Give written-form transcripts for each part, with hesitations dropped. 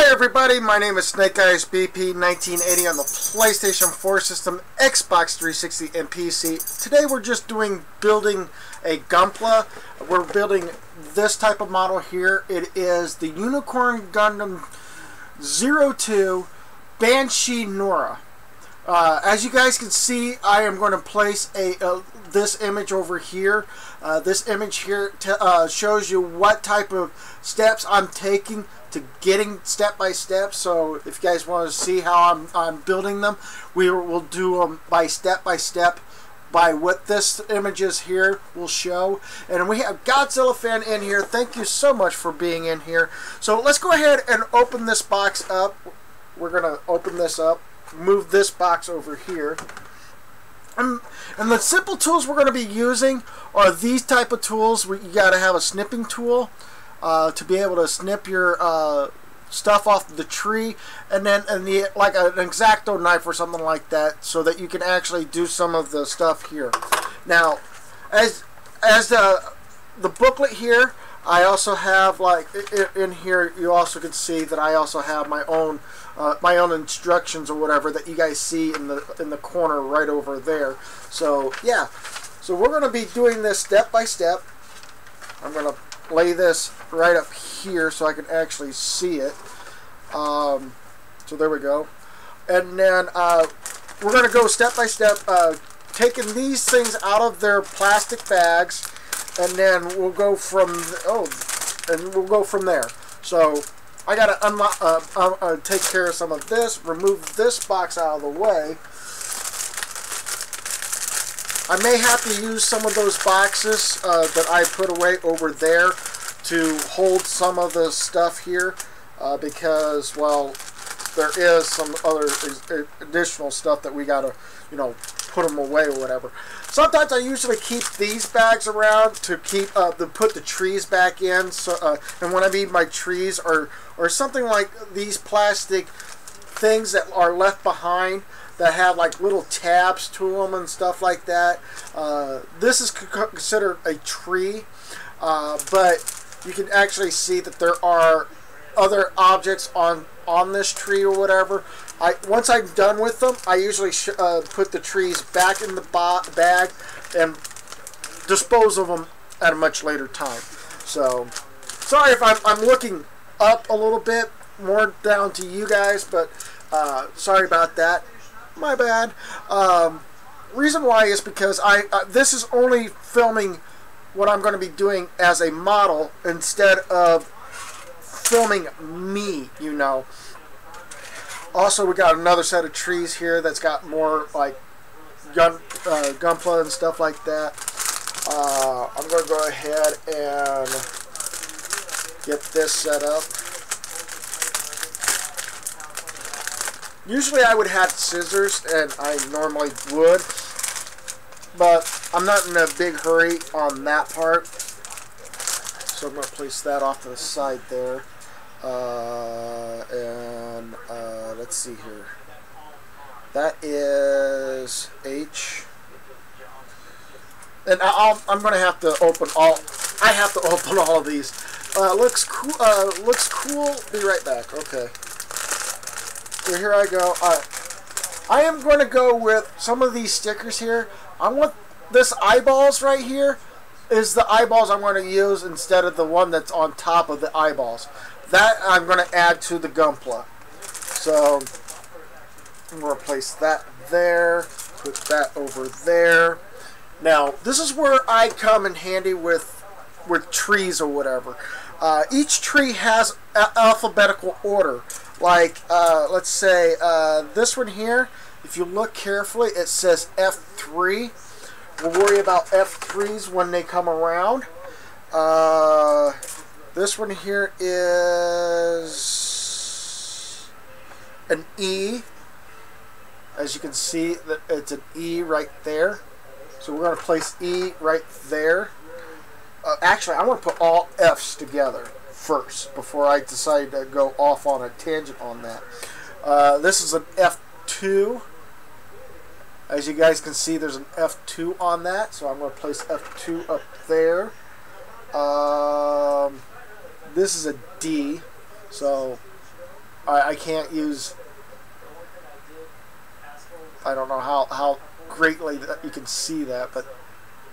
Hi everybody, my name is Snake Eyes BP 1980 on the PlayStation 4 system, Xbox 360, and PC. Today we're just building a Gunpla. We're building this type of model here. It is the Unicorn Gundam 02 Banshee Norn. As you guys can see, I am going to place this image over here. This image here shows you what type of steps I'm taking to getting step by step. So if you guys want to see how I'm building them, we will do them by step by what this image is here will show. And we have Godzilla fan in here. Thank you so much for being in here. So let's go ahead and open this box up. We're going to open this up, move this box over here. And the simple tools we're going to be using are these type of tools. You got to have a snipping tool to be able to snip your stuff off the tree, and then like an X-Acto knife or something like that, so that you can actually do some of the stuff here. Now, as the booklet here, I also have, like, in here you also can see that I also have my own instructions or whatever that you guys see in the corner right over there. So yeah, so we're going to be doing this step by step. I'm going to lay this right up here so I can actually see it. So there we go. And then we're going to go step by step, taking these things out of their plastic bags, and then we'll go from there. So I got to unlock, take care of some of this, remove this box out of the way. I may have to use some of those boxes that I put away over there to hold some of the stuff here because, well, there is some other additional stuff that we gotta, put them away or whatever. Sometimes I usually keep these bags around to keep to put the trees back in. So, and when I mean my trees or something like these plastic things that are left behind that have like little tabs to them and stuff like that. This is considered a tree, but you can actually see that there are other objects on this tree or whatever. Once I'm done with them, I usually put the trees back in the bag and dispose of them at a much later time. So, sorry if I'm looking up a little bit, more down to you guys, but sorry about that. My bad. Reason why is because this is only filming what I'm going to be doing as a model instead of filming me, Also, we got another set of trees here that's got more like gunpla and stuff like that. I'm going to go ahead and get this set up. Usually I would have scissors, and I normally would, but I'm not in a big hurry on that part. So I'm going to place that off to the side there. And let's see here. That is H. And I'm going to have to open all. I have to open all of these. Looks cool. Looks cool. Be right back. Okay. So here I go. I am going to go with some of these stickers here. I want this eyeballs right here is the eyeballs I'm going to use instead of the one that's on top of the eyeballs. That I'm going to add to the Gunpla. So I'm going to place that there. Put that over there. Now this is where I come in handy with trees or whatever. Each tree has alphabetical order. Like, let's say, this one here, if you look carefully, it says F3. We'll worry about F3s when they come around. This one here is an E. As you can see, it's an E right there. So we're going to place E right there. Actually, I want to put all F's together first before I decide to go off on a tangent on that. This is an F2. As you guys can see, there's an F2 on that, so I'm going to place F2 up there. This is a D, so I can't use, I don't know how greatly that you can see that, but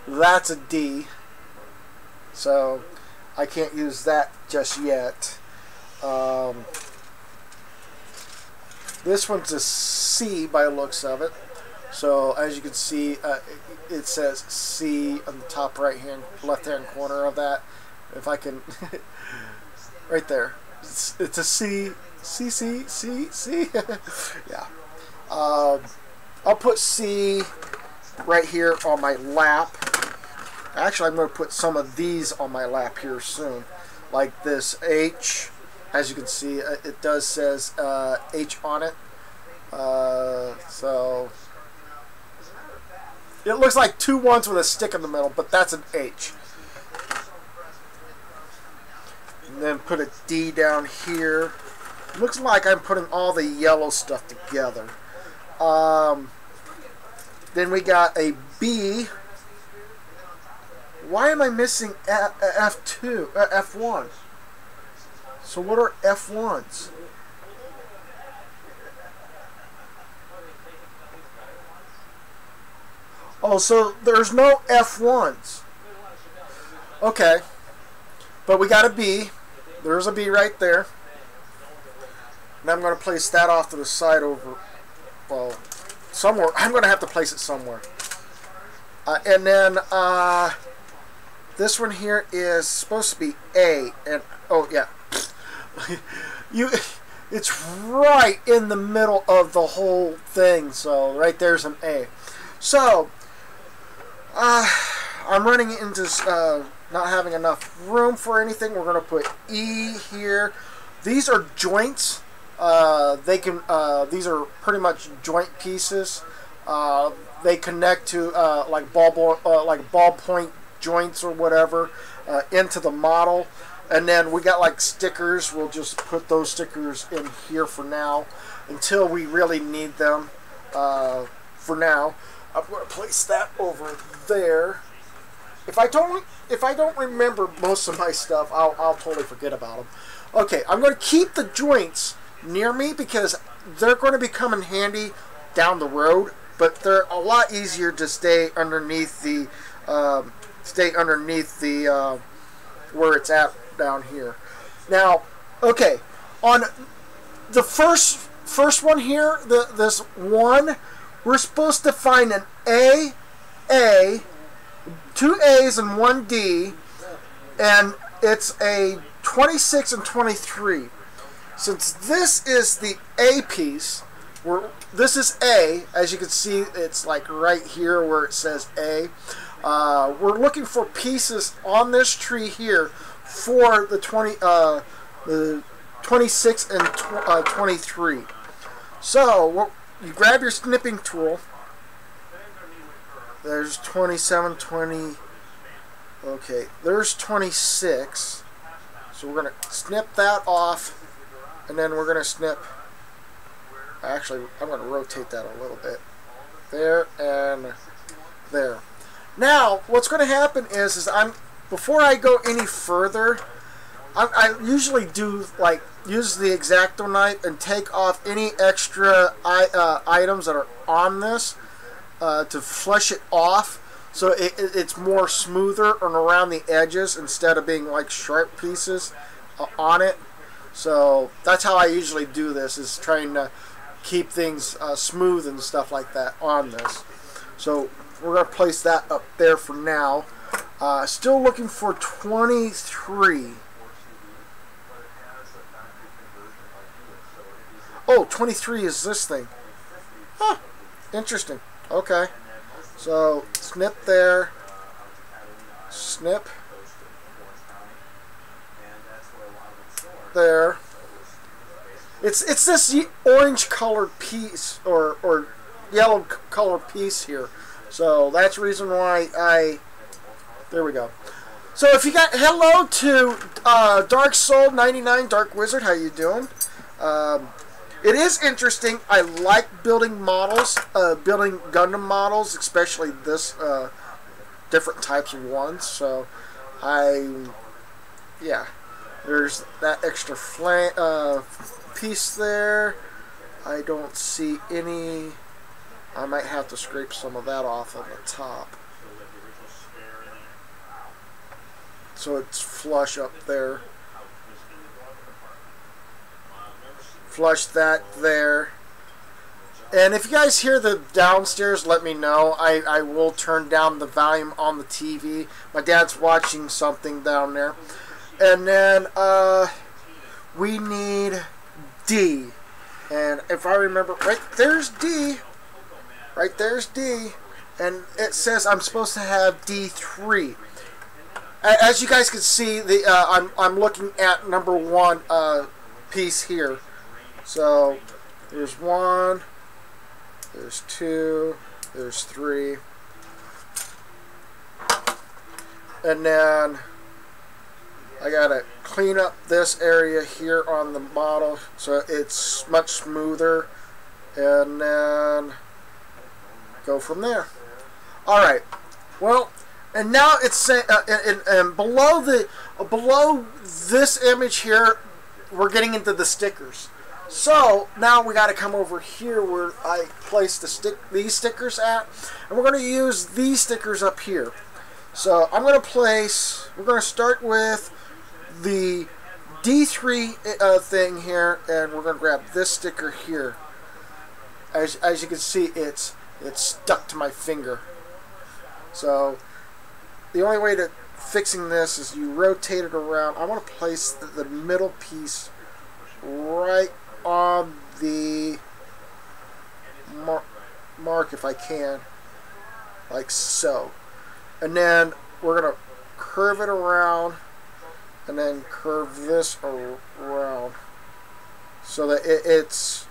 that's a D. So I can't use that just yet. This one's a C by the looks of it. So as you can see, it says C on the top left hand corner of that. If I can, right there, it's a C, C, C, C, C. Yeah. I'll put C right here on my lap. Actually, I'm going to put some of these on my lap here soon, like this H. As you can see, it does says H on it. So it looks like two ones with a stick in the middle, but that's an H. And then put a D down here. Looks like I'm putting all the yellow stuff together. Then we got a B. Why am I missing F2, F1? So what are F1s? Oh, so there's no F1s. Okay. But we got a B. There's a B right there. And I'm going to place that off to the side over, well, somewhere. I'm going to have to place it somewhere. And then this one here is supposed to be A. And oh yeah, it's right in the middle of the whole thing. So right there's an A. So I'm running into not having enough room for anything. We're going to put E here. These are joints. These are pretty much joint pieces. They connect to like ballpoint joints or whatever into the model, and then we got like stickers. We'll just put those stickers in here for now until we really need them. For now, I'm going to place that over there. If I don't remember most of my stuff, I'll totally forget about them. Okay, I'm going to keep the joints near me because they're going to be coming handy down the road, but they're a lot easier to stay underneath the where it's at down here. Now, okay, on the first one here, this one, we're supposed to find an A, two A's and one D, and it's a 26 and 23. Since this is the A piece, this is A, as you can see, it's like right here where it says A. We're looking for pieces on this tree here for the 26 and 23. So you grab your snipping tool. There's 27, 20. Okay, there's 26. So we're going to snip that off, and then we're going to snip. Actually, I'm going to rotate that a little bit. There and there. Now, what's going to happen is before I go any further, I usually do like use the X-Acto knife and take off any extra items that are on this to flush it off, so it's more smoother and around the edges instead of being like sharp pieces on it. So that's how I usually do this, is trying to keep things smooth and stuff like that on this. So we're going to place that up there for now. Still looking for 23. Oh, 23 is this thing. Huh. Interesting. Okay. So snip there. Snip. There. It's this orange colored piece or yellow colored piece here. So that's the reason why there we go. So if you got, hello to Dark Soul 99 Dark Wizard, how you doing? It is interesting. I like building models, building Gundam models, especially this different types of ones. So yeah. There's that extra piece there. I don't see any. I might have to scrape some of that off on the top, so it's flush up there. Flush that there. And if you guys hear the downstairs, let me know. I will turn down the volume on the TV. My dad's watching something down there. And then we need D. And if I remember, right there's D. Right there's D. And it says I'm supposed to have D3. As you guys can see, I'm looking at number 1 piece here. So there's 1, there's 2, there's 3, and then I gotta clean up this area here on the model so it's much smoother, and then go from there. Alright, well, and now it's saying, and below this image here, we're getting into the stickers. So now we got to come over here where I place these stickers at, and we're going to use these stickers up here. So I'm going to we're going to start with the D3 thing here, and we're going to grab this sticker here. As you can see, it's stuck to my finger. So the only way to fixing this is you rotate it around. I want to place the middle piece right on the mark if I can, like so, and then we're gonna curve it around and then curve this around so that it's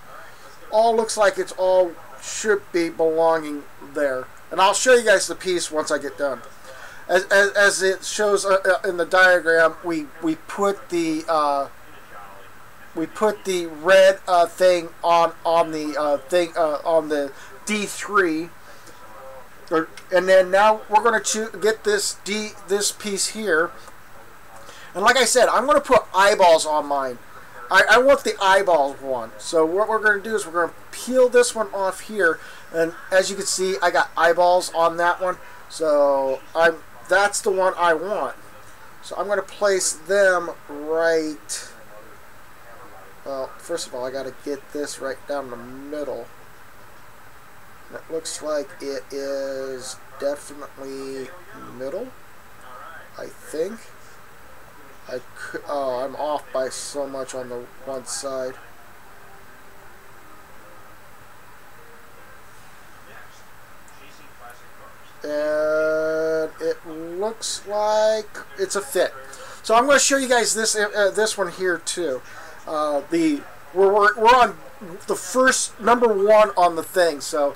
all looks like it's all should be belonging there. And I'll show you guys the piece once I get done. As it shows in the diagram, we put the red thing on the D3, and then now we're going to get this piece here. And like I said, I'm going to put eyeballs on mine. I want the eyeballs one. So what we're going to do is we're going to peel this one off here, and as you can see, I got eyeballs on that one. So that's the one I want. So I'm going to place them right. Well, first of all, I got to get this right down the middle. And it looks like it is definitely middle, I think. I'm off by so much on the one side. And it looks like it's a fit. So I'm going to show you guys this one here too. We're on the first number 1 on the thing. So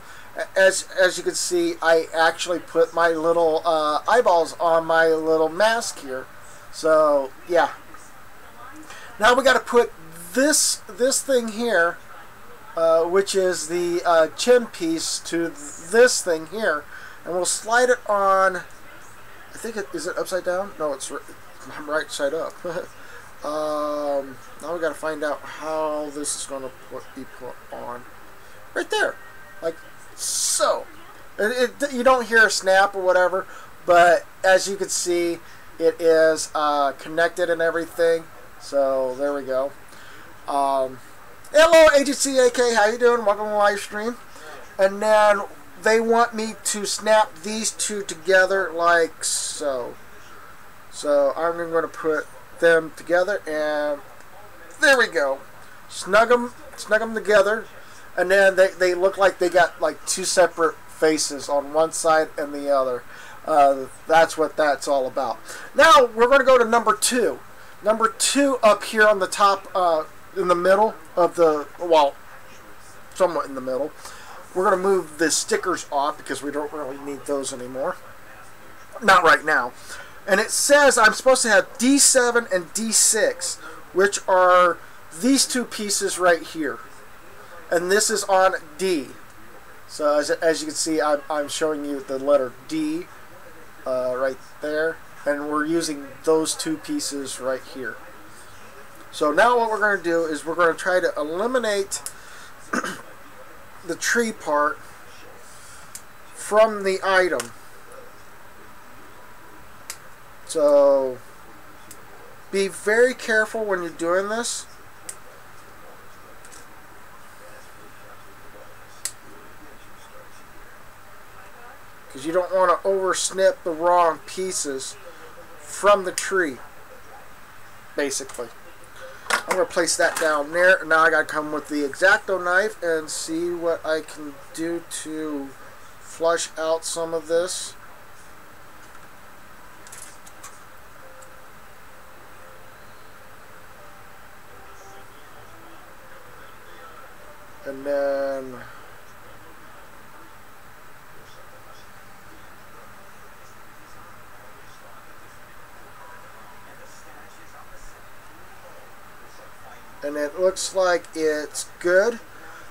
as you can see, I actually put my little eyeballs on my little mask here. So yeah. Now we got to put this thing here, which is the chin piece, to this thing here, and we'll slide it on. I think is it upside down? No, it's right side up. Now we got to find out how this is going to be put on. Right there, like so. You don't hear a snap or whatever, but as you can see, it is connected and everything. So there we go. Hello, Agency AK. How you doing? Welcome to the live stream. And then they want me to snap these two together like so. So I'm going to put them together, and there we go. Snug them together, and then they look like they got like 2 separate faces on one side and the other. That's what that's all about. Now we're going to go to number 2. Number 2 up here on the top, in the middle of the, well, somewhat in the middle. We're going to move the stickers off because we don't really need those anymore. Not right now. And it says I'm supposed to have D7 and D6, which are these 2 pieces right here. And this is on D. So as you can see, I'm showing you the letter D right there. And we're using those 2 pieces right here. So now what we're going to do is we're going to try to eliminate the tree part from the item. So be very careful when you're doing this. Because you don't want to over snip the wrong pieces from the tree, basically. I'm going to place that down there. Now I got to come with the X-Acto knife and see what I can do to flush out some of this. And then it looks like it's good.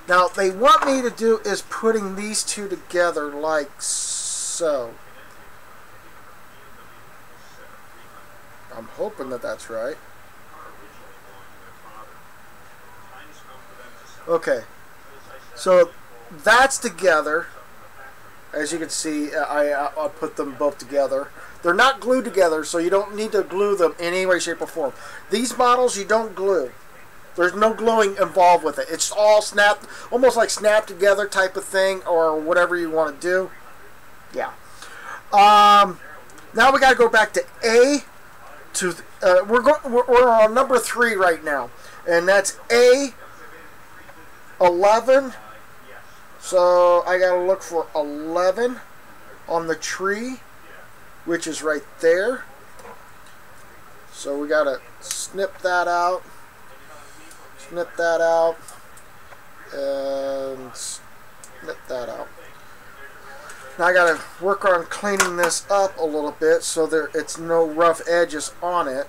Now they want me to do is putting these two together like so. I'm hoping that that's right. Okay, so that's together. As you can see, I'll put them both together. They're not glued together, so you don't need to glue them in any way, shape, or form. These models you don't glue. There's no gluing involved with it. It's all snapped, almost like snap together type of thing, or whatever you want to do. Yeah. Now we got to go back to A. We're on number 3 right now, and that's A11. So I got to look for 11 on the tree, which is right there. So we got to snip that out. Snip that out, and snip that out. Now I gotta work on cleaning this up a little bit so it's no rough edges on it.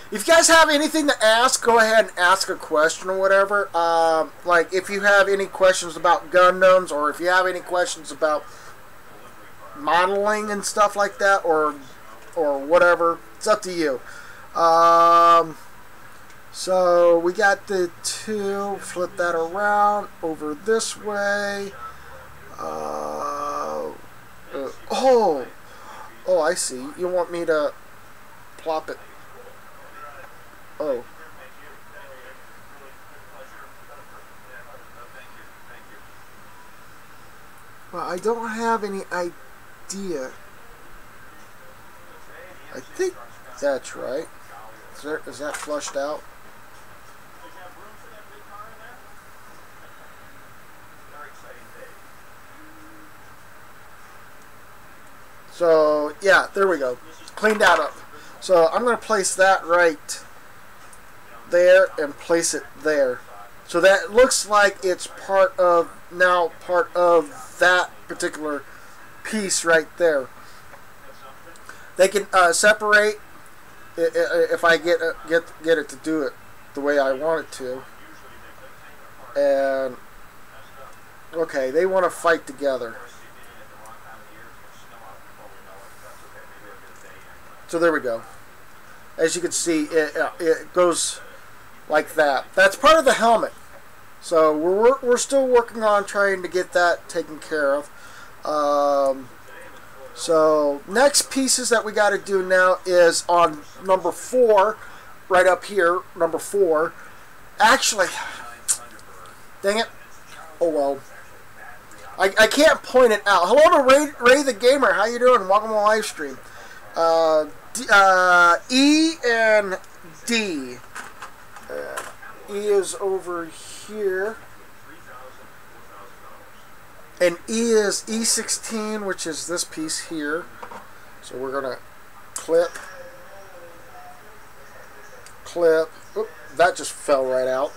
If you guys have anything to ask, go ahead and ask a question or whatever. Like if you have any questions about Gundams, or if you have any questions about modeling and stuff like that, or whatever, it's up to you. So we got the 2, flip that around over this way. Oh, I see. You want me to plop it. Oh. Well, I don't have any idea. I think that's right. Is that flushed out? So yeah, there we go. Cleaned that up. So I'm going to place that right there and place it there. So that looks like it's part of that particular piece right there. They can separate if I get it to do it the way I want it to. And okay, they want to fight together. So there we go. As you can see, it goes like that. That's part of the helmet. So we're still working on trying to get that taken care of. So next pieces that we got to do now is on number 4, right up here, number 4. Actually, dang it. Oh well. I can't point it out. Hello to Ray the Gamer. How you doing? Welcome to the live stream. E and D. E is over here. And E is E16, which is this piece here. So we're going to clip. Oop, that just fell right out.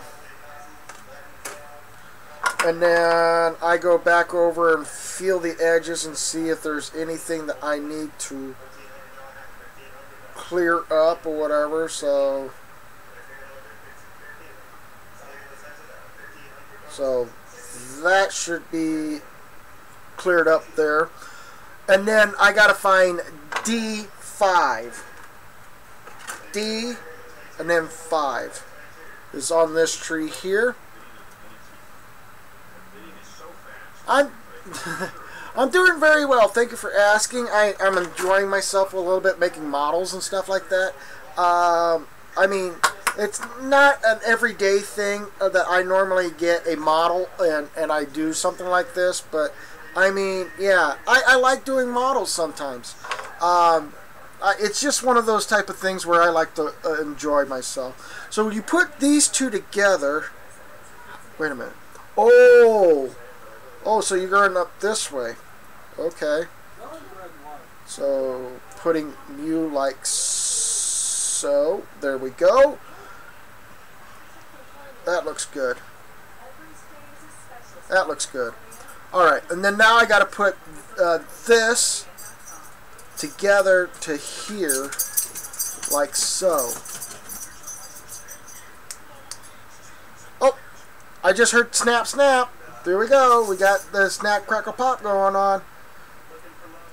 And then I go back over and feel the edges and see if there's anything that I need to clear up or whatever. So that should be cleared up there. And then I gotta find D5. D, and then 5 is on this tree here. I'm I'm doing very well. Thank you for asking. I'm enjoying myself a little bit making models and stuff like that. I mean, it's not an everyday thing that I normally get a model and I do something like this, but I mean, yeah, I like doing models sometimes. It's just one of those type of things where I like to enjoy myself. So you put these two together. Wait a minute. Oh, so you're going up this way. Okay. So putting you like so. There we go. That looks good. That looks good. Alright, and then now I got to put this together to here, like so. Oh, I just heard snap, snap. There we go. We got the snap, crackle, pop going on.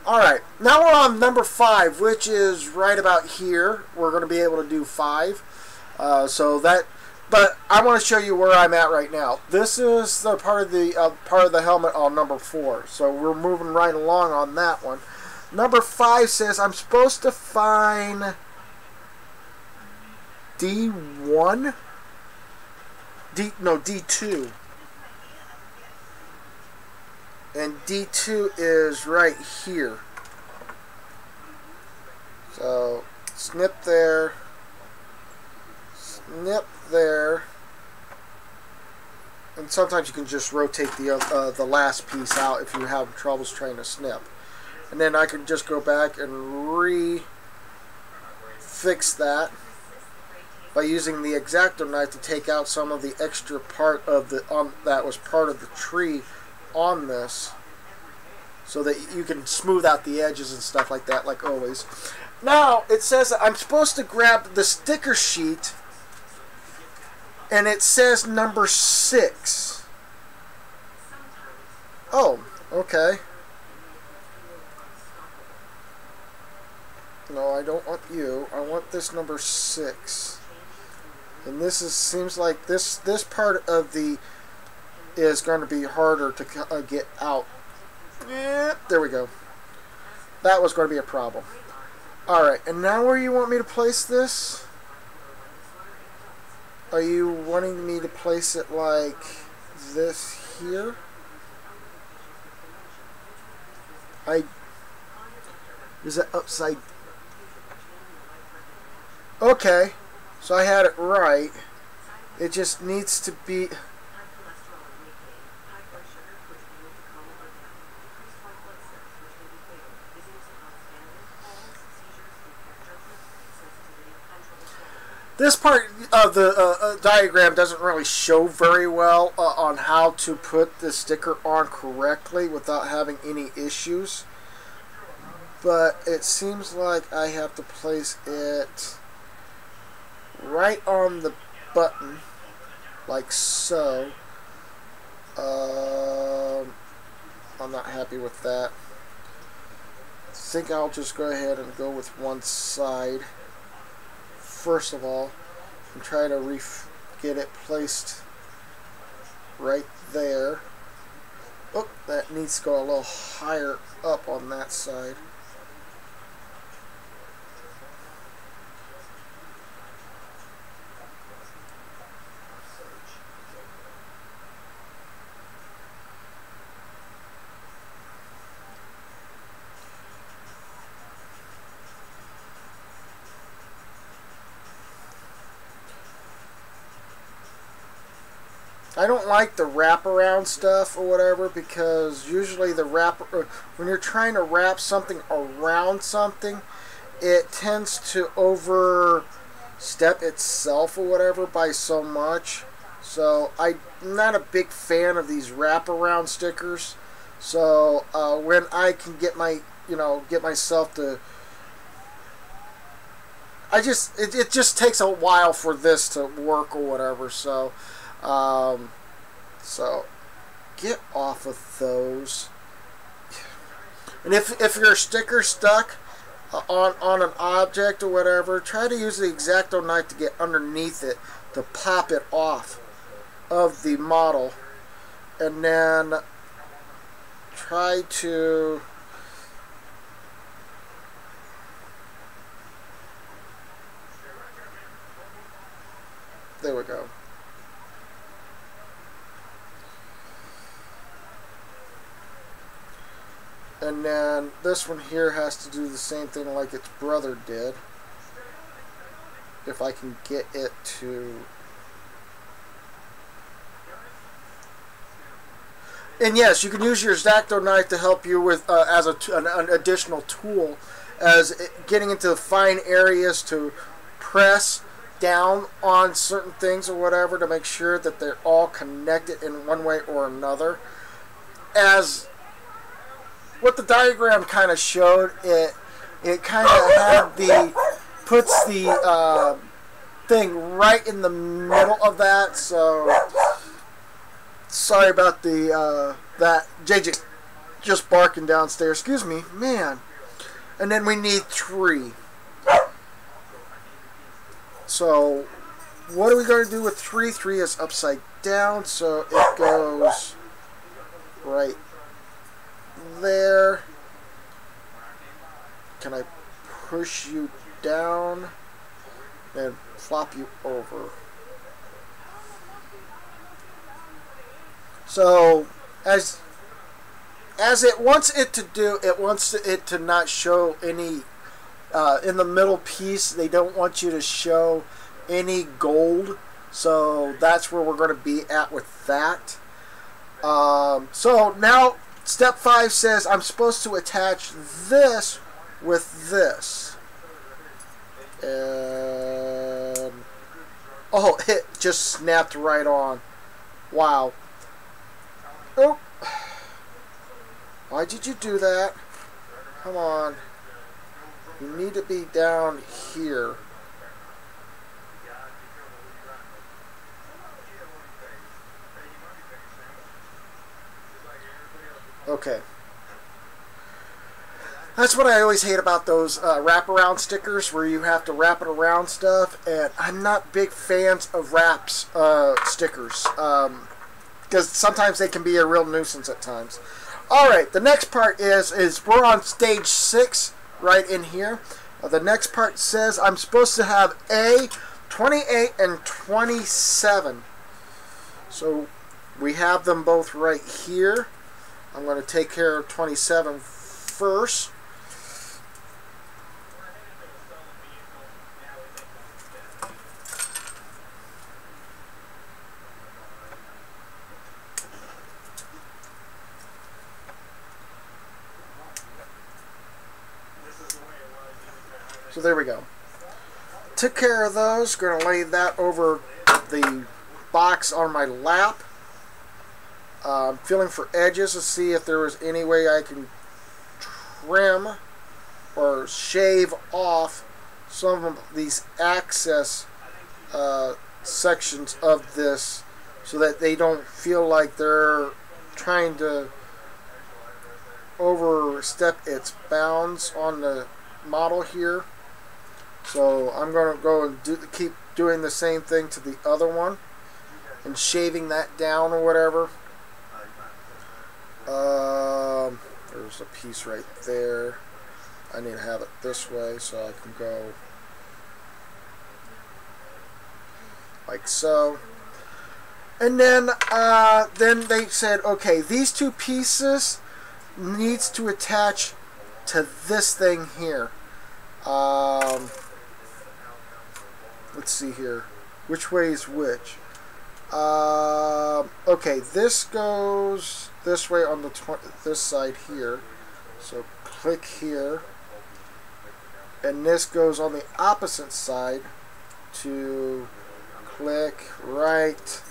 Alright, now we're on number 5, which is right about here. We're going to be able to do 5. But I want to show you where I'm at right now. This is the part of the helmet on number 4. So we're moving right along on that one. Number 5 says I'm supposed to find D1? D2. And D2 is right here. So snip there. Snip there, and sometimes you can just rotate the last piece out if you have troubles trying to snip, and then I can just go back and fix that by using the X-Acto knife to take out some of the extra part of that was part of the tree on this, so that you can smooth out the edges and stuff like that, like always. Now it says that I'm supposed to grab the sticker sheet. And it says number 6. Oh, okay. No, I don't want you. I want this number 6. And this seems like this part of the is going to be harder to get out. Yep, there we go. That was going to be a problem. Alright, and now where you want me to place this? Are you wanting me to place it like this here? Is it upside? Okay, so I had it right. It just needs to be. This part of the diagram doesn't really show very well on how to put the sticker on correctly without having any issues. But it seems like I have to place it right on the button, like so. I'm not happy with that. I think I'll just go ahead and go with one side. First of all, and try to get it placed right there. Oh, that needs to go a little higher up on that side. I don't like the wraparound stuff or whatever, because usually when you're trying to wrap something around something, it tends to overstep itself or whatever by so much. So I'm not a big fan of these wraparound stickers. So when I can get myself to, it just takes a while for this to work or whatever. So get off of those. And if your sticker's stuck, on an object or whatever, try to use the X-Acto knife to get underneath it to pop it off of the model, and then try to there we go. And then this one here has to do the same thing like its brother did. If I can get it to... And yes, you can use your X-Acto knife to help you with as an additional tool, as getting into fine areas to press down on certain things or whatever to make sure that they're all connected in one way or another. As what the diagram kind of showed, it kind of had puts the thing right in the middle of that. So sorry about the that JJ just barking downstairs. Excuse me, man. And then we need 3. So what are we going to do with 3? 3 is upside down, so it goes right there. Can I push you down and flop you over? So as it wants it to do, it wants it to not show any in the middle piece. They don't want you to show any gold, so that's where we're going to be at with that. So now step 5 says I'm supposed to attach this with this, and oh, it just snapped right on. Wow. Oh, why did you do that? Come on. You need to be down here. Okay. That's what I always hate about those wraparound stickers, where you have to wrap it around stuff, and I'm not big fans of wraps stickers, because sometimes they can be a real nuisance at times. Alright, the next part is we're on stage 6 right in here. The next part says I'm supposed to have A, 28 and 27. So we have them both right here. I'm going to take care of 27 first. So there we go. Took care of those. Going to lay that over the box on my lap. Feeling for edges to see if there was any way I can trim or shave off some of these access sections of this, so that they don't feel like they're trying to overstep its bounds on the model here. So I'm going to go and keep doing the same thing to the other one and shaving that down or whatever. There's a piece right there. I need to have it this way so I can go like so. And then they said, okay, these 2 pieces needs to attach to this thing here. Let's see here. Which way is which? Okay, this goes this way on this side here. So click here. And this goes on the opposite side to click right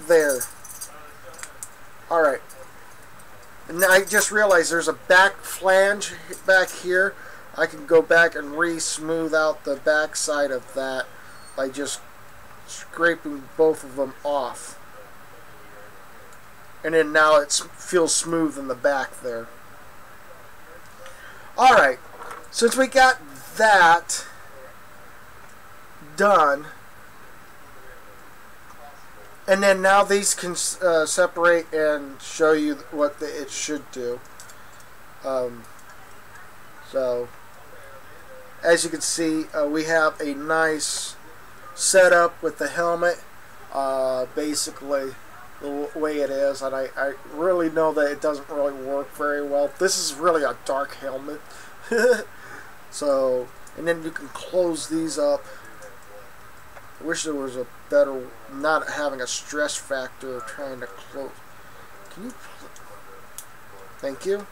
there. Alright. And I just realized there's a back flange back here. I can go back and re-smooth out the back side of that by just scraping both of them off. And then now it feels smooth in the back there. Alright, since we got that done, and then now these can separate and show you what it should do. So as you can see, we have a nice setup with the helmet, basically the way it is, and I really know that it doesn't really work very well. This is really a dark helmet. So, and then you can close these up. I wish there was a better, not having a stress factor of trying to close. Can you? Thank you.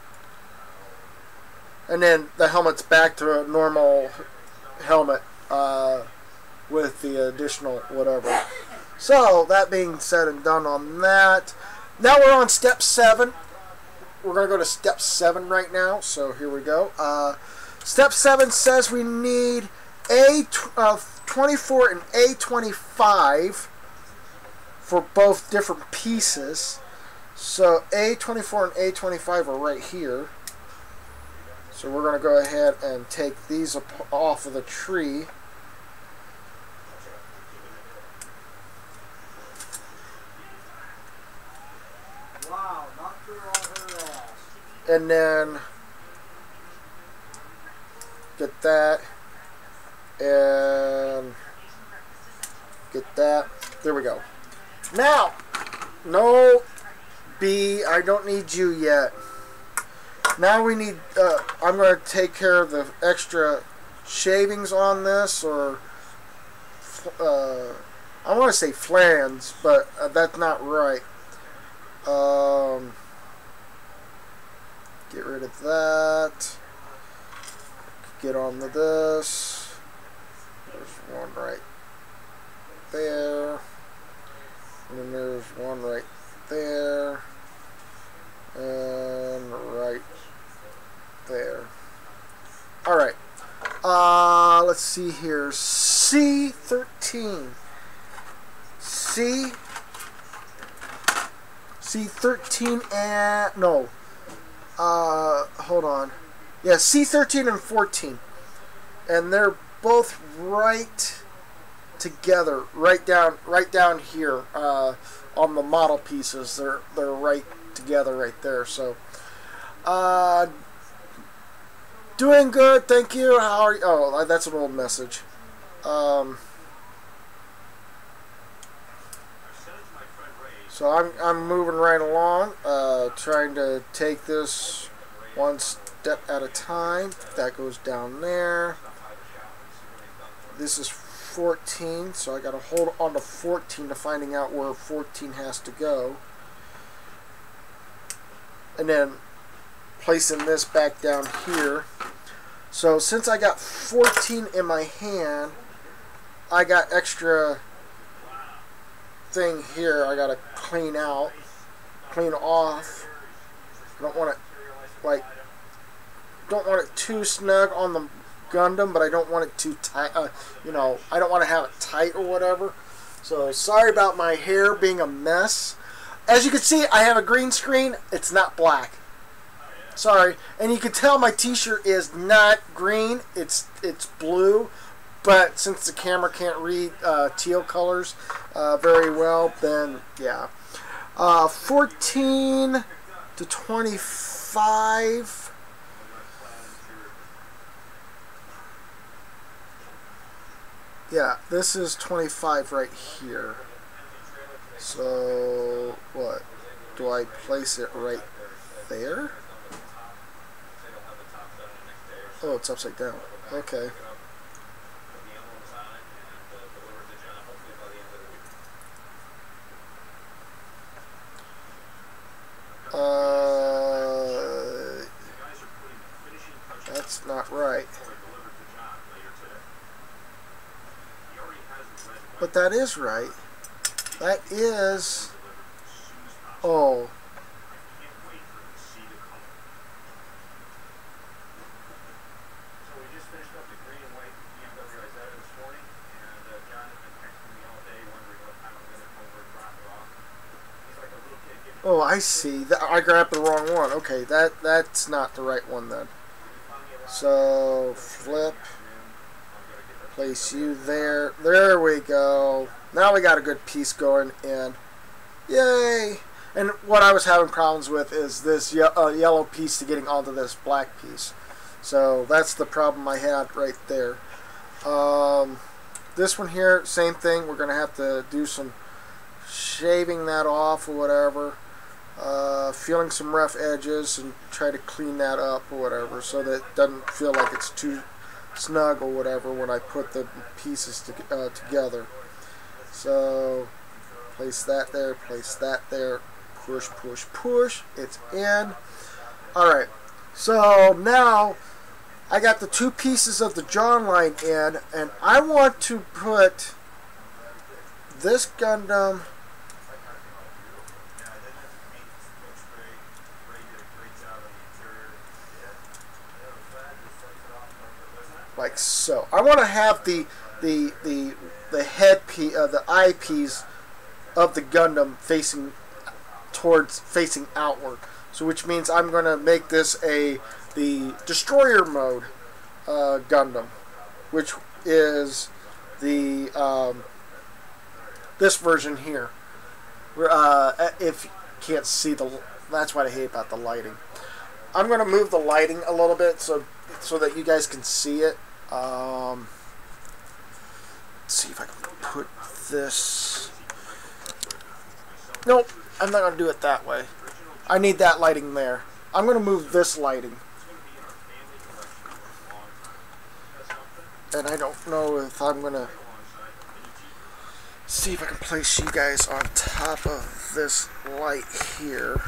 And then the helmet's back to a normal helmet with the additional whatever. So, that being said and done on that, now we're on step 7. We're going to go to step 7 right now, so here we go. Step 7 says we need A24 and A25 for both different pieces. So A24 and A25 are right here. So we're going to go ahead and take these off of the tree. Wow, knocked her on her ass. And then get that and get that. There we go. Now, no B, I don't need you yet. Now we need, I'm going to take care of the extra shavings on this, or I want to say flans, but that's not right. Get rid of that. Get on to this. There's one right there. And then there's one right there. And right there. Alright. Let's see here. C13. C13 and... no. Hold on. Yeah, C13 and 14. And they're both right together. Right down here. On the model pieces. They're right together right there. So doing good, thank you. How are you? Oh, that's an old message. So I'm moving right along, trying to take this one step at a time. That goes down there. This is 14, so I got to hold on to 14 to finding out where 14 has to go. And then placing this back down here. So since I got 14 in my hand, I got extra thing here I gotta clean off. I don't want it don't want it too snug on the Gundam, but I don't want it too tight. You know, I don't want to have it tight or whatever. So sorry about my hair being a mess. As you can see, I have a green screen. It's not black. Sorry. And you can tell my t-shirt is not green. It's blue. But since the camera can't read teal colors very well, then yeah. 14 to 25. Yeah, this is 25 right here. So, what? Do I place it right there? Oh, it's upside down. Okay. That's not right. But that is right. That is... oh. Oh, I see. I grabbed the wrong one. Okay, that's not the right one then. So flip, place you there. There we go. Now we got a good piece going in. Yay! And what I was having problems with is this yellow piece to getting onto this black piece. So that's the problem I had right there. This one here, same thing. We're going to have to do some shaving that off or whatever. Feeling some rough edges and try to clean that up or whatever so that it doesn't feel like it's too snug or whatever when I put the pieces together. So place that there, push, push, push. It's in. Alright, so now I got the two pieces of the jawline in, and I want to put this Gundam like so. I want to have the head piece, the eyepiece of the Gundam facing outward. So which means I'm going to make this the destroyer mode Gundam, which is the this version here. If you can't see that's what I hate about the lighting. I'm going to move the lighting a little bit so that you guys can see it. Let's see if I can put this. Nope, I'm not going to do it that way. I need that lighting there. I'm going to move this lighting. And I don't know if I'm going to see if I can place you guys on top of this light here.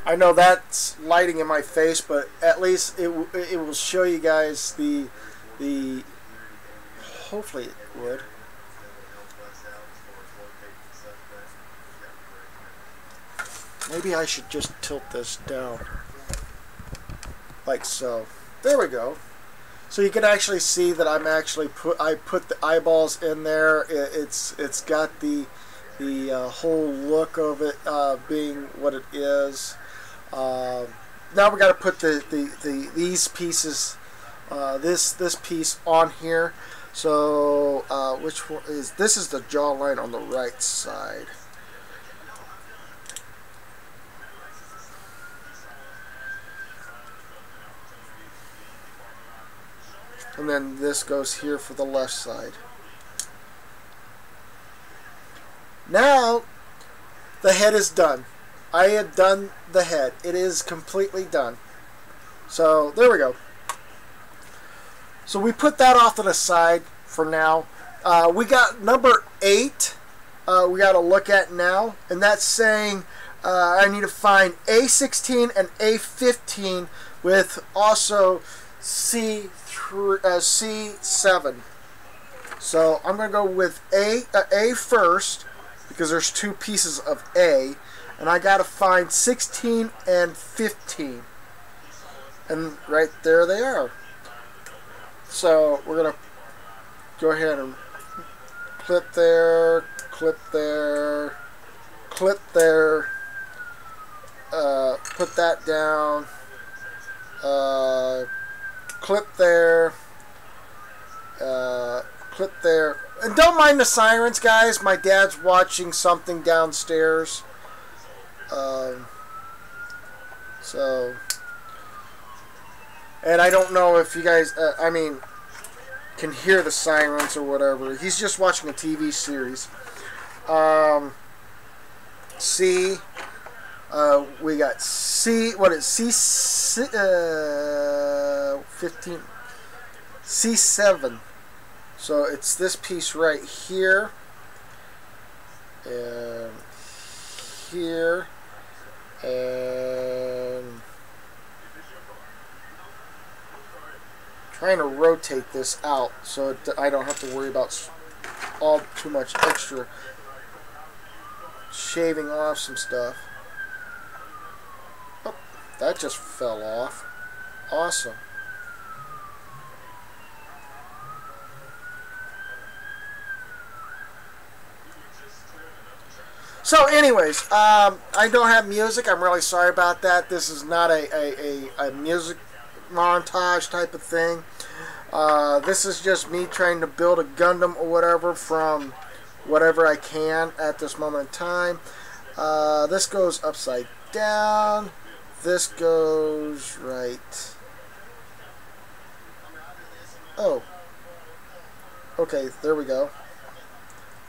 I know that's lighting in my face, but at least it will show you guys the hopefully it would. Maybe I should just tilt this down like so. There we go. So you can actually see that I put the eyeballs in there. It's got the whole look of it being what it is. Now we got to put these pieces, this piece on here. So which one is this? Is the jawline on the right side? And then this goes here for the left side. Now the head is done. I have done the head. It is completely done. So there we go. So we put that off to the side for now. We got number 8 we got to look at now, and that's saying I need to find A16 and A15 with also C7. So I'm going to go with A first because there's two pieces of A. And I got to find 16 and 15. And right there they are. So we're going to go ahead and clip there, clip there, clip there, put that down, clip there, clip there. And don't mind the sirens, guys. My dad's watching something downstairs. And I don't know if you guys, can hear the sirens or whatever. He's just watching a TV series. C, we got C, what is C, 15, C7. So it's this piece right here, and here, and trying to rotate this out so I don't have to worry about all too much extra shaving off some stuff. Oh, that just fell off. Awesome. So anyways, I don't have music. I'm really sorry about that. This is not a music montage type of thing. This is just me trying to build a Gundam or whatever from whatever I can at this moment in time. This goes upside down. This goes right. Oh. Okay, there we go.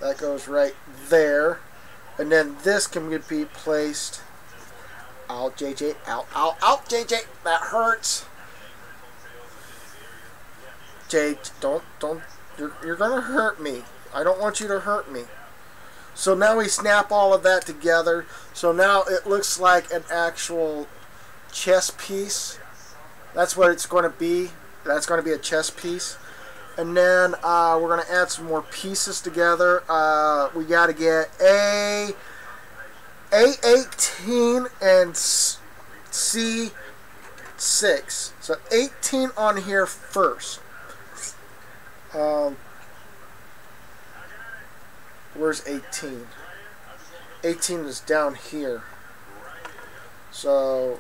That goes right there. And then this can be placed. Out, JJ. Out, out, out, JJ. That hurts. Jay, don't. You're gonna hurt me. I don't want you to hurt me. So now we snap all of that together. So now it looks like an actual chess piece. That's what it's going to be. That's going to be a chess piece. And then we're going to add some more pieces together. We got to get A18 and C6. So 18 on here first. Where's 18? 18 is down here. So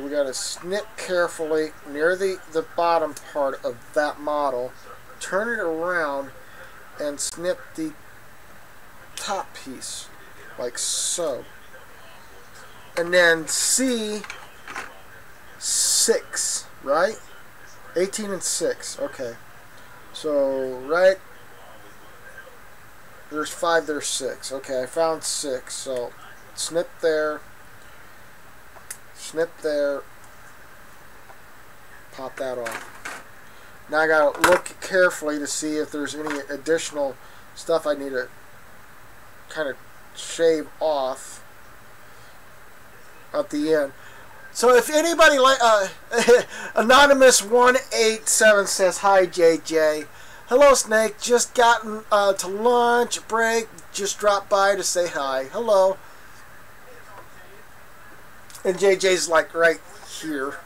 we got to snip carefully near the bottom part of that model, turn it around, and snip the top piece, like so. And then C6, right? 18 and 6, okay. So, right, there's 5, there's 6. Okay, I found 6, so snip there. Snip there, pop that off. Now I gotta look carefully to see if there's any additional stuff I need to kind of shave off at the end. So if anybody like Anonymous187 says hi JJ. Hello Snake, just gotten to lunch break, just dropped by to say hi. Hello. And JJ's like right here.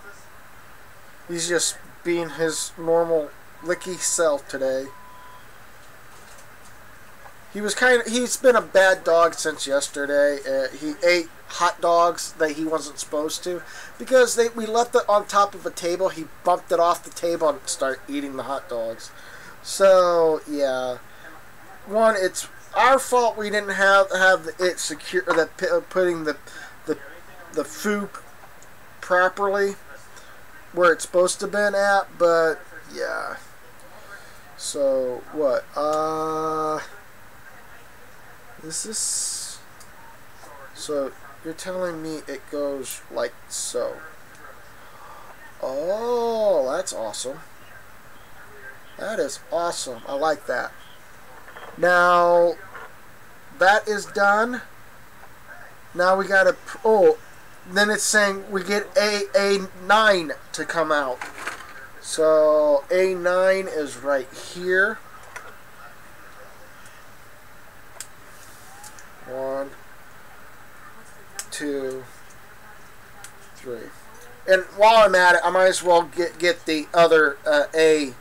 He's just being his normal licky self today. He's been a bad dog since yesterday. He ate hot dogs that he wasn't supposed to because we left it on top of a table. He bumped it off the table and started eating the hot dogs. So yeah, it's our fault we didn't have it secure, that putting the food properly where it's supposed to been at, but yeah. So what? So you're telling me it goes like so? Oh, that's awesome. That is awesome. I like that. Now that is done. Now we gotta then it's saying we get A9 to come out. So A9 is right here. 1, 2, 3. And while I'm at it, I might as well get the other A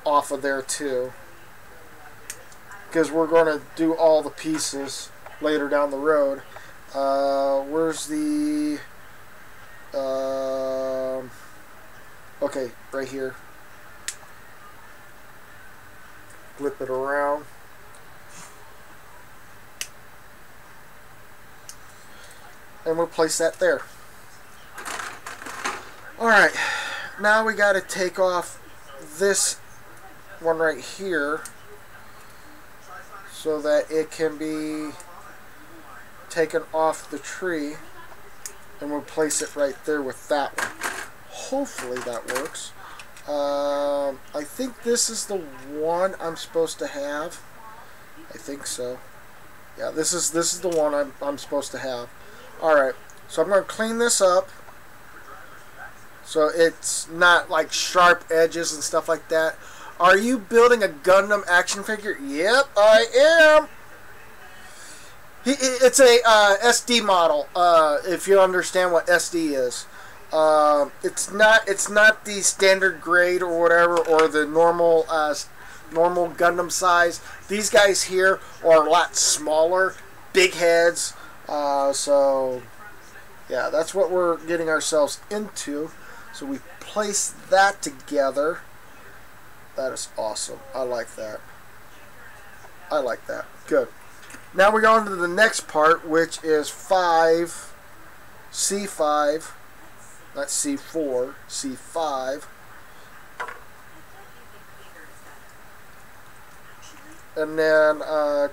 off of there too, because we're going to do all the pieces later down the road. Where's the okay, right here. Flip it around. And we'll place that there. Alright, now we got to take off this one right here so that it can be taken off the tree, and we'll place it right there with that one. Hopefully that works. I think this is the one I'm supposed to have. I think so. Yeah, this is the one I'm supposed to have. Alright, so I'm going to clean this up so it's not like sharp edges and stuff like that. Are you building a Gundam action figure? Yep, I am. It's a SD model, if you understand what SD is. It's not the standard grade or whatever, or the normal Gundam size. These guys here are a lot smaller. big heads. So yeah, that's what we're getting ourselves into. So we place that together. That is awesome. I like that. I like that. Good. Now we're on to the next part, which is C5, not C4, C5. And then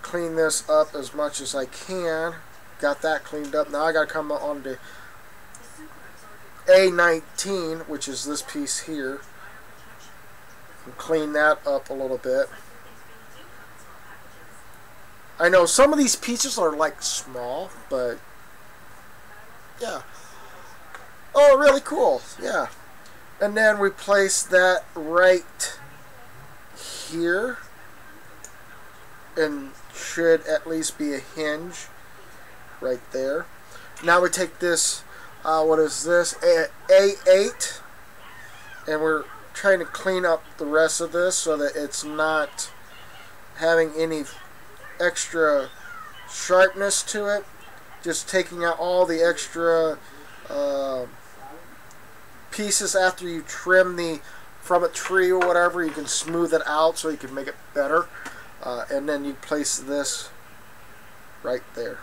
clean this up as much as I can. Got that cleaned up. Now I got to come on to A19, which is this piece here, and clean that up a little bit. I know some of these pieces are like small, but yeah. Oh, really cool. Yeah. And then we place that right here, and should at least be a hinge right there. Now we take this, what is this, A8, and we're trying to clean up the rest of this so that it's not having any extra sharpness to it. Just taking out all the extra pieces after you trim from a tree or whatever. You can smooth it out so you can make it better. And then you place this right there.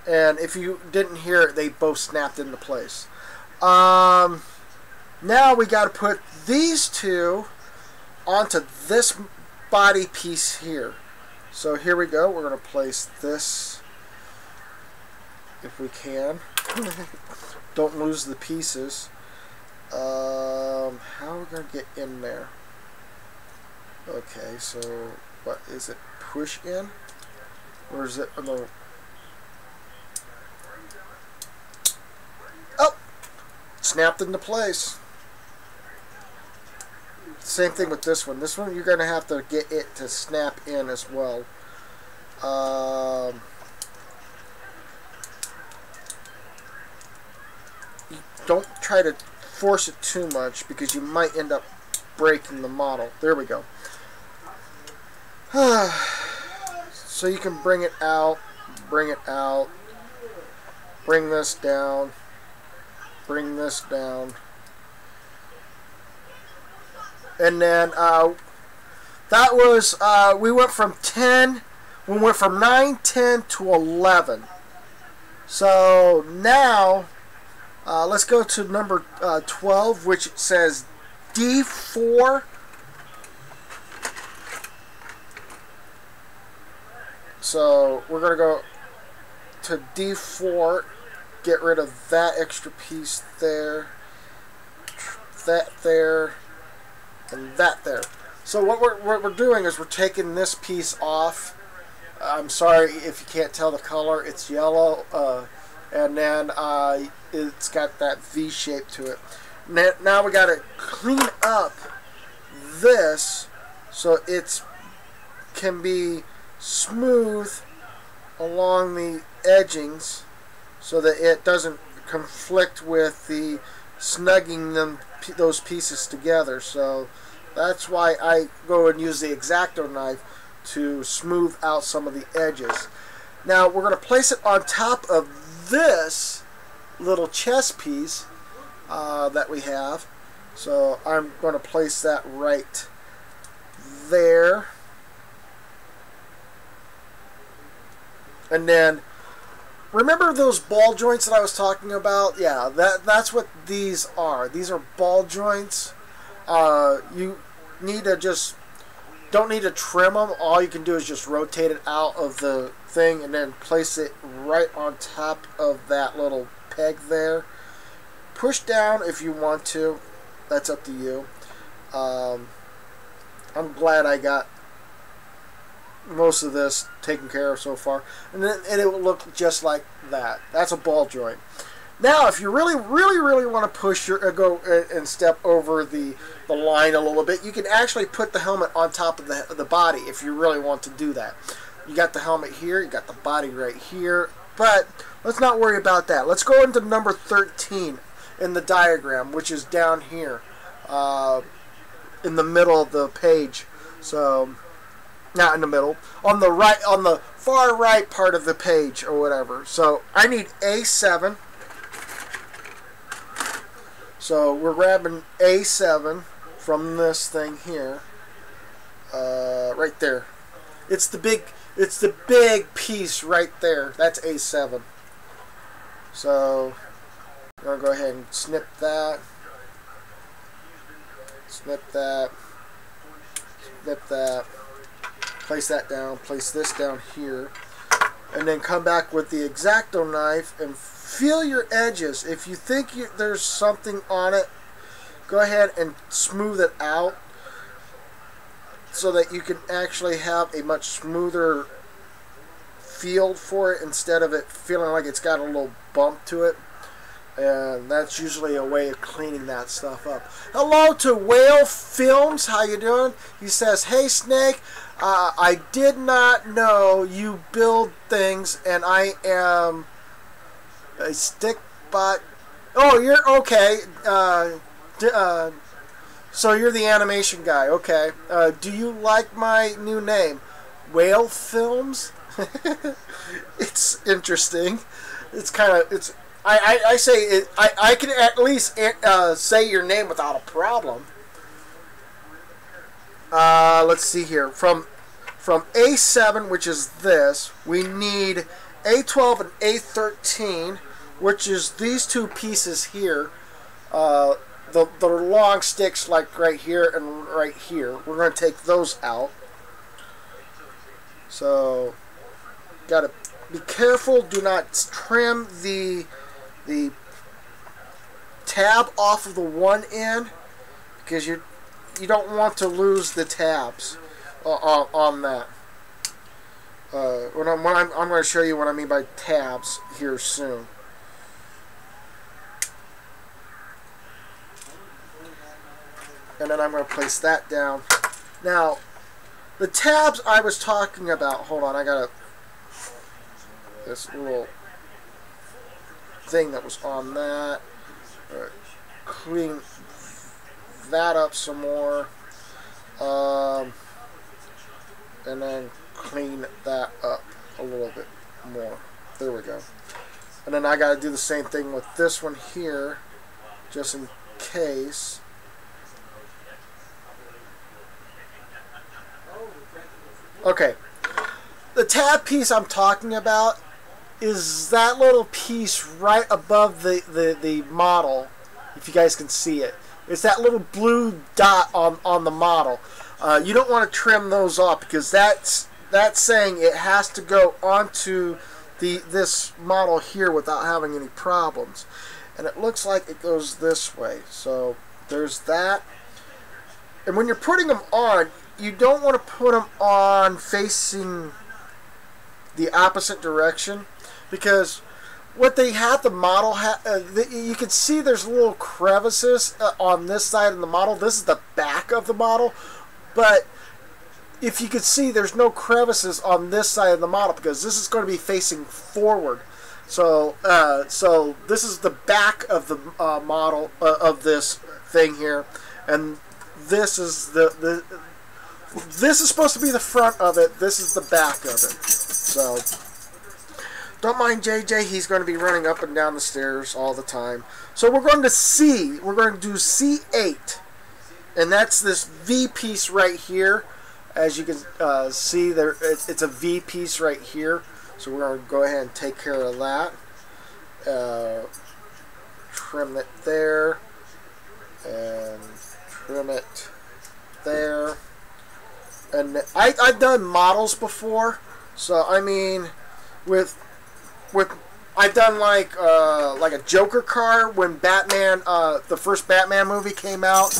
And if you didn't hear it, they both snapped into place. Now we got to put these two onto this body piece here. So here we go. We're going to place this, if we can. Don't lose the pieces. How are we going to get in there? Okay, so what is it? Push in? Or is it on the... Oh! Snapped into place. Same thing with this one. This one you're going to have to get it to snap in as well. Don't try to force it too much because you might end up breaking the model. There we go. So you can bring it out, bring it out, bring this down, bring this down. And then that was, we went from 10, we went from 9, 10 to 11. So now, let's go to number 12, which says D4. So we're going to go to D4, get rid of that extra piece there, that there, and that there. So what we're doing is we're taking this piece off. I'm sorry if you can't tell the color, it's yellow, and then it's got that V shape to it. Now we got to clean up this so it can be smooth along the edgings so that it doesn't conflict with the snugging those pieces together. So that's why I go and use the X-Acto knife to smooth out some of the edges. Now we're going to place it on top of this little chest piece that we have. So I'm going to place that right there. And then, remember those ball joints that I was talking about? Yeah, that's what these are. These are ball joints. You need to don't need to trim them. All you can do is just rotate it out of the thing and then place it right on top of that little peg there. Push down if you want to. That's up to you. I'm glad I got most of this taken care of so far, and it will look just like that. That's a ball joint. Now if you really want to push go and step over the line a little bit, you can actually put the helmet on top of the body if you really want to do that. You got the helmet here, you got the body right here, but let's not worry about that. Let's go into number 13 in the diagram, which is down here in the middle of the page. So, not in the middle. On the right, on the far right part of the page or whatever. So, I need A7. So, we're grabbing A7 from this thing here. Right there. It's the big piece right there. That's A7. So, I'm going to go ahead and snip that. Snip that. Snip that. Place that down. Place this down here. And then come back with the X-Acto knife and feel your edges. If you think there's something on it, go ahead and smooth it out so that you can actually have a much smoother feel for it instead of it feeling like it's got a little bump to it. And that's usually a way of cleaning that stuff up. Hello to Whale Films. How you doing? He says, hey Snake, I did not know you build things and I am a stick bot. Oh, you're okay. So you're the animation guy. Okay. Do you like my new name? Whale Films? It's interesting. It's kind of... I say it. I can at least say your name without a problem. Let's see here. From A7, which is this, we need A12 and A13, which is these two pieces here. The long sticks like right here and right here. We're going to take those out. So, gotta be careful. Do not trim the tab off of the one end because you don't want to lose the tabs on that. I'm going to show you what I mean by tabs here soon. And then I'm going to place that down. Now, the tabs I was talking about, hold on, I got this little thing that was on that. Clean that up some more. And then clean that up a little bit more. There we go. And then I got to do the same thing with this one here, just in case. Okay, the tab piece I'm talking about is that little piece right above the model, if you guys can see it. It's that little blue dot on the model. You don't want to trim those off because that's saying it has to go onto this model here without having any problems. And it looks like it goes this way. So there's that. And when you're putting them on, you don't want to put them on facing the opposite direction because what they have the model you can see there's little crevices on this side of the model. This is the back of the model, but if you could see, there's no crevices on this side of the model because this is going to be facing forward. So so this is the back of the model of this thing here, and this is this is supposed to be the front of it. This is the back of it. So, don't mind JJ. He's going to be running up and down the stairs all the time. So we're going to C. We're going to do C8. And that's this V piece right here. As you can see, there it's a V piece right here. So we're going to go ahead and take care of that. Trim it there. And trim it there. And I've done models before, so I mean, with I've done like a Joker car when Batman, the first Batman movie came out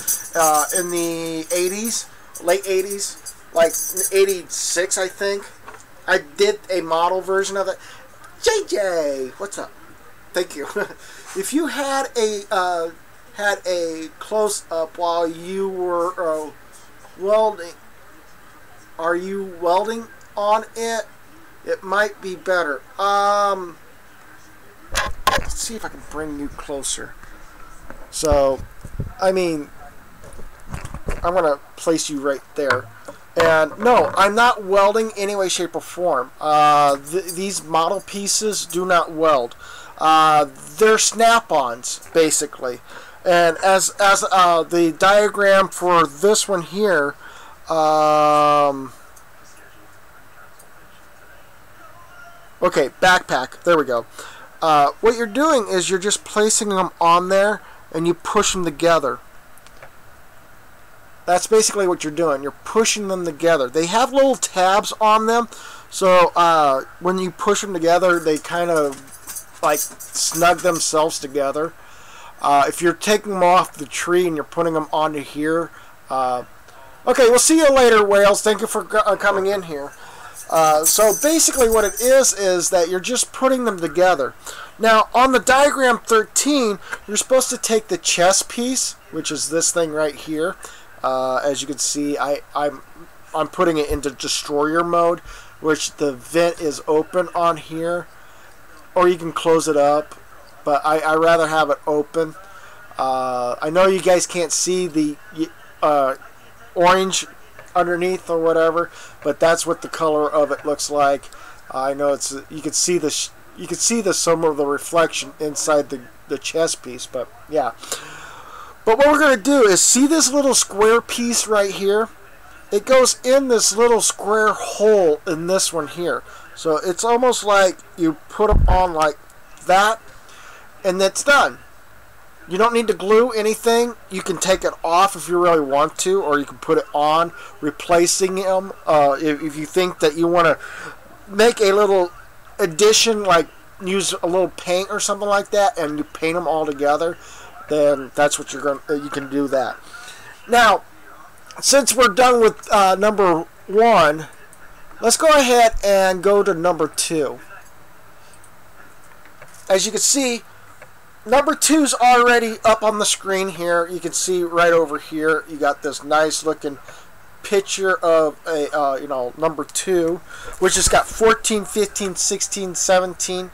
in the 80s, late 80s, like 86 I think. I did a model version of it. JJ, what's up? Thank you. If you had a close up while you were welding. Are you welding on it? It might be better. Let's see if I can bring you closer. So, I mean, I'm going to place you right there. And no, I'm not welding any way, shape, or form. These model pieces do not weld. They're snap-ons, basically. And as the diagram for this one here, okay, backpack. There we go. What you're doing is you're just placing them on there, and you push them together. That's basically what you're doing. You're pushing them together. They have little tabs on them, so when you push them together, they kind of like snug themselves together. If you're taking them off the tree and you're putting them onto here, okay, we'll see you later, Wales. Thank you for coming in here. So basically what it is that you're just putting them together. Now, on the diagram 13, you're supposed to take the chest piece, which is this thing right here. As you can see, I'm putting it into destroyer mode, which the vent is open on here, or you can close it up, but I rather have it open. I know you guys can't see the orange underneath or whatever, but that's what the color of it looks like. I know it's you can see some of the reflection inside the chest piece, but yeah. But what we're going to do is see this little square piece right here. It goes in this little square hole in this one here. So it's almost like you put them on like that, and that's done. You don't need to glue anything. You can take it off if you really want to, or you can put it on, replacing them. If you think that you want to make a little addition, like use a little paint or something like that, and you paint them all together, then that's what you can do that. Now, since we're done with number 1, let's go ahead and go to number 2. As you can see, number 2's already up on the screen here. You can see right over here, you got this nice looking picture of a number 2, which has got 14, 15, 16, 17,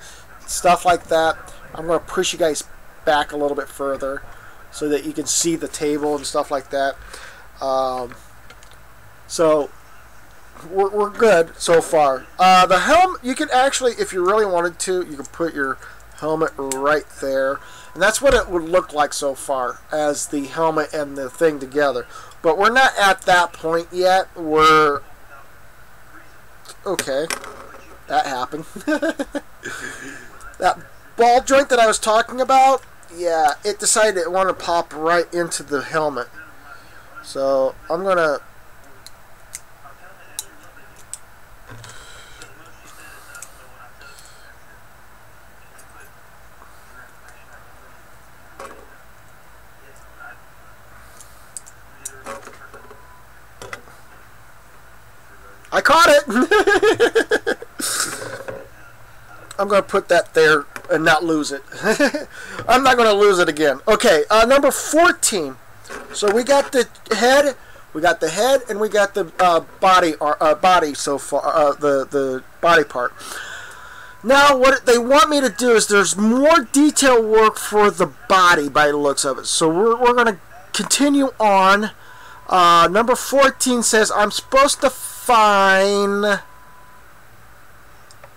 stuff like that. I'm going to push you guys back a little bit further so that you can see the table and stuff like that. So we're good so far. The helmet, you can actually, if you really wanted to, you can put your helmet right there, and that's what it would look like so far, as the helmet and the thing together. But we're not at that point yet. We're okay. That happened. That ball joint that I was talking about, yeah, it decided it wanted to pop right into the helmet. So I'm gonna I caught it! I'm going to put that there and not lose it. I'm not going to lose it again. Okay, number 14. So we got the head, and we got the body so far, the body part. Now, what they want me to do is there's more detail work for the body by the looks of it. So we're going to continue on. Number 14 says I'm supposed to find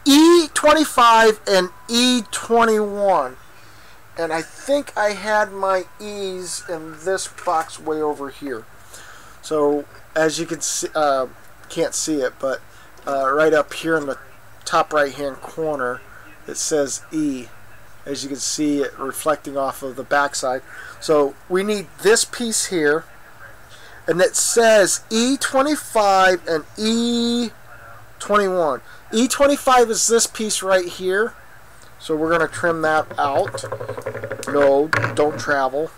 E25 and E21, and I think I had my E's in this box way over here. So as you can see, can't see it, but right up here in the top right hand corner it says E, as you can see it reflecting off of the backside. So we need this piece here, and it says E25 and E21. E25 is this piece right here, so we're going to trim that out. No, don't travel.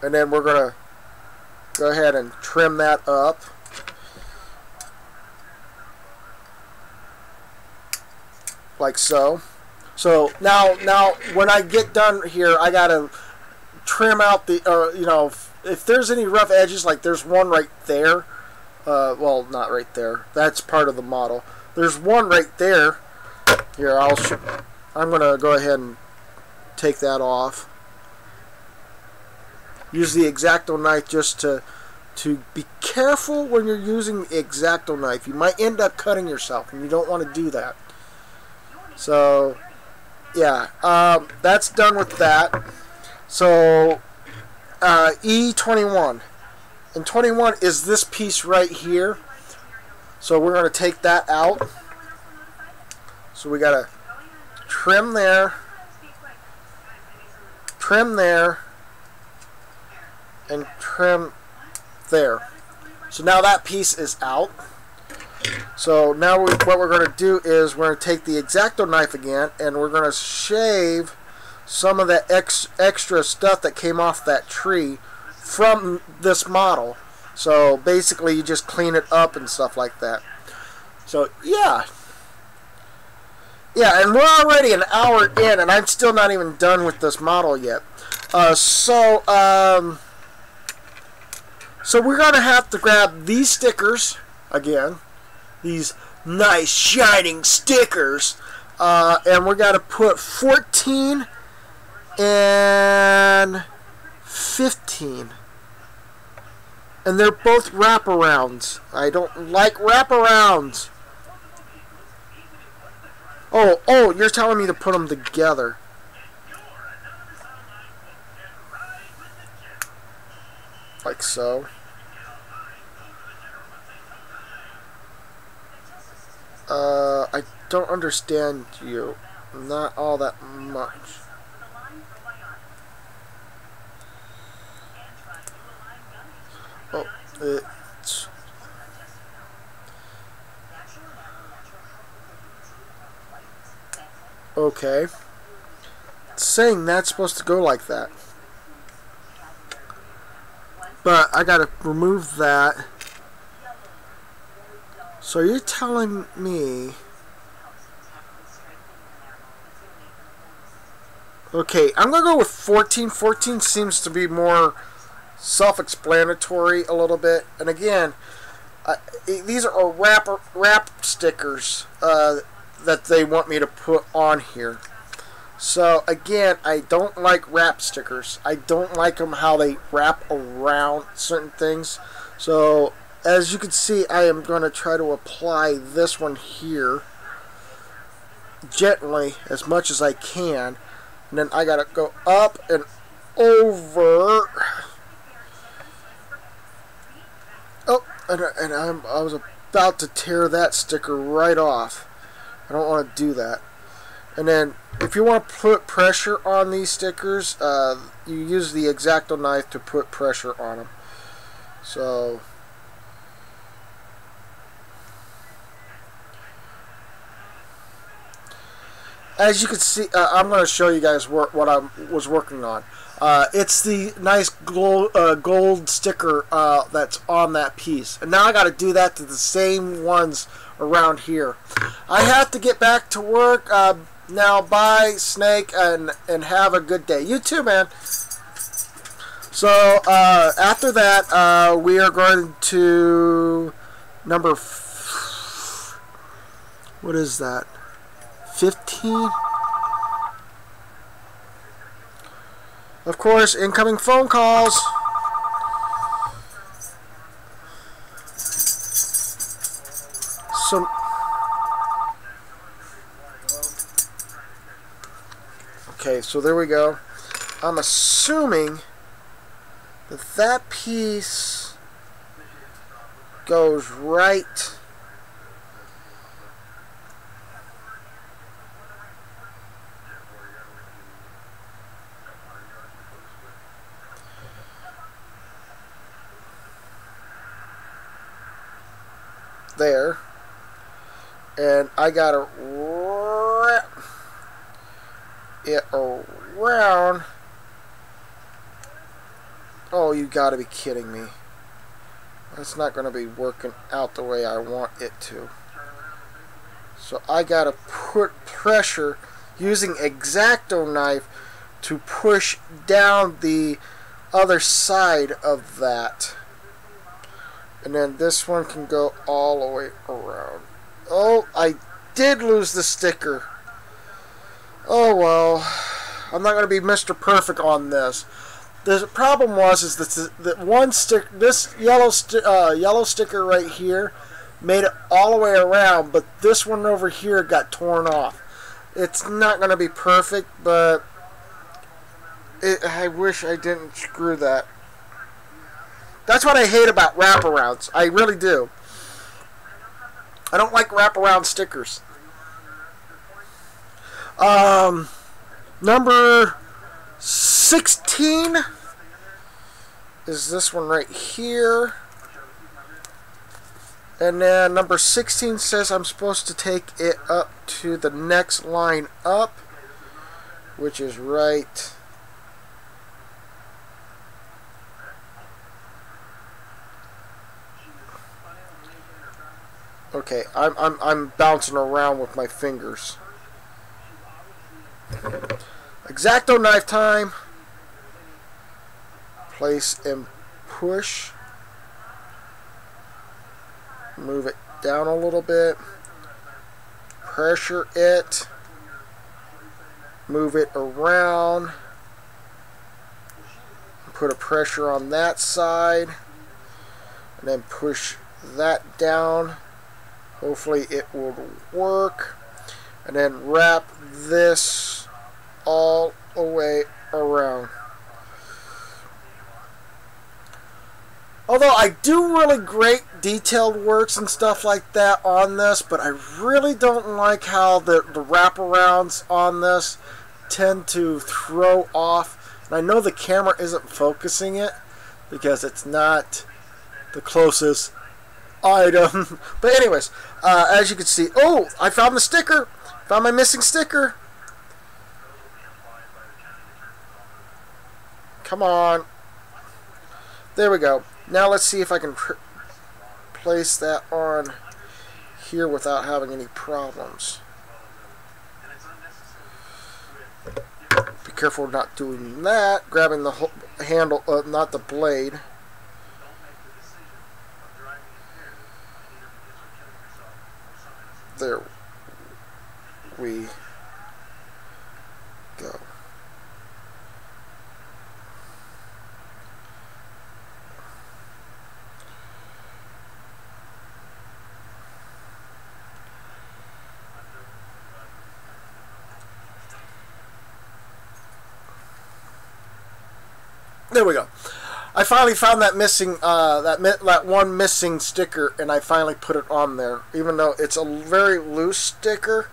And then we're going to go ahead and trim that up. Like so. So now when I get done here, I got to trim out the, if there's any rough edges, like there's one right there. Well, not right there. That's part of the model. There's one right there. Here, I'm going to go ahead and take that off. Use the X-Acto knife just to to be careful when you're using the X-Acto knife. You might end up cutting yourself, and you don't want to do that. So, yeah, that's done with that. So, E21. And 21 is this piece right here. So we're going to take that out. So we got to trim there, and trim there. So now that piece is out. So now what we're going to do is we're going to take the X-Acto knife again, and we're going to shave some of that extra stuff that came off that tree from this model. So basically you just clean it up and stuff like that. So yeah, and we're already an hour in, and I'm still not even done with this model yet. So we're gonna have to grab these stickers again, these nice shining stickers, and we're gonna put 14 and 15. And they're both wraparounds. I don't like wraparounds. Oh, you're telling me to put them together. Like so. I don't understand you. Not all that much. Oh, it's... Okay. It's saying that's supposed to go like that. But I gotta remove that. So you're telling me... Okay, I'm gonna go with 14. 14 seems to be more self-explanatory a little bit. And again, these are wrap stickers that they want me to put on here. So again, I don't like wrap stickers. I don't like them how they wrap around certain things. So as you can see, I am going to try to apply this one here gently as much as I can. And then I gotta go up and over. Oh, and I was about to tear that sticker right off. I don't want to do that. And then, if you want to put pressure on these stickers, you use the X-Acto knife to put pressure on them. So, as you can see, I'm going to show you guys what I was working on. It's the nice gold sticker that's on that piece. And now I got to do that to the same ones around here. I have to get back to work. Now, bye, Snake, and have a good day. You too, man. So, after that, we are going to number... What is that? 15? Of course, incoming phone calls. So, okay, so there we go. I'm assuming that that piece goes right there, and I gotta wrap it around. Oh, you gotta be kidding me. That's not gonna be working out the way I want it to. So I gotta put pressure using X-Acto knife to push down the other side of that. And then this one can go all the way around. Oh, I did lose the sticker. Oh well. I'm not going to be Mr. Perfect on this. The problem is that one stick, this yellow sticker right here, made it all the way around, but this one over here got torn off. It's not going to be perfect, but I wish I didn't screw that. That's what I hate about wraparounds. I really do. I don't like wraparound stickers. Number 16 is this one right here. And then number 16 says I'm supposed to take it up to the next line up, which is right okay. I'm bouncing around with my fingers. X-Acto knife time. Place and push. Move it down a little bit. Pressure it. Move it around. Put a pressure on that side. And then push that down. Hopefully it will work. And then wrap this all the way around. Although I do really great detailed works and stuff like that on this, but I really don't like how the wraparounds on this tend to throw off. And I know the camera isn't focusing it because it's not the closest item. But anyways, as you can see, oh, I found the sticker. Found my missing sticker. Come on. There we go. Now let's see if I can place that on here without having any problems. Be careful not doing that. Grabbing the handle, not the blade. There we go. There we go. I finally found that missing, that one missing sticker, and I finally put it on there. Even though it's a very loose sticker,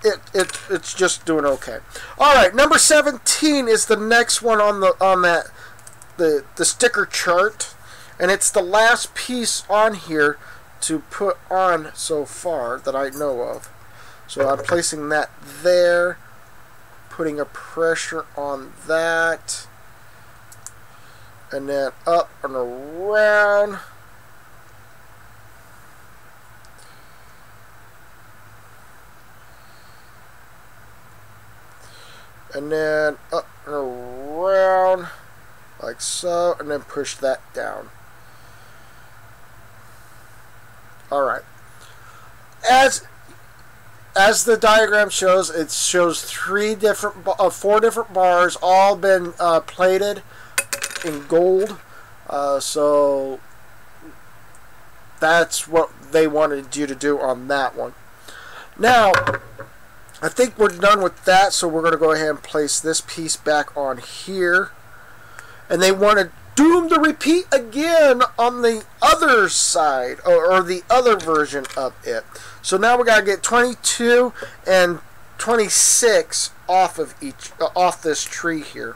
it's just doing okay. All right, number 17 is the next one on the sticker chart, and it's the last piece on here to put on so far that I know of. So I'm placing that there. Putting a pressure on that, and then up and around, and then up and around like so, and then push that down. Alright, as the diagram shows, it shows four different bars, all been plated in gold. So that's what they wanted you to do on that one. Now, I think we're done with that, so we're going to go ahead and place this piece back on here. And they wanted Doom to repeat again on the other side, or the other version of it. So now we gotta get 22 and 26 off of off this tree here.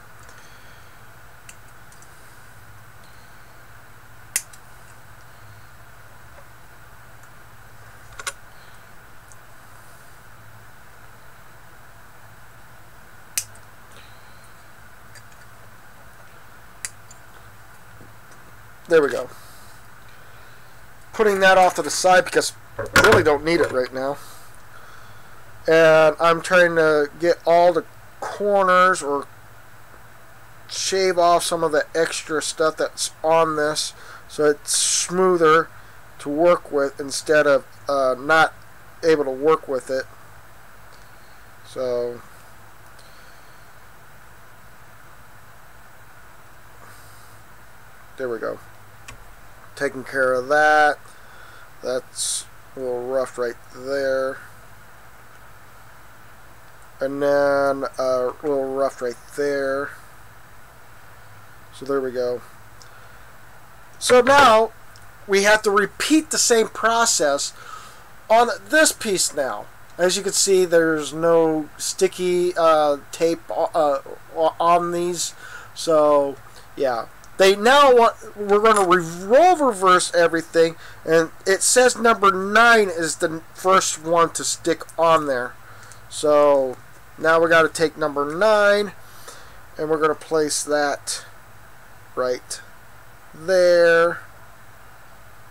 There we go. Putting that off to the side because I really don't need it right now. And I'm trying to get all the corners or shave off some of the extra stuff that's on this so it's smoother to work with instead of not able to work with it. So There we go. Taking care of that. That's a little rough right there. And then a little rough right there. So there we go. So now we have to repeat the same process on this piece now. As you can see, there's no sticky tape on these. So yeah. They now want, we're going to role reverse everything, and it says number 9 is the first one to stick on there. So now we got to take number 9, and we're going to place that right there.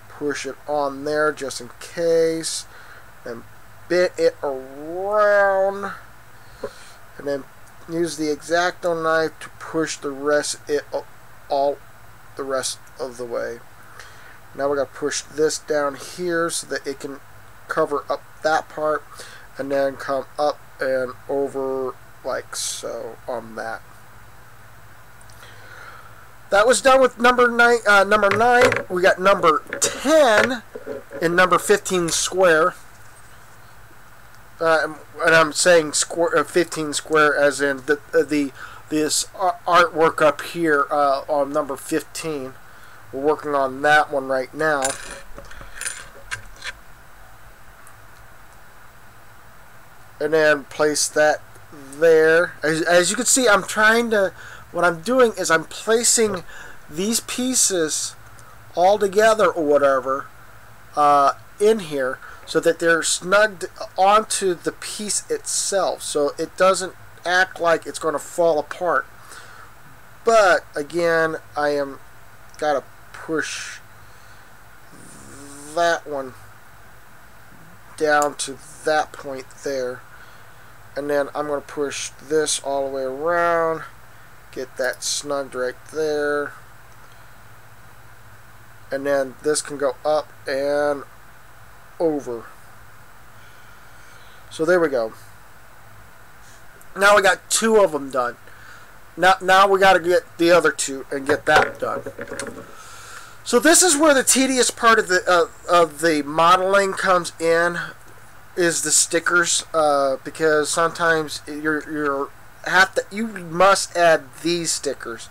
Push it on there just in case, and bit it around, and then use the X-Acto knife to push the rest all the rest of the way. Now we're going to push this down here so that it can cover up that part, and then come up and over like so on that. That was done with number 9. We got number 10 and number 15 square. And I'm saying square, 15 square as in this artwork up here on number 15. We're working on that one right now. And then place that there. As you can see, I'm trying to, what I'm doing is I'm placing these pieces all together or whatever in here so that they're snugged onto the piece itself, so it doesn't act like it's going to fall apart. But again, I am gotta push that one down to that point there, and then I'm going to push this all the way around, get that snugged right there, and then this can go up and over. So there we go. Now we got 2 of them done. Now we got to get the other 2 and get that done. So this is where the tedious part of the modeling comes in, is the stickers, because sometimes you must add these stickers.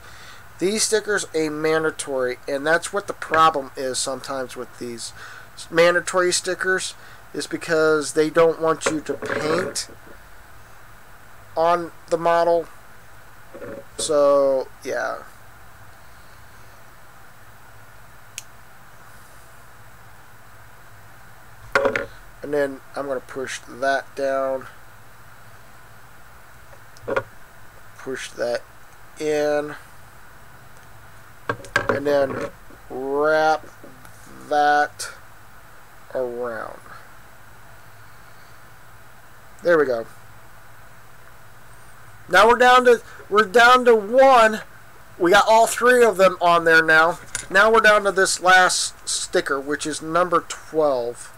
These stickers are mandatory, and that's what the problem is sometimes with these mandatory stickers, is because they don't want you to paint on the model. So yeah. And then I'm going to push that down, push that in, and then wrap that around. There we go. Now we're down to 1. We got all 3 of them on there now. Now we're down to this last sticker, which is number 12.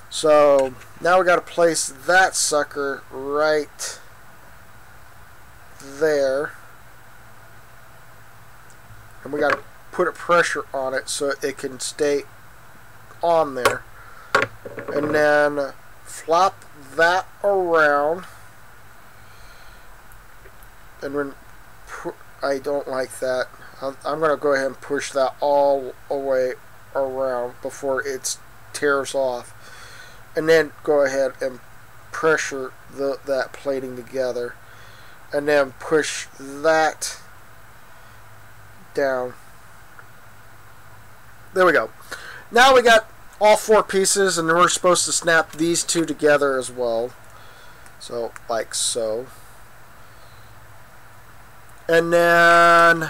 So now we got to place that sucker right there, and we got to put a pressure on it so it can stay on there, and then flop that around. And when I don't like that, I'm going to go ahead and push that all the way around before it tears off, and then go ahead and pressure that plating together, and then push that down. There we go. Now we got all 4 pieces, and we're supposed to snap these 2 together as well. So like so. And then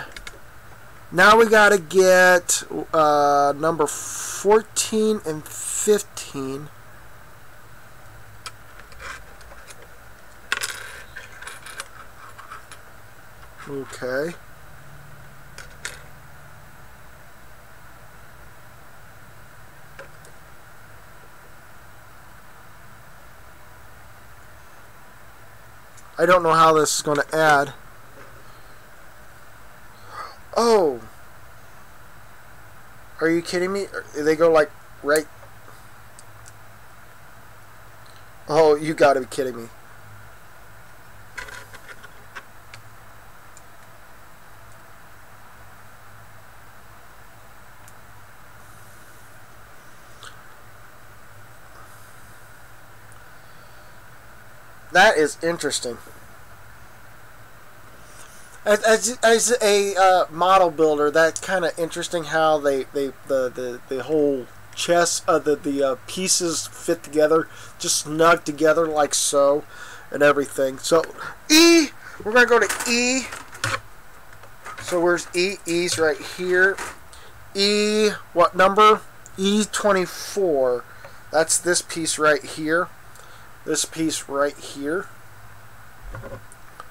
now we got to get number 14 and 15. Okay. I don't know how this is going to add. Oh, Are you kidding me? They go like right. Oh, you gotta be kidding me. That is interesting. As a model builder, that's kind of interesting how the whole chest the pieces fit together, just snug together like so, and everything. So E, we're gonna go to E. So where's E? E's right here. E, what number? E24. That's this piece right here. This piece right here.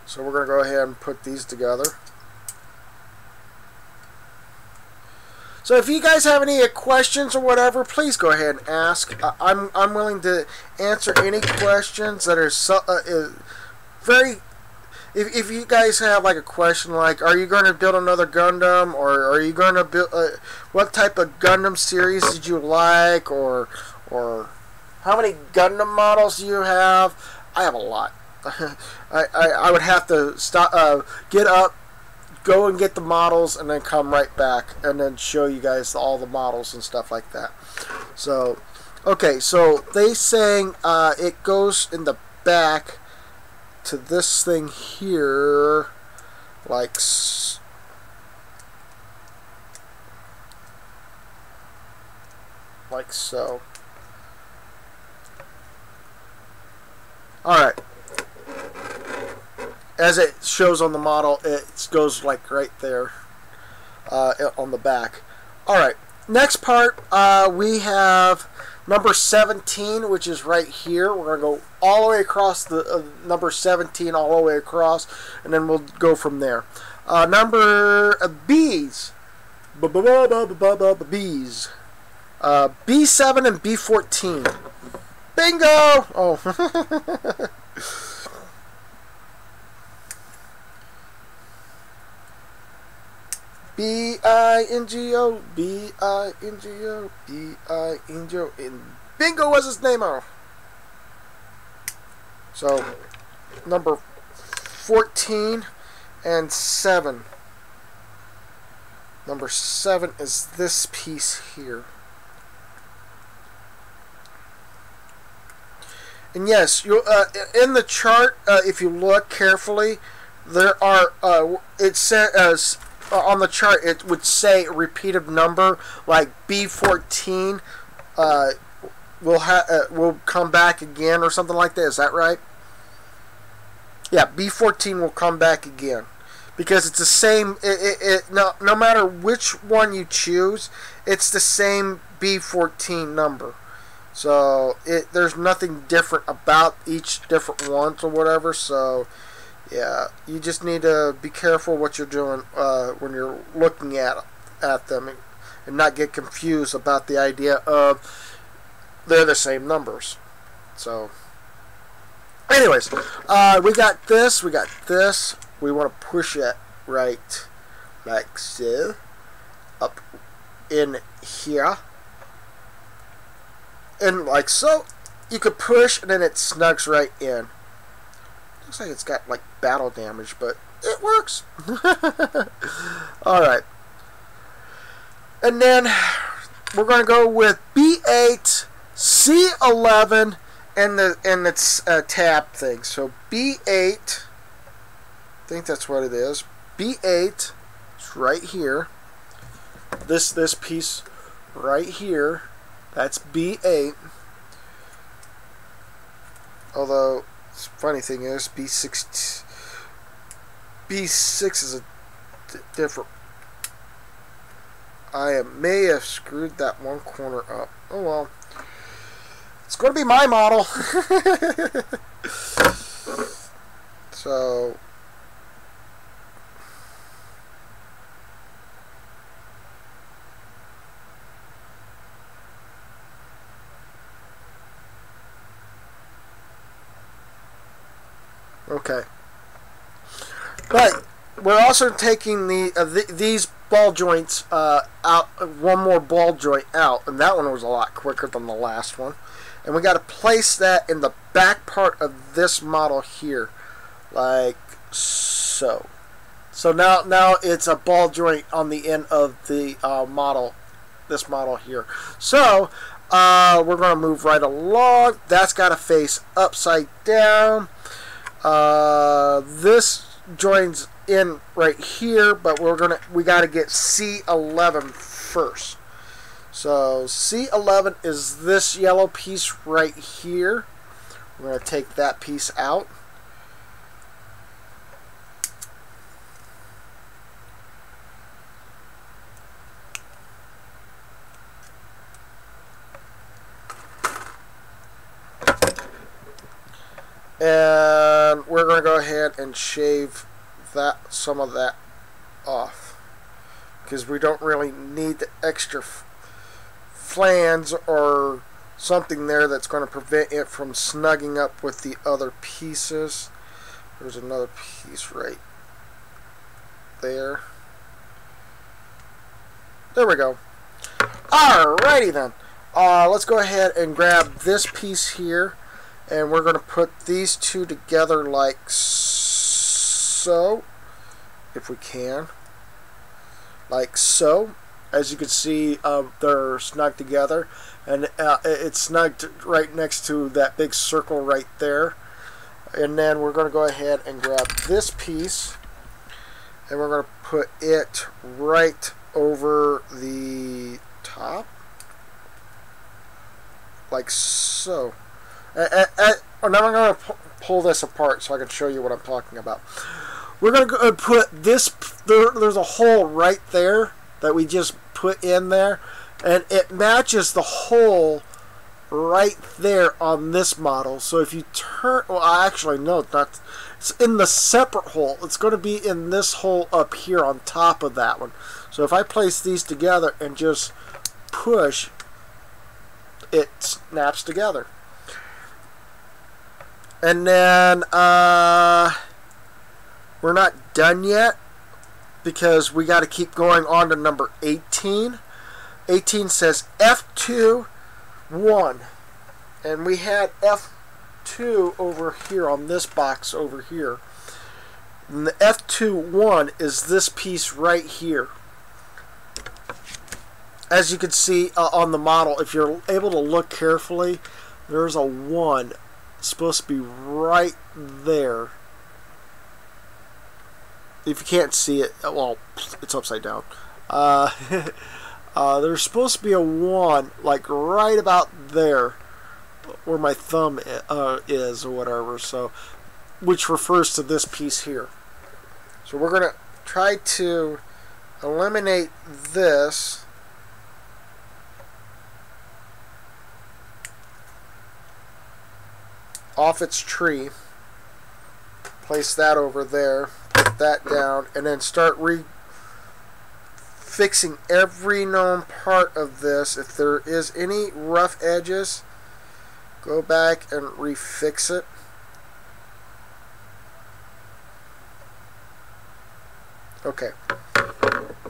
So we're going to go ahead and put these together. So if you guys have any questions or whatever, please go ahead and ask. I'm willing to answer any questions that are very. If you guys have like a question like, are you going to build another Gundam, or are you going to build what type of Gundam series did you like, or how many Gundam models do you have? I have a lot. I would have to stop, get up, go and get the models, and then come right back and then show you guys all the models and stuff like that. So, okay, so they saying it goes in the back to this thing here, like so. Alright. As it shows on the model, it goes like right there on the back. Alright, next part, we have number 17, which is right here. We're going to go all the way across the number 17, all the way across, and then we'll go from there. Number B's. B's. B7 and B14. Bingo! Oh. B-I-N-G-O, B-I-N-G-O, B-I-N-G-O, and Bingo was his name. Oh. So, number 14 and 7. Number 7 is this piece here. And yes, you in the chart, if you look carefully, there are it says on the chart it would say a repeated number like B14 will come back again or something like that. Is that right? Yeah, B14 will come back again because it's the same. No matter which one you choose, it's the same B14 number. So there's nothing different about each different ones or whatever. So yeah, you just need to be careful what you're doing when you're looking at them, and not get confused about the idea of they're the same numbers. So anyways, we got this. We got this. We want to push it right like so up in here. And like so, you could push, and then it snugs right in. Looks like it's got like battle damage, but it works. Alright. And then we're going to go with B8, C11, and its tab thing. So B8, I think that's what it is. B8, it's right here. This piece right here. That's B8. Although, the funny thing is, B6 is a different. I may have screwed that one corner up. Oh well. It's going to be my model. So. Okay, but we're also taking these ball joints out, one more ball joint out, and that one was a lot quicker than the last one. And we got to place that in the back part of this model here, like so. So now it's a ball joint on the end of the model, this model here. So we're going to move right along. That's got to face upside down. This joins in right here, but we got to get C11 first. So C11 is this yellow piece right here. We're going to take that piece out. And we're going to go ahead and shave some of that off, because we don't really need the extra flange or something there that's going to prevent it from snugging up with the other pieces. There's another piece right there. There we go. Alrighty then. Let's go ahead and grab this piece here, and we're going to put these two together like so, if we can. Like so. As you can see, they're snug together, and it's snugged right next to that big circle right there. And then we're going to go ahead and grab this piece, and we're going to put it right over the top, like so. And now I'm going to pull this apart so I can show you what I'm talking about. We're going to go and put this, there's a hole right there that we just put in there, and it matches the hole right there on this model. So if you turn, well, actually no, it's not, it's in the separate hole. It's going to be in this hole up here on top of that one. So if I place these together and just push, it snaps together. And then we're not done yet, because we got to keep going on to number 18. 18 says F2 1, and we had F2 over here on this box over here. And the F2 1 is this piece right here. As you can see on the model, if you're able to look carefully, there's a 1. It's supposed to be right there. If you can't see it, well, it's upside down. There's supposed to be a 1, like right about there, where my thumb is, or whatever. So, which refers to this piece here. So we're gonna try to eliminate this. Off its tree. Place that over there. Put that down, and then start fixing every known part of this. If there is any rough edges, go back and refix it. Okay.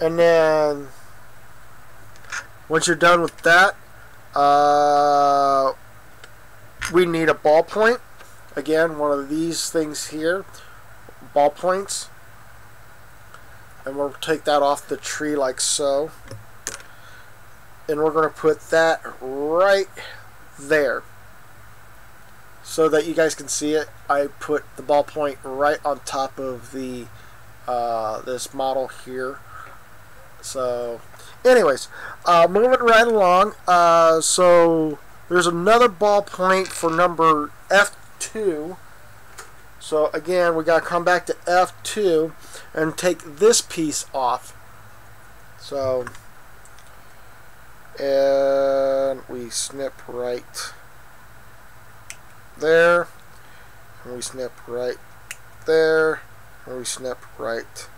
And then once you're done with that, we need a ballpoint. Again, one of these things here, ballpoints. And we'll take that off the tree like so. And we're going to put that right there, so that you guys can see it. I put the ballpoint right on top of the this model here. So anyways, moving right along. So there's another ballpoint for number F2. So again, we got to come back to F2 and take this piece off. So, and we snip right there, and we snip right there, and we snip right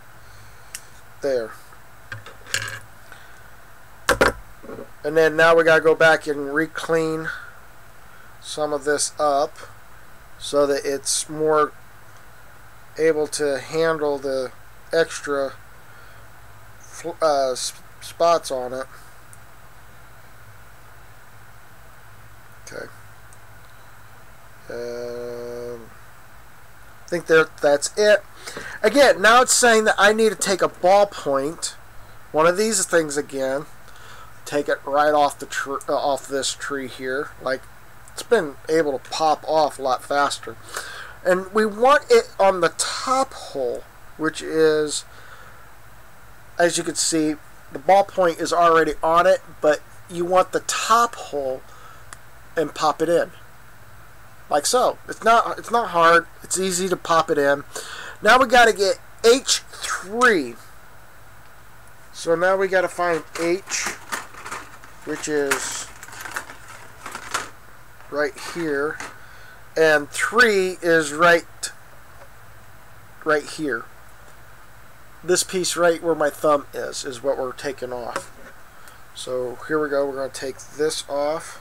there. And then now we got to go back and re-clean some of this up, so that it's more able to handle the extra spots on it. Okay. I think that's it. Again, now it's saying that I need to take a ballpoint, one of these things again, take it right off the off this tree here. Like, it's been able to pop off a lot faster. And we want it on the top hole, which is, as you can see, the ballpoint is already on it, but you want the top hole and pop it in. Like so. It's not hard. It's easy to pop it in. Now we got to get H3. So now we got to find H, which is right here, and 3 is right here. This piece right where my thumb is what we're taking off. So here we go. We're going to take this off.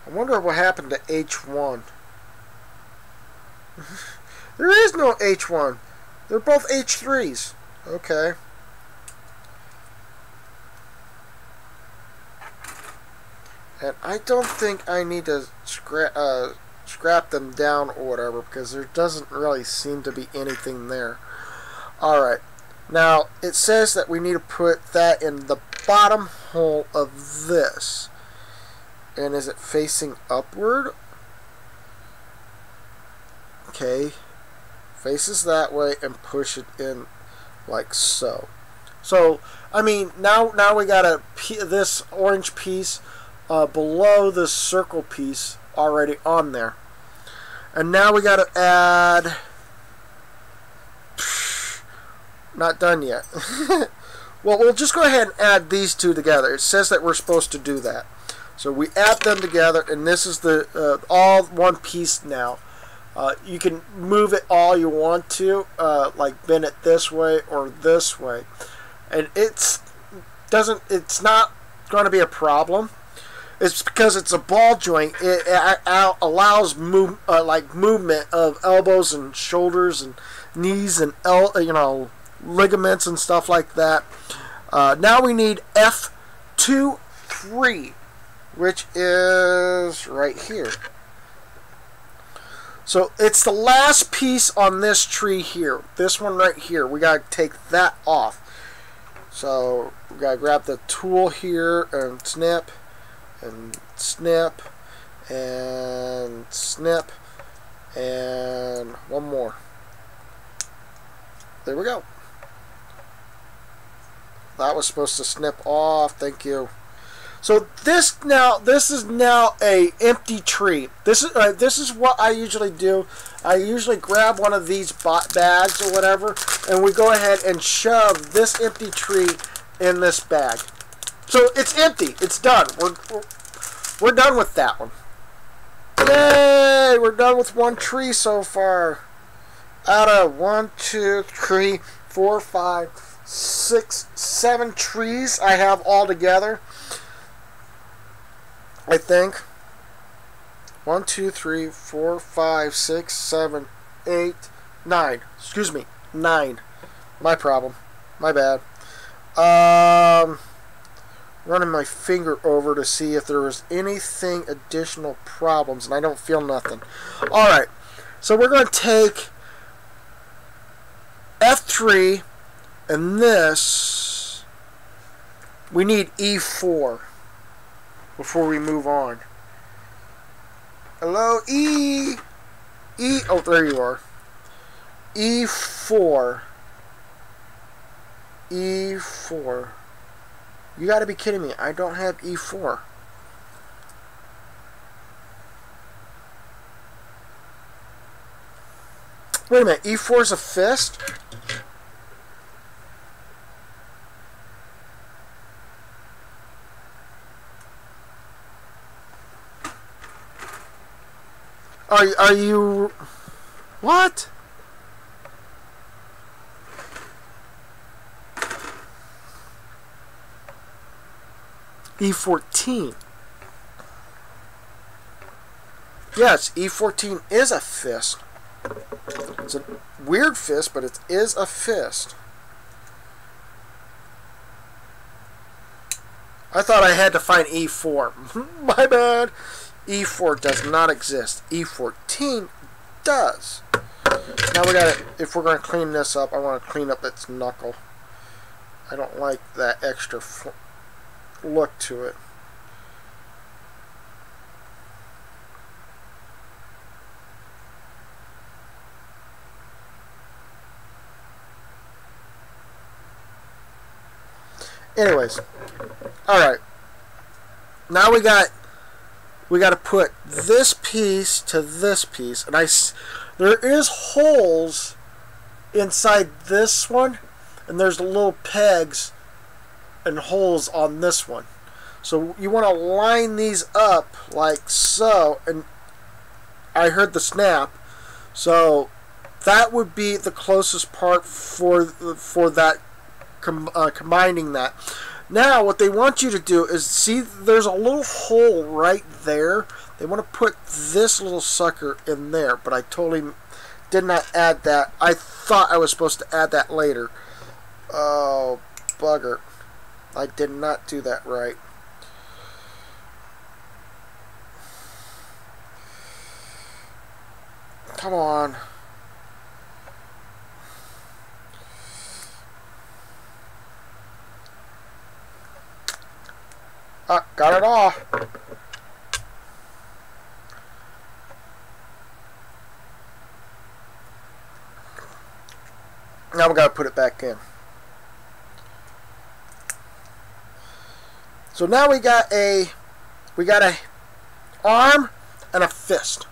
I wonder what happened to H1. There is no H1. They're both H3s. Okay. And I don't think I need to scrap them down or whatever, because there doesn't really seem to be anything there. Alright. Now, it says that we need to put that in the bottom hole of this. And is it facing upward? Okay. Faces that way and push it in like so. So, I mean, now we got this orange piece below this circle piece already on there. And now we got to add... Not done yet. Well, we'll just go ahead and add these two together. It says that we're supposed to do that. So we add them together, and this is the all one piece now. You can move it all you want to, like bend it this way or this way, and it's not going to be a problem. It's because it's a ball joint. It allows movement of elbows and shoulders and knees and ligaments and stuff like that. Now we need F2-3, which is right here. So it's the last piece on this tree here. This one right here. We got to take that off. So we got to grab the tool here and snip and snip and snip and one more. There we go. That was supposed to snip off. Thank you. So this is now a empty tree. This is what I usually do. I usually grab one of these bags or whatever, and we go ahead and shove this empty tree in this bag. So it's empty. It's done. We're done with that one. Yay! We're done with one tree so far. Out of 1, 2, 3, 4, 5, 6, 7 trees I have all together. I think 1, 2, 3, 4, 5, 6, 7, 8, 9. Excuse me, 9. My problem. My bad. Running my finger over to see if there was anything additional problems, and I don't feel nothing. Alright, so we're going to take F3, and this, we need E4 before we move on. Hello, E. Oh, there you are. E4. E4. You gotta be kidding me. I don't have E4. Wait a minute. E4 is a fist? Are you... What? E14. Yes, E14 is a fist. It's a weird fist, but it is a fist. I thought I had to find E4. My bad. E4 does not exist. E14 does. Now we gotta, if we're gonna clean this up, I want to clean up its knuckle. I don't like that extra look to it. Anyways, all right. Now we got to put this piece to this piece, and there is holes inside this one, and there's little pegs and holes on this one. So you want to line these up like so, and I heard the snap, so that would be the closest part for that. Combining that. Now what they want you to do is, see, there's a little hole right there. They want to put this little sucker in there, but I totally did not add that. I thought I was supposed to add that later. Oh, bugger. I did not do that right. Come on. Got it off. Now we gotta put it back in. So now we got a arm and a fist.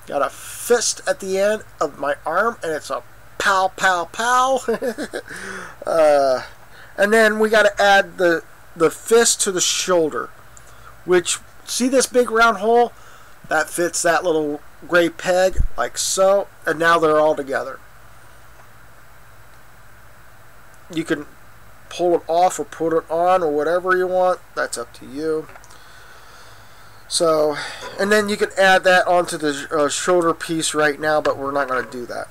Got a fist at the end of my arm, and it's a pow pow pow. And then we gotta add the fist to the shoulder, which, see this big round hole? That fits that little gray peg, like so, and now they're all together. You can pull it off or put it on or whatever you want. That's up to you. So, and then you can add that onto the shoulder piece right now, but we're not going to do that,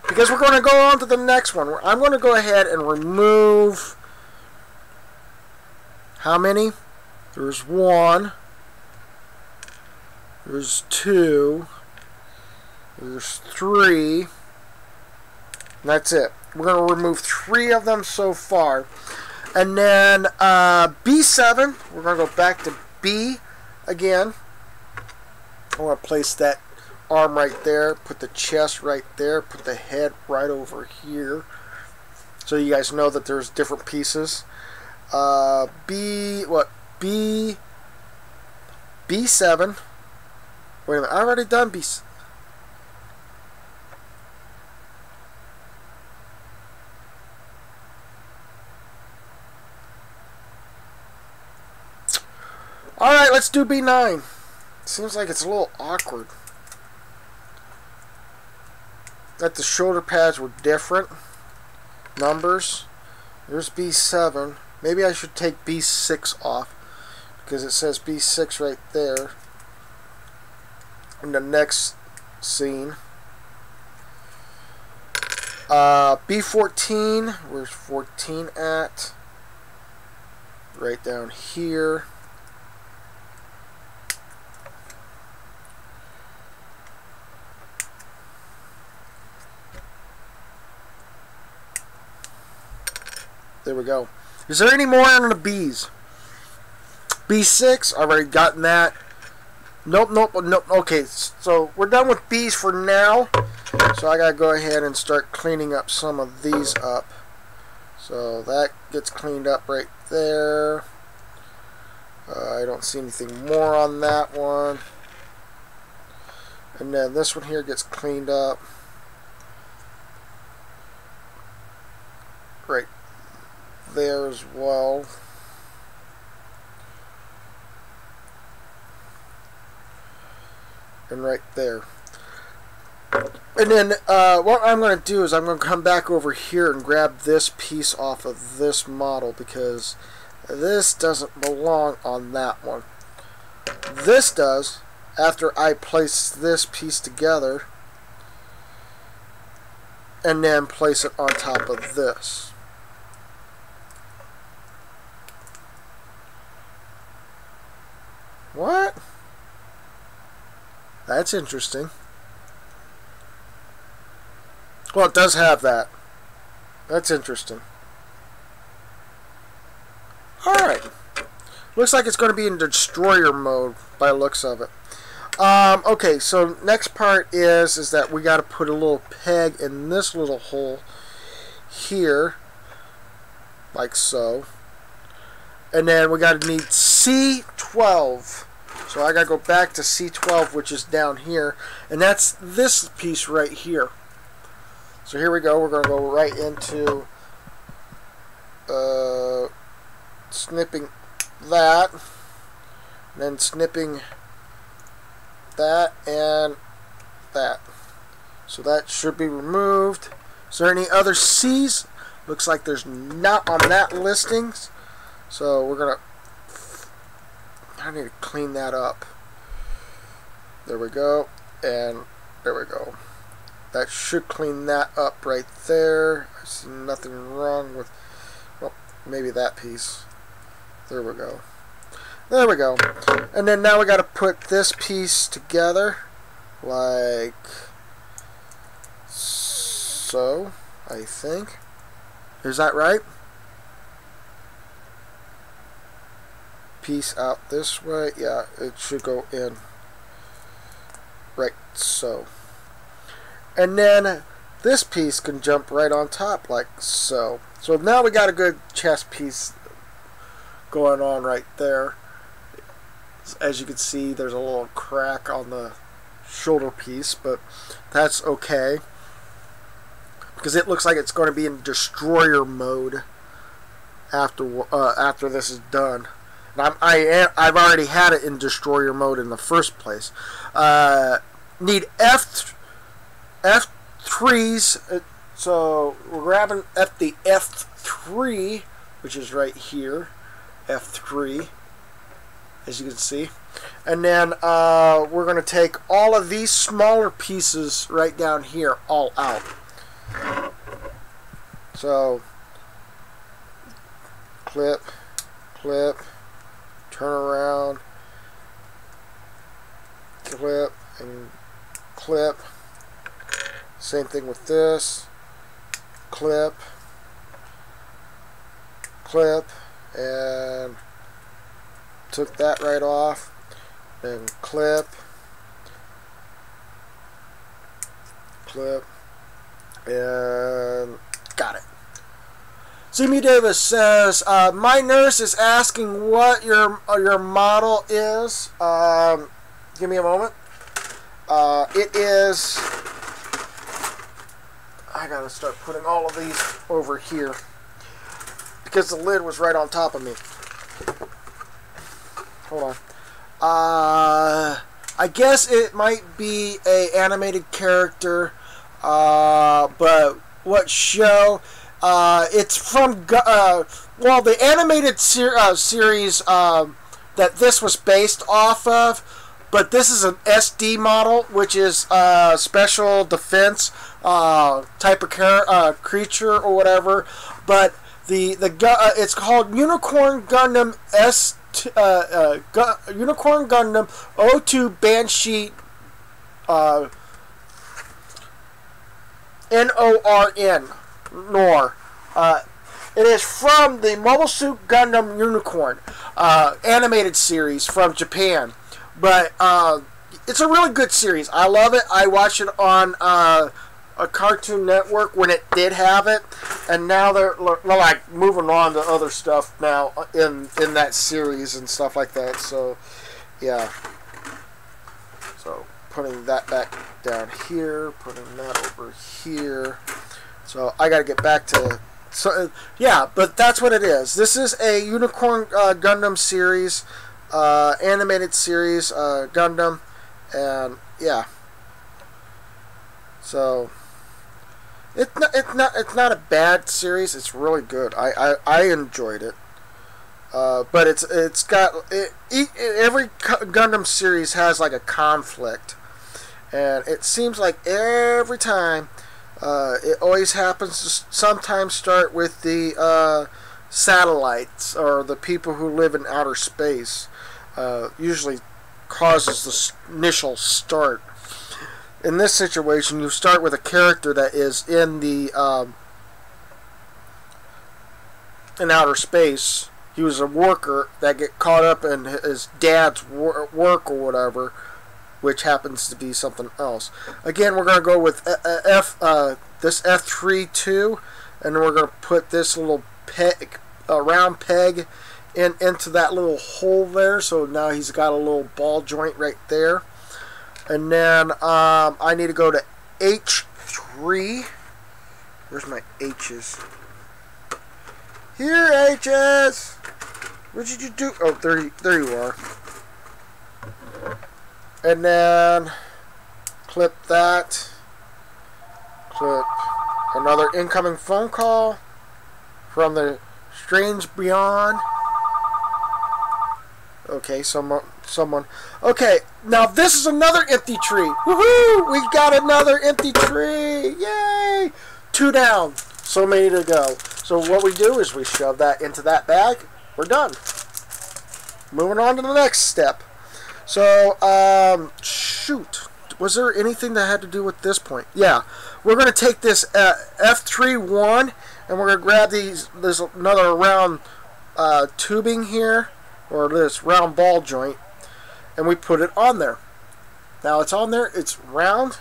because we're going to go on to the next one. I'm going to go ahead and remove... How many? There's 1. There's 2. There's 3. And that's it. We're going to remove 3 of them so far. And then B7, we're going to go back to B again. I want to place that arm right there, put the chest right there, put the head right over here, so you guys know that there's different pieces. B7. Wait a minute, I already done B. Alright, let's do B9. Seems like it's a little awkward that the shoulder pads were different numbers. There's B7. Maybe I should take B6 off, because it says B6 right there in the next scene. B14, where's 14 at? Right down here. There we go. Is there any more on the B's? B6, I've already gotten that. Nope, nope, nope. Okay, so we're done with B's for now. So I gotta go ahead and start cleaning up some of these up. So that gets cleaned up right there. I don't see anything more on that one. And then this one here gets cleaned up. Right there as well. And right there. And then what I'm going to do is I'm going to come back over here and grab this piece off of this model, because this doesn't belong on that one. This does, after I place this piece together and then place it on top of this. that's interesting. Well, it does have that. That's interesting. Alright. Looks like it's going to be in destroyer mode by the looks of it. Okay, so next part is that we got to put a little peg in this little hole here, like so. And then we got to need C12. So I got to go back to C12, which is down here. And that's this piece right here. So here we go. We're going to go right into snipping that. And then snipping that and that. So that should be removed. Is there any other C's? Looks like there's not on that listings. So we're going to... I need to clean that up. There we go. And there we go. That should clean that up right there. I see nothing wrong with... Well, maybe that piece. There we go. There we go. And then now we got to put this piece together. Like... so, I think. Is that right? Piece out this way. Yeah, it should go in. Right, so. And then this piece can jump right on top like so. So now we got a good chest piece going on right there. As you can see, there's a little crack on the shoulder piece, but that's okay. Because it looks like it's going to be in destroyer mode after this is done. And I've already had it in destroyer mode in the first place. Need F3s. So we're grabbing the F3, which is right here. F3, as you can see. And then we're going to take all of these smaller pieces right down here all out. So clip, clip, turn around, clip, and clip. Same thing with this. Clip, clip, and took that right off. Then clip, clip, and got it. Zimi Davis says, my nurse is asking what your model is. Give me a moment. It is... I gotta start putting all of these over here because the lid was right on top of me. Hold on. I guess it might be a animated character, but what show? It's from well, the animated series that this was based off of. But this is an SD model, which is special defense type of creature or whatever. But it's called Unicorn Gundam Unicorn Gundam O2 Banshee Norn. Nor. It is from the Mobile Suit Gundam Unicorn animated series from Japan. But it's a really good series. I love it. I watched it on a Cartoon Network when it did have it, and now they're like moving on to other stuff now in that series and stuff like that. So yeah. So putting that back down here, putting that over here. So I got to get back to. So yeah, but that's what it is. This is a Unicorn Gundam series. Animated series, Gundam, and yeah. So it's not a bad series. It's really good. I enjoyed it. But it's got every Gundam series has like a conflict, and it seems like every time it always happens to sometimes start with the satellites or the people who live in outer space. Usually causes the initial start. in this situation, you start with a character that is in the in outer space. He was a worker that get caught up in his dad's work or whatever, which happens to be something else. Again, we're going to go with this F3-2, and we're going to put this little round peg into that little hole there. So now he's got a little ball joint right there. And then I need to go to H3. Where's my H's? Here, H's! What did you do? Oh, there you are. And then clip that. Clip another incoming phone call from the strange beyond. Okay, someone. Okay, now this is another empty tree. Woohoo! We got another empty tree. Yay! 2 down. So many to go. So what we do is we shove that into that bag. We're done. Moving on to the next step. So, shoot. Was there anything that had to do with this point? Yeah. We're going to take this F3-1 and we're going to grab this another round tubing here, or this round ball joint, and we put it on there. Now it's on there, it's round,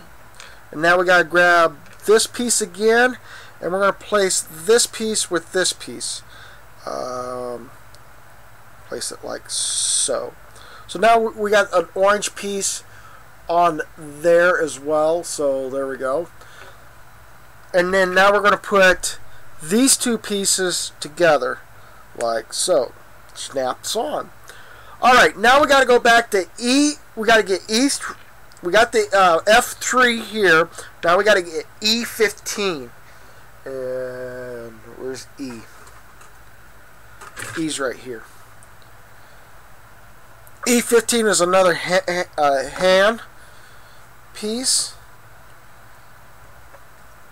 and now we got to grab this piece again, and we're going to place this piece with this piece. Place it like so. So now we got an orange piece on there as well, so there we go. And then now we're going to put these two pieces together like so. Snaps on. Alright, now we got to go back to E. We got to get East. We got the F3 here. Now we got to get E15. And where's E? E's right here. E15 is another hand piece.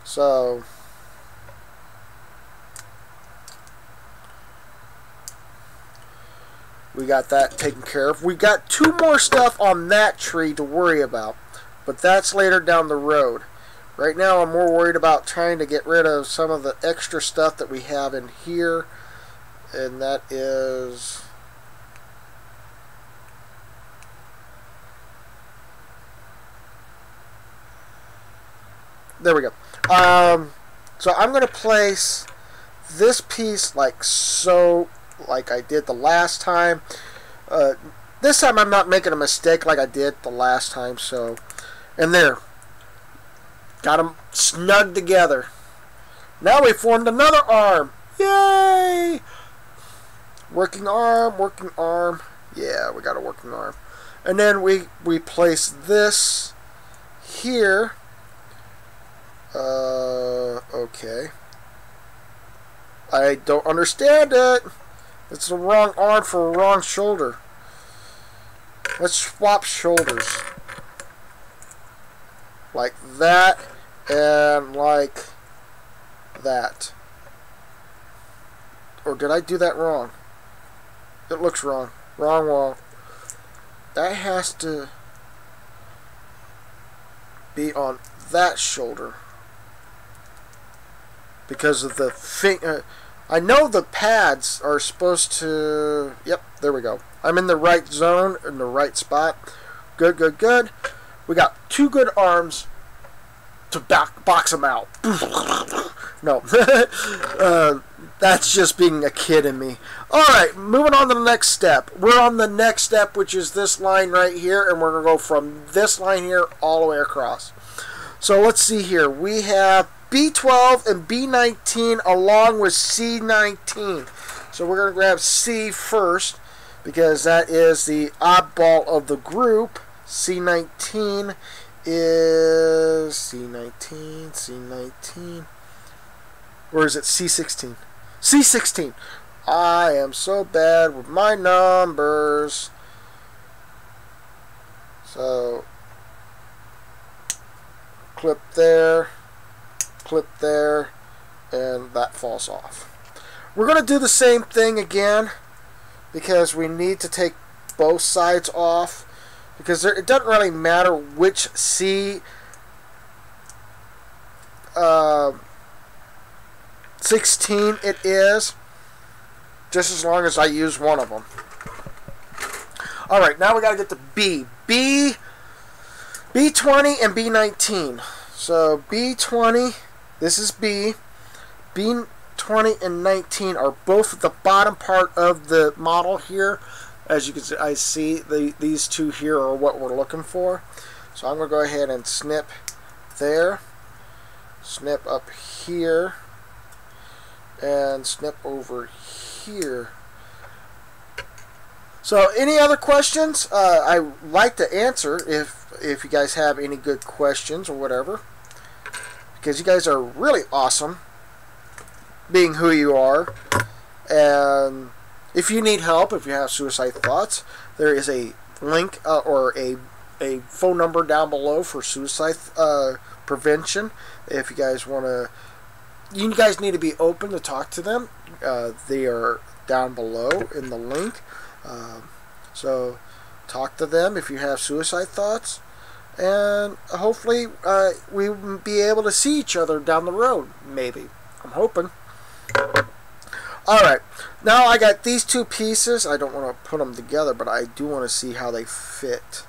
So we got that taken care of. We got 2 more stuff on that tree to worry about, but that's later down the road. Right now I'm more worried about trying to get rid of some of the extra stuff that we have in here, and that is there we go. So I'm going to place this piece like so, like I did the last time. This time I'm not making a mistake like I did the last time. So, and there, got them snug together. Now we formed another arm. Yay! Working arm, working arm. Yeah, we got a working arm. And then we place this here. Okay. I don't understand it. It's the wrong arm for a wrong shoulder. Let's swap shoulders. Like that and like that. Or did I do that wrong? It looks wrong. Wrong. That has to be on that shoulder. Because of the finger. I know the pads are supposed to. Yep, there we go. I'm in the right zone, in the right spot. Good. We got 2 good arms to box them out. No. That's just being a kid in me. Alright, moving on to the next step. We're on the next step, which is this line right here, and we're going to go from this line here all the way across. So let's see here. We have B12 and B19 along with C19. So we're going to grab C first because that is the oddball of the group. C19 is C19. Or is it C16? C16. I am so bad with my numbers. So clip there, and that falls off. We're going to do the same thing again because we need to take both sides off, because it doesn't really matter which C 16 it is, just as long as I use one of them. Alright, now we got to get to B. B20 and B19. So B20, this is B. B20 and 19 are both at the bottom part of the model here. As you can see, I see these two here are what we're looking for. So I'm going to go ahead and snip there, snip up here, and snip over here. So any other questions? I like to answer if you guys have any good questions or whatever, because you guys are really awesome being who you are. And if you need help, if you have suicide thoughts, there is a link or a phone number down below for suicide prevention. If you guys want to, you guys need to be open to talk to them. They are down below in the link. So talk to them if you have suicide thoughts, and hopefully we will be able to see each other down the road. Maybe. I'm hoping. Alright, now I got these two pieces. I don't want to put them together, but I do want to see how they fit.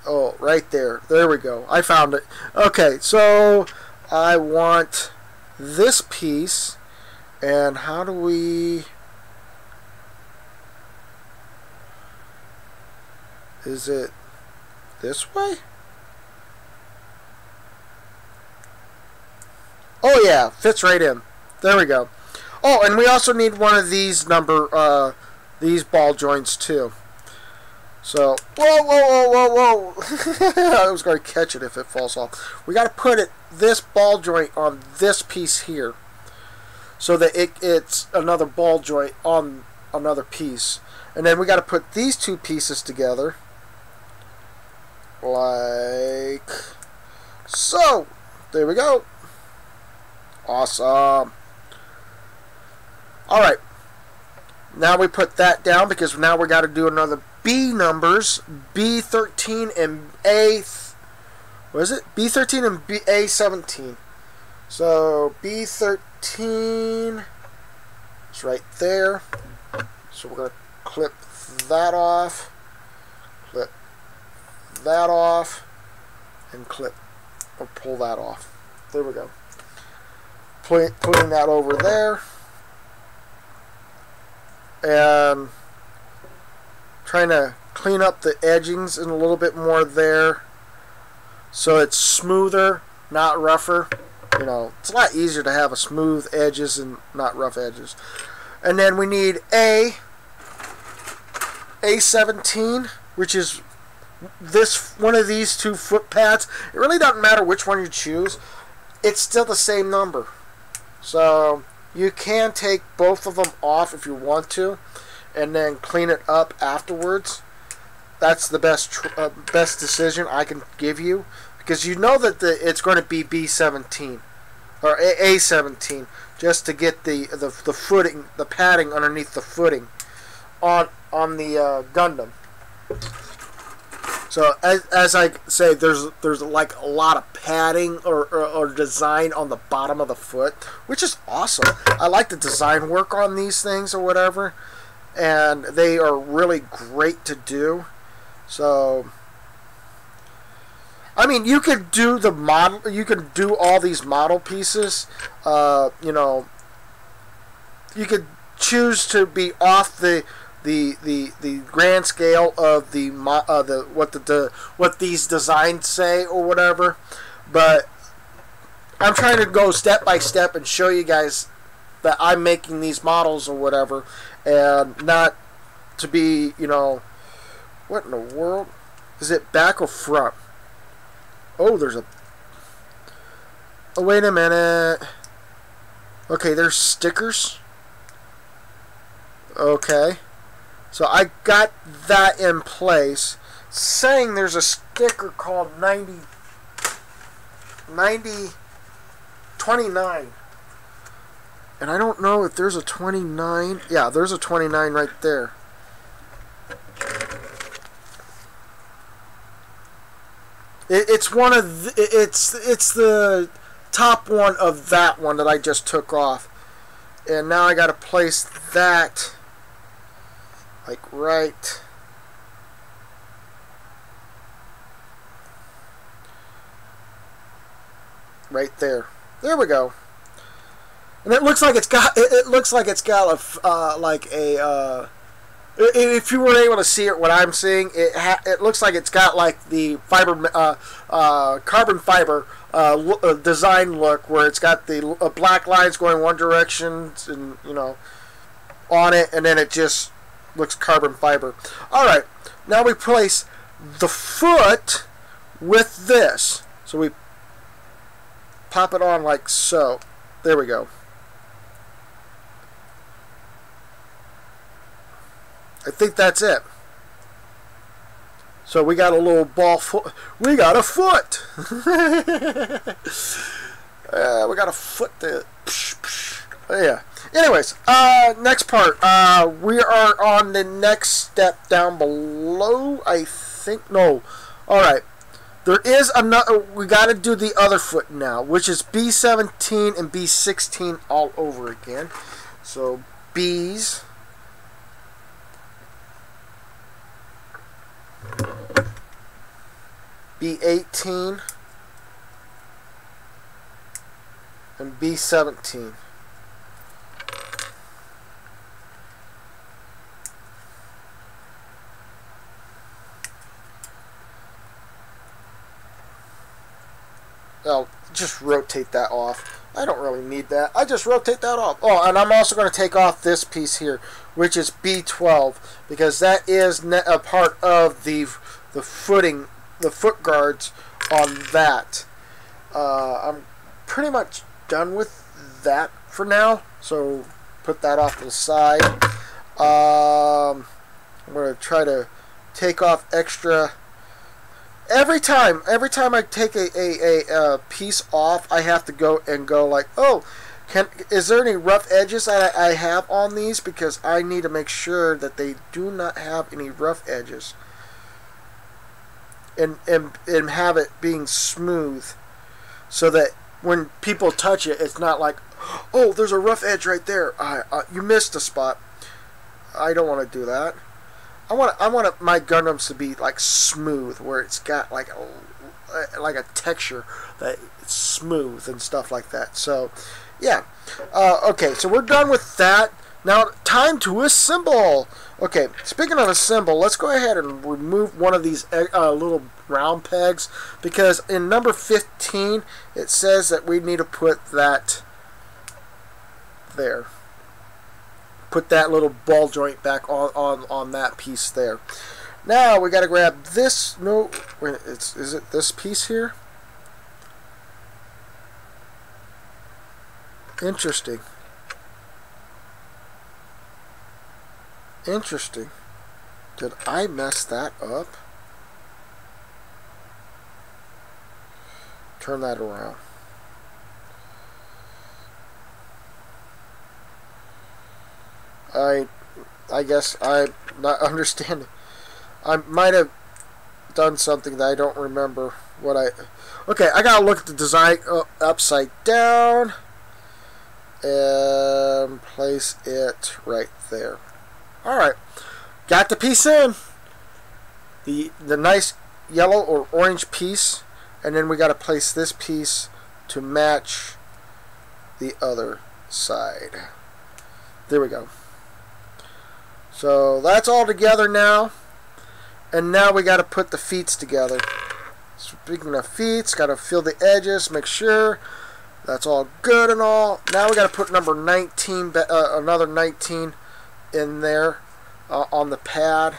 Oh, right there. There we go. I found it. Okay, so I want this piece, and how do we... Is it this way? Oh yeah, fits right in. There we go. Oh, and we also need one of these these ball joints too. So, whoa. I was going to catch it if it falls off. We got to put this ball joint on this piece here, so that it's another ball joint on another piece. And then we got to put these two pieces together, like so. There we go. Awesome. Alright. Now we put that down, because now we got to do another B numbers. B13 and A... What is it? B13 and A17. So B13 is right there. So we're going to clip that off. Clip that off. And clip or pull that off. There we go. Putting that over there. And trying to clean up the edgings and a little bit more there, so it's smoother, not rougher. You know, it's a lot easier to have a smooth edges and not rough edges. And then we need A17, which is one of these two foot pads. It really doesn't matter which one you choose. It's still the same number. So you can take both of them off if you want to, and then clean it up afterwards. That's the best decision I can give you, because you know that it's going to be B17 or A17, just to get the footing, the padding underneath the footing on the Gundam. So as I say, there's like a lot of padding or design on the bottom of the foot, which is awesome. I like the design work on these things or whatever, and they are really great to do. So I mean, you could do the model, you can do all these model pieces. You know, you could choose to be off the grand scale of what these designs say or whatever, but I'm trying to go step by step and show you guys that I'm making these models or whatever, and not to be, you know, what in the world? Is it back or front? Oh, there's a... Oh, wait a minute. Okay, there's stickers. Okay. So I got that in place, saying there's a sticker called 29. And I don't know if there's a 29. Yeah, there's a 29 right there. It's one of it's the top one of that one that I just took off. And now I got to place that like right there. There we go. And it looks like it's got if you weren't able to see it, what I'm seeing, it looks like it's got like the carbon fiber design look, where it's got the black lines going one direction, and on it, and then it just looks carbon fiber. All right, now we place the foot with this, so we pop it on like so. There we go. I think that's it. So we got a little ball foot. We got a foot. We got a foot there. Yeah. Anyways, next part. We are on the next step down below. I think. No. All right. There is another. We got to do the other foot now, which is B17 and B16 all over again. So B's. B18 and B17. I'll just rotate that off. I don't really need that. I just rotate that off. Oh, and I'm also going to take off this piece here, which is B12, because that is a part of the footing, the foot guards on that. I'm pretty much done with that for now, so put that off to the side. I'm going to try to take off extra. Every time I take a piece off, I have to go like, oh, is there any rough edges that I have on these? Because I need to make sure that they do not have any rough edges. And have it being smooth, so that when people touch it, it's not like, oh, there's a rough edge right there. You missed a spot. I don't want to do that. I want my Gundams to be like smooth, where it's got like a texture that it's smooth and stuff like that. So, yeah. Okay, so we're done with that. Now, time to assemble. Okay, speaking of assemble, let's go ahead and remove one of these little round pegs, because in number 15 it says that we need to put that there. Put that little ball joint back on that piece there. Now we got to grab this. No, is it this piece here? Interesting. Interesting. Did I mess that up? Turn that around. I guess I'm not understanding. I might have done something that I don't remember what I... Okay, I gotta look at the design upside down and place it right there. Alright, got the piece in. The nice yellow or orange piece, and then we gotta place this piece to match the other side. There we go. So that's all together now, and now we got to put the feet together. Speaking of feet, got to feel the edges, make sure that's all good and all. Now we got to put number 19, another 19 in there on the pad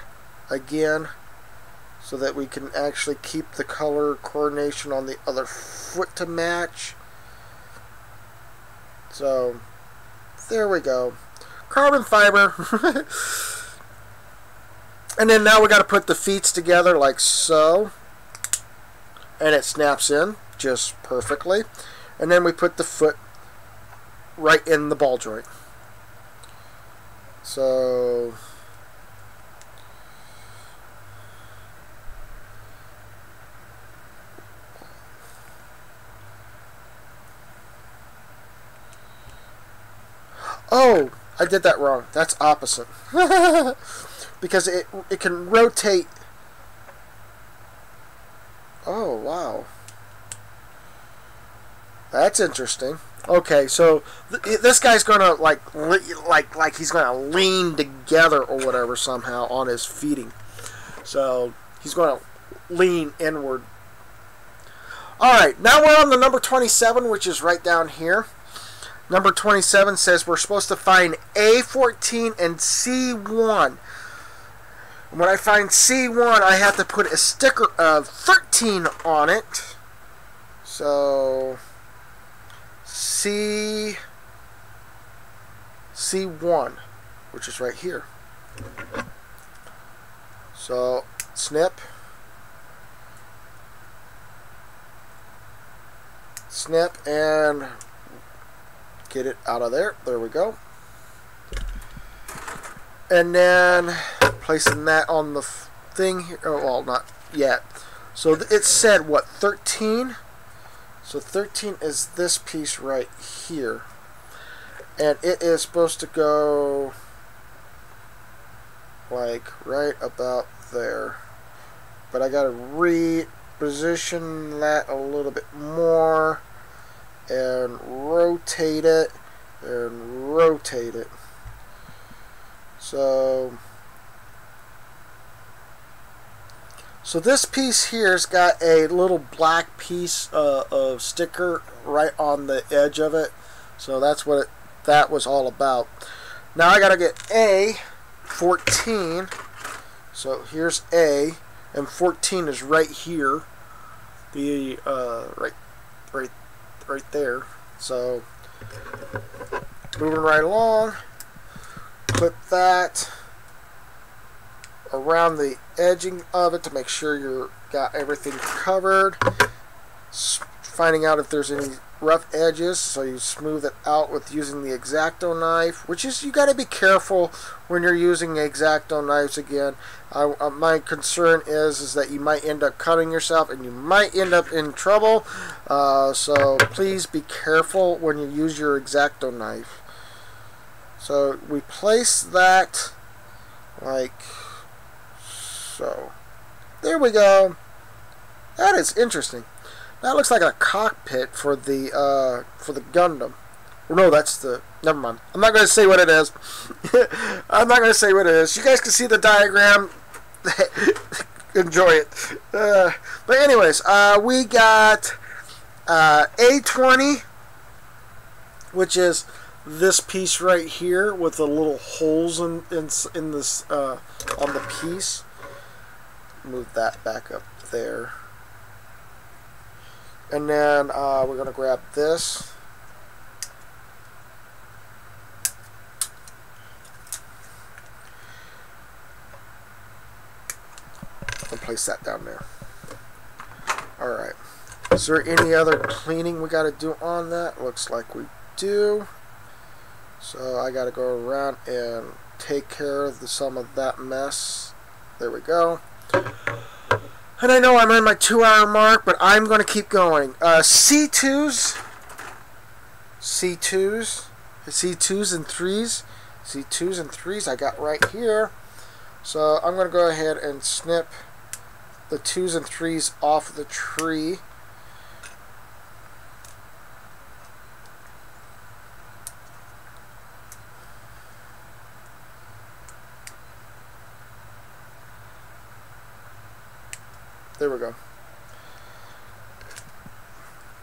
again, so that we can actually keep the color coordination on the other foot to match. So there we go. Carbon fiber. And then now we got to put the feet together like so, and it snaps in just perfectly. And then we put the foot right in the ball joint. So Oh, I did that wrong. That's opposite. Because it can rotate. Oh, wow. That's interesting. Okay, so this guy's gonna like he's gonna lean together or whatever somehow on his feeding. So he's gonna lean inward. All right, now we're on the number 27, which is right down here. Number 27 says we're supposed to find A14 and C1. When I find C1, I have to put a sticker of 13 on it. So C1, which is right here. So snip, and get it out of there. There we go. And then placing that on the thing here. Oh, well, not yet. So it said what, 13? So 13 is this piece right here. And it is supposed to go like right about there. But I gotta reposition that a little bit more and rotate it and rotate it. So this piece here's got a little black piece of sticker right on the edge of it. So that's what that was all about. Now I gotta get A14. So here's A, and 14 is right here. The right there. So moving right along. Clip that around the edging of it to make sure you've got everything covered. Finding out if there's any rough edges, so you smooth it out with using the X-Acto knife, which is, you got to be careful when you're using X-Acto knives. Again, my concern is that you might end up cutting yourself and you might end up in trouble, so please be careful when you use your X-Acto knife. So we place that like so. There we go. That is interesting. That looks like a cockpit for the Gundam. Well, no, that's the. Never mind. I'm not going to say what it is. I'm not going to say what it is. You guys can see the diagram. Enjoy it. But anyways, we got A20, which is this piece right here with the little holes in this on the piece. Move that back up there. And then we're going to grab this. And place that down there. Alright. Is there any other cleaning we got to do on that? Looks like we do. So I got to go around and take care of some of that mess. There we go. And I know I'm in my 2-hour mark, but I'm going to keep going. C2s and 3s. C2s and 3s I got right here. So I'm going to go ahead and snip the 2s and 3s off the tree. There we go.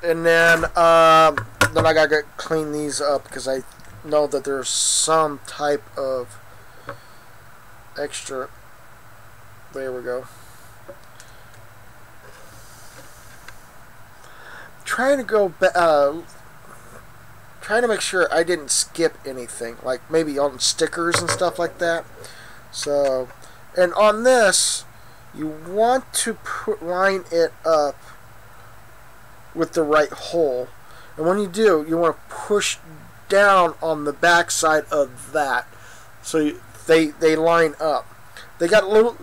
And then I gotta clean these up because I know that there's some type of extra. There we go. Trying to make sure I didn't skip anything, like maybe on stickers and stuff like that. So, and on this, you want to line it up with the right hole, and when you do, you want to push down on the back side of that, so they line up. They got a little.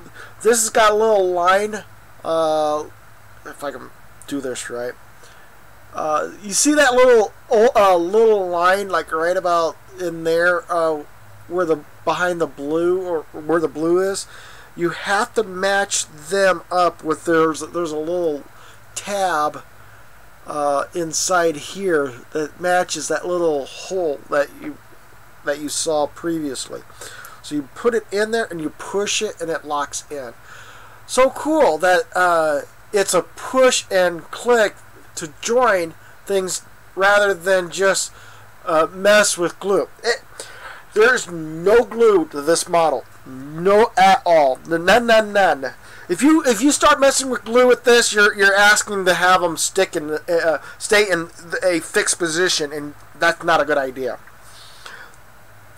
This has got a little line. If I can do this right, you see that little line, like right about in there where the behind the blue, or where the blue is, you have to match them up with there's a little tab inside here that matches that little hole that you saw previously. So you put it in there and you push it and it locks in. So cool that it's a push and click to join things rather than just mess with glue. There's no glue to this model. No at all. None. If you start messing with glue with this, you're asking to have them stay in a fixed position, and that's not a good idea.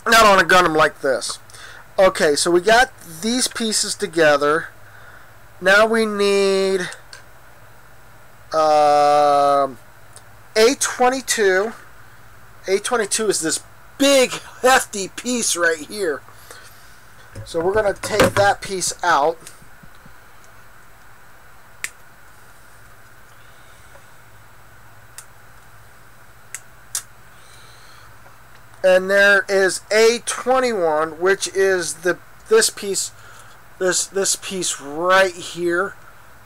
Not on a Gundam like this. Okay, so we got these pieces together. Now we need A22. A22 is this big, hefty piece right here. So we're going to take that piece out. And there is A21, which is this piece right here.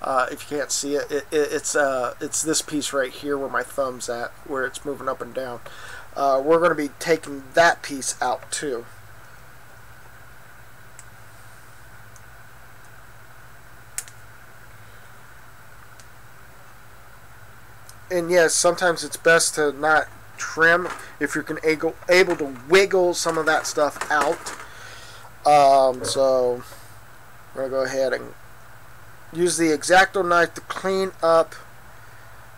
If you can't see it, it's this piece right here where my thumb's at, where it's moving up and down. We're going to be taking that piece out too. And yes, sometimes it's best to not trim if you can able to wiggle some of that stuff out. So we're going to go ahead and use the X-Acto knife to clean up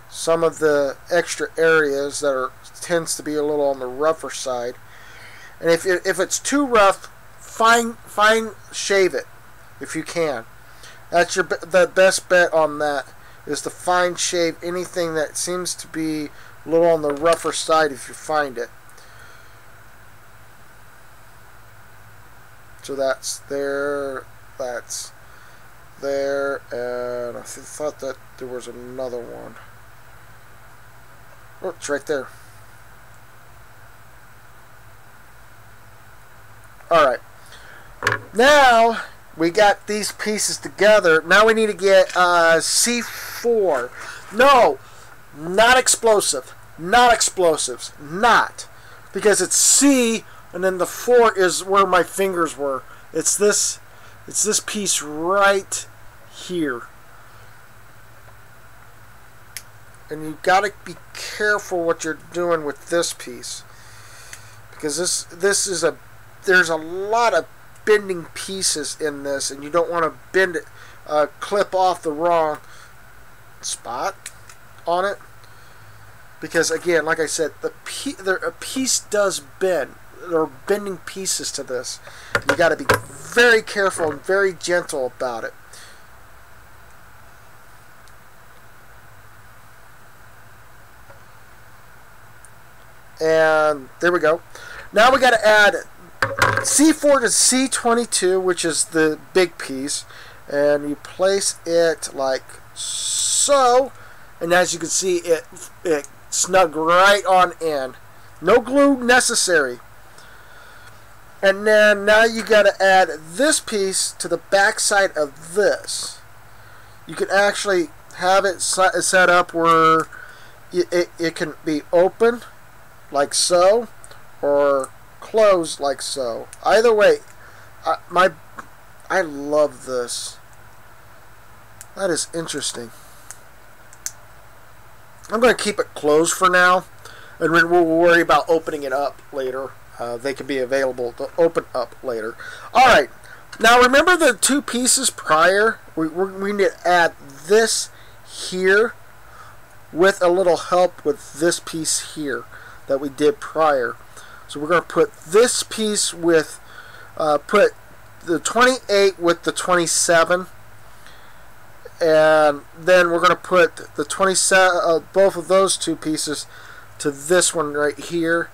some of the extra areas that tends to be a little on the rougher side. And if it's too rough, fine shave it if you can. That's the best bet on that, is to fine shave anything that seems to be a little on the rougher side if you find it. So that's there, that's there, and I thought that there was another one. Oh, it's right there. Alright. Now we got these pieces together. Now we need to get C4. No, not explosive. Not explosives. Not. Because it's C, and then the 4 is where my fingers were. It's this piece right here. And you've got to be careful what you're doing with this piece, because this is there's a lot of bending pieces in this, and you don't want to bend it, clip off the wrong spot on it, because again, like I said, a piece does bend. There are bending pieces to this. You got to be very careful and very gentle about it. And there we go. Now we got to add C4 to C22, which is the big piece, and you place it like so, and as you can see, it snug right on in. No glue necessary. And then now you got to add this piece to the back side of this. You can actually have it set up where it can be open like so, or closed like so. Either way, I love this. That is interesting. I'm going to keep it closed for now, and we'll worry about opening it up later. They can be available to open up later. Alright, now remember the two pieces prior? We need to add this here with a little help with this piece here that we did prior. So we're going to put this piece with, put the 28 with the 27, and then we're going to put the 27, both of those two pieces to this one right here,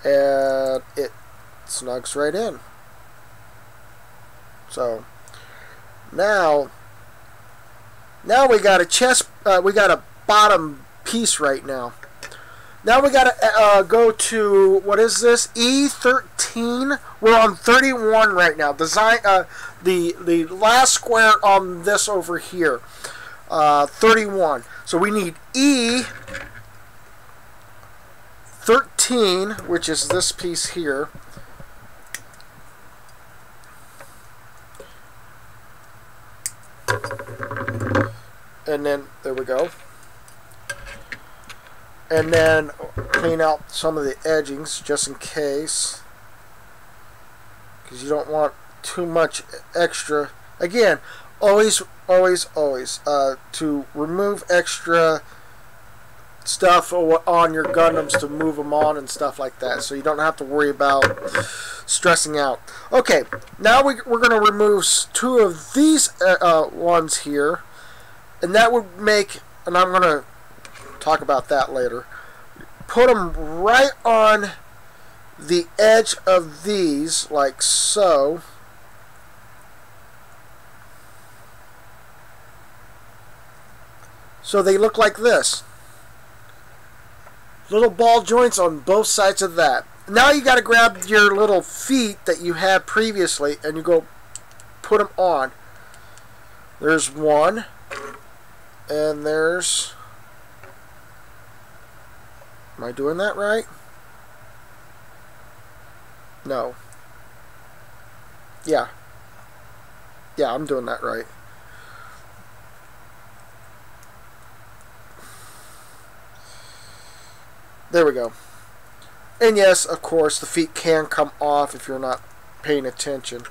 and it snugs right in. So now we got a chest, we got a bottom piece right now. Now we got to go to, what is this? E13. We're on 31 right now. Design the last square on this over here. 31. So we need E13, which is this piece here. And then, there we go. And then clean out some of the edgings just in case, because you don't want too much extra. Again, always to remove extra stuff on your Gundams, to move them on and stuff like that, so you don't have to worry about stressing out. Okay, now we're going to remove two of these ones here, and that would make, and I'm going to talk about that later, put them right on the edge of these, like so. So they look like this. Little ball joints on both sides of that. Now you got to grab your little feet that you had previously and you go put them on. There's one, and there's, am I doing that right? No. Yeah, I'm doing that right. There we go. And yes, of course, the feet can come off if you're not paying attention.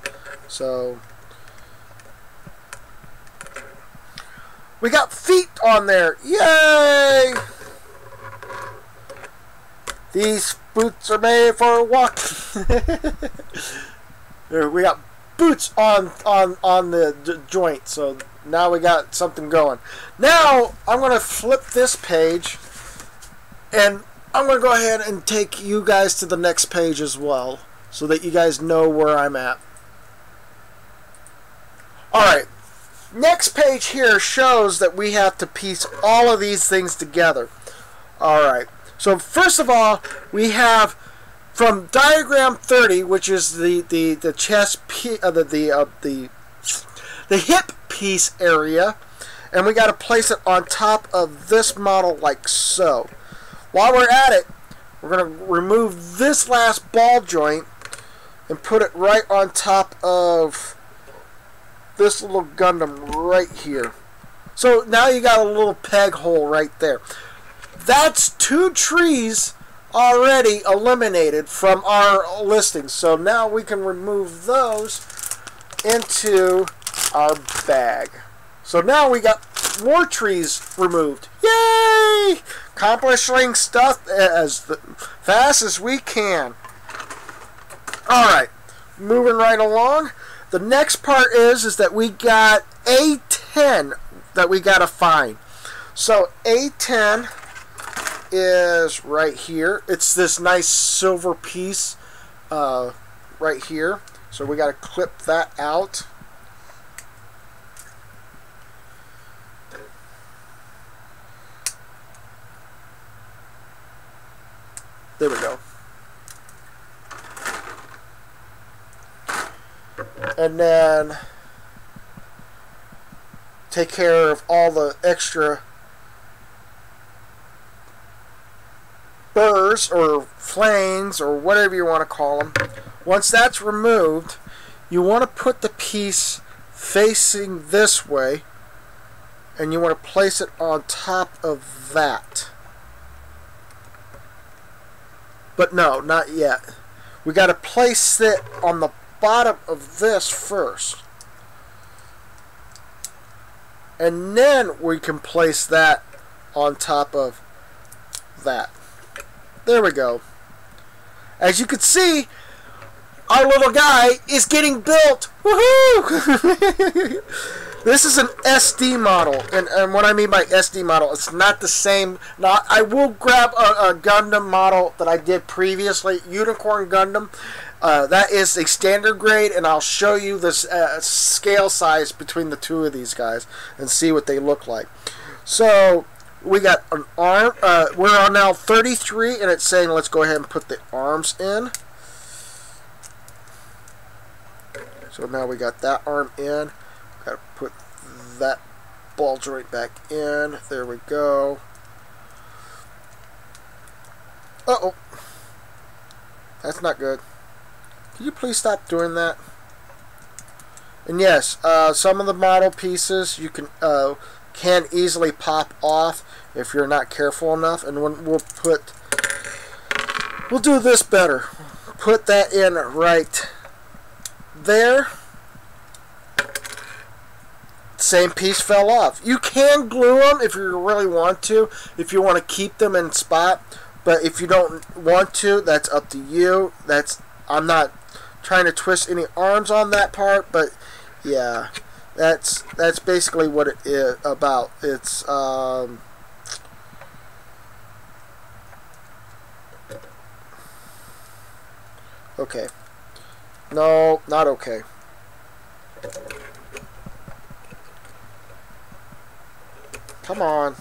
So we got feet on there. Yay! These boots are made for walking. We got boots on the joint. So now we got something going. Now I'm going to flip this page, and I'm going to go ahead and take you guys to the next page as well, so that you guys know where I'm at. Alright, next page here shows that we have to piece all of these things together. Alright, so first of all, we have from diagram 30, which is the chest, the hip piece area, and we got to place it on top of this model like so. While we're at it, we're going to remove this last ball joint and put it right on top of this little Gundam right here. So now you got a little peg hole right there. That's two trees already eliminated from our listing. So now we can remove those into our bag. So now we got more trees removed. Yay! Accomplishing stuff as fast as we can. Alright, moving right along. The next part is that we got A10 that we got to find. So A10 is right here. It's this nice silver piece right here. So we got to clip that out. There we go. And then take care of all the extra burrs or flangs or whatever you want to call them. Once that's removed, you want to put the piece facing this way, and you want to place it on top of that. But no, not yet. We got to place it on the bottom of this first. And then we can place that on top of that. There we go. As you can see, our little guy is getting built. Woohoo! This is an SD model, and what I mean by SD model, it's not the same. Now, I will grab a Gundam model that I did previously, Unicorn Gundam. That is a standard grade, and I'll show you this scale size between the two of these guys and see what they look like. So, we got an arm. We're on now 33, and it's saying let's go ahead and put the arms in. So now we got that arm in. Got to put that ball joint back in. There we go. Uh-oh. That's not good. Can you please stop doing that? And yes, some of the model pieces you can easily pop off if you're not careful enough. And we'll do this better. Put that in right there. Same piece fell off. You can glue them if you really want to, if you want to keep them in spot. But if you don't want to, that's up to you. I'm not trying to twist any arms on that part, but yeah, that's basically what it is about. It's okay. No, not okay. Come on.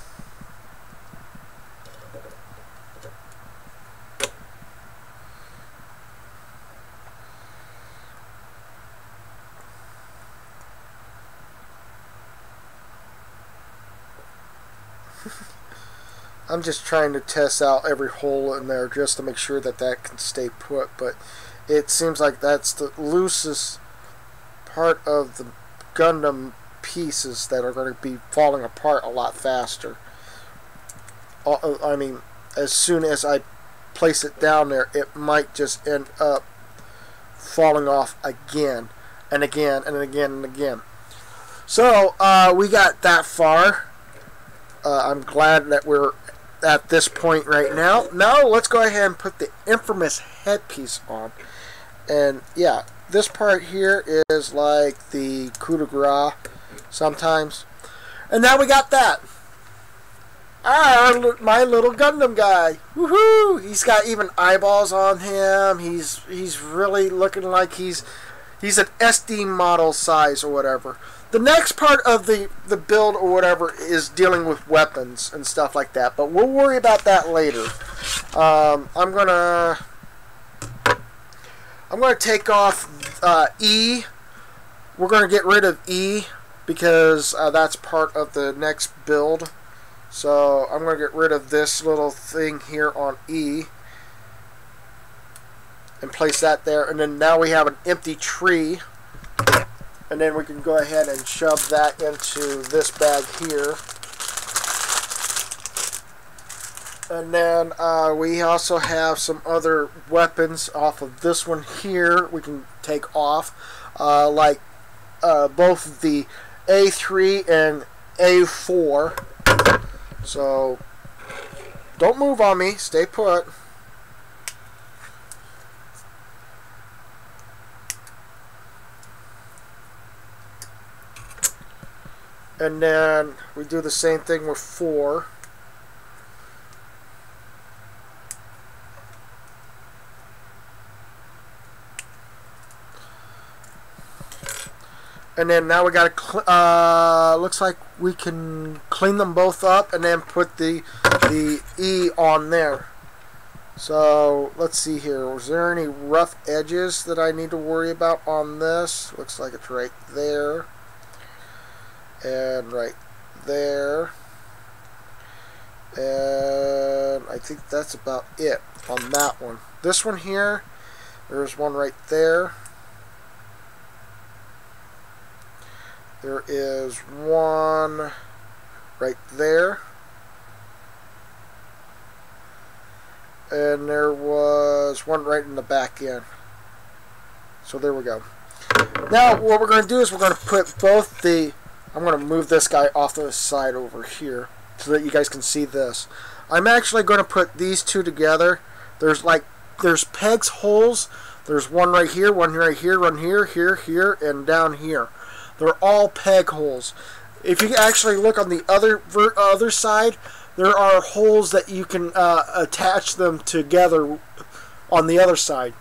I'm just trying to test out every hole in there just to make sure that that can stay put, but it seems like that's the loosest part of the Gundam pieces that are going to be falling apart a lot faster. I mean, as soon as I place it down there, it might just end up falling off again and again and again and again. So we got that far. I'm glad that we're at this point right now. Now let's go ahead and put the infamous headpiece on. And yeah, this part here is like the coup de grace sometimes. And now we got that. My little Gundam guy. Woohoo! He's got even eyeballs on him. He's really looking like he's an SD model size or whatever. The next part of the build or whatever is dealing with weapons and stuff like that, but we'll worry about that later. I'm gonna take off E. We're gonna get rid of E because that's part of the next build. So I'm gonna get rid of this little thing here on E and place that there, and then now we have an empty tree. And then we can go ahead and shove that into this bag here. And then we also have some other weapons off of this one here we can take off. Like both the A3 and A4. So don't move on me. Stay put. And then we do the same thing with 4. And then now we got to, looks like we can clean them both up and then put the E on there. So let's see here. Was there any rough edges that I need to worry about on this? Looks like it's right there. And right there. And I think that's about it on that one. This one here, there's one right there. There is one right there. And there was one right in the back end. So there we go. Now what we're going to do is we're going to put both the... I'm going to move this guy off to the side over here so that you guys can see this. I'm actually going to put these two together. There's pegs holes. There's one right here, one right here, one here, here, and down here. They're all peg holes. If you actually look on the other side, there are holes that you can attach them together on the other side.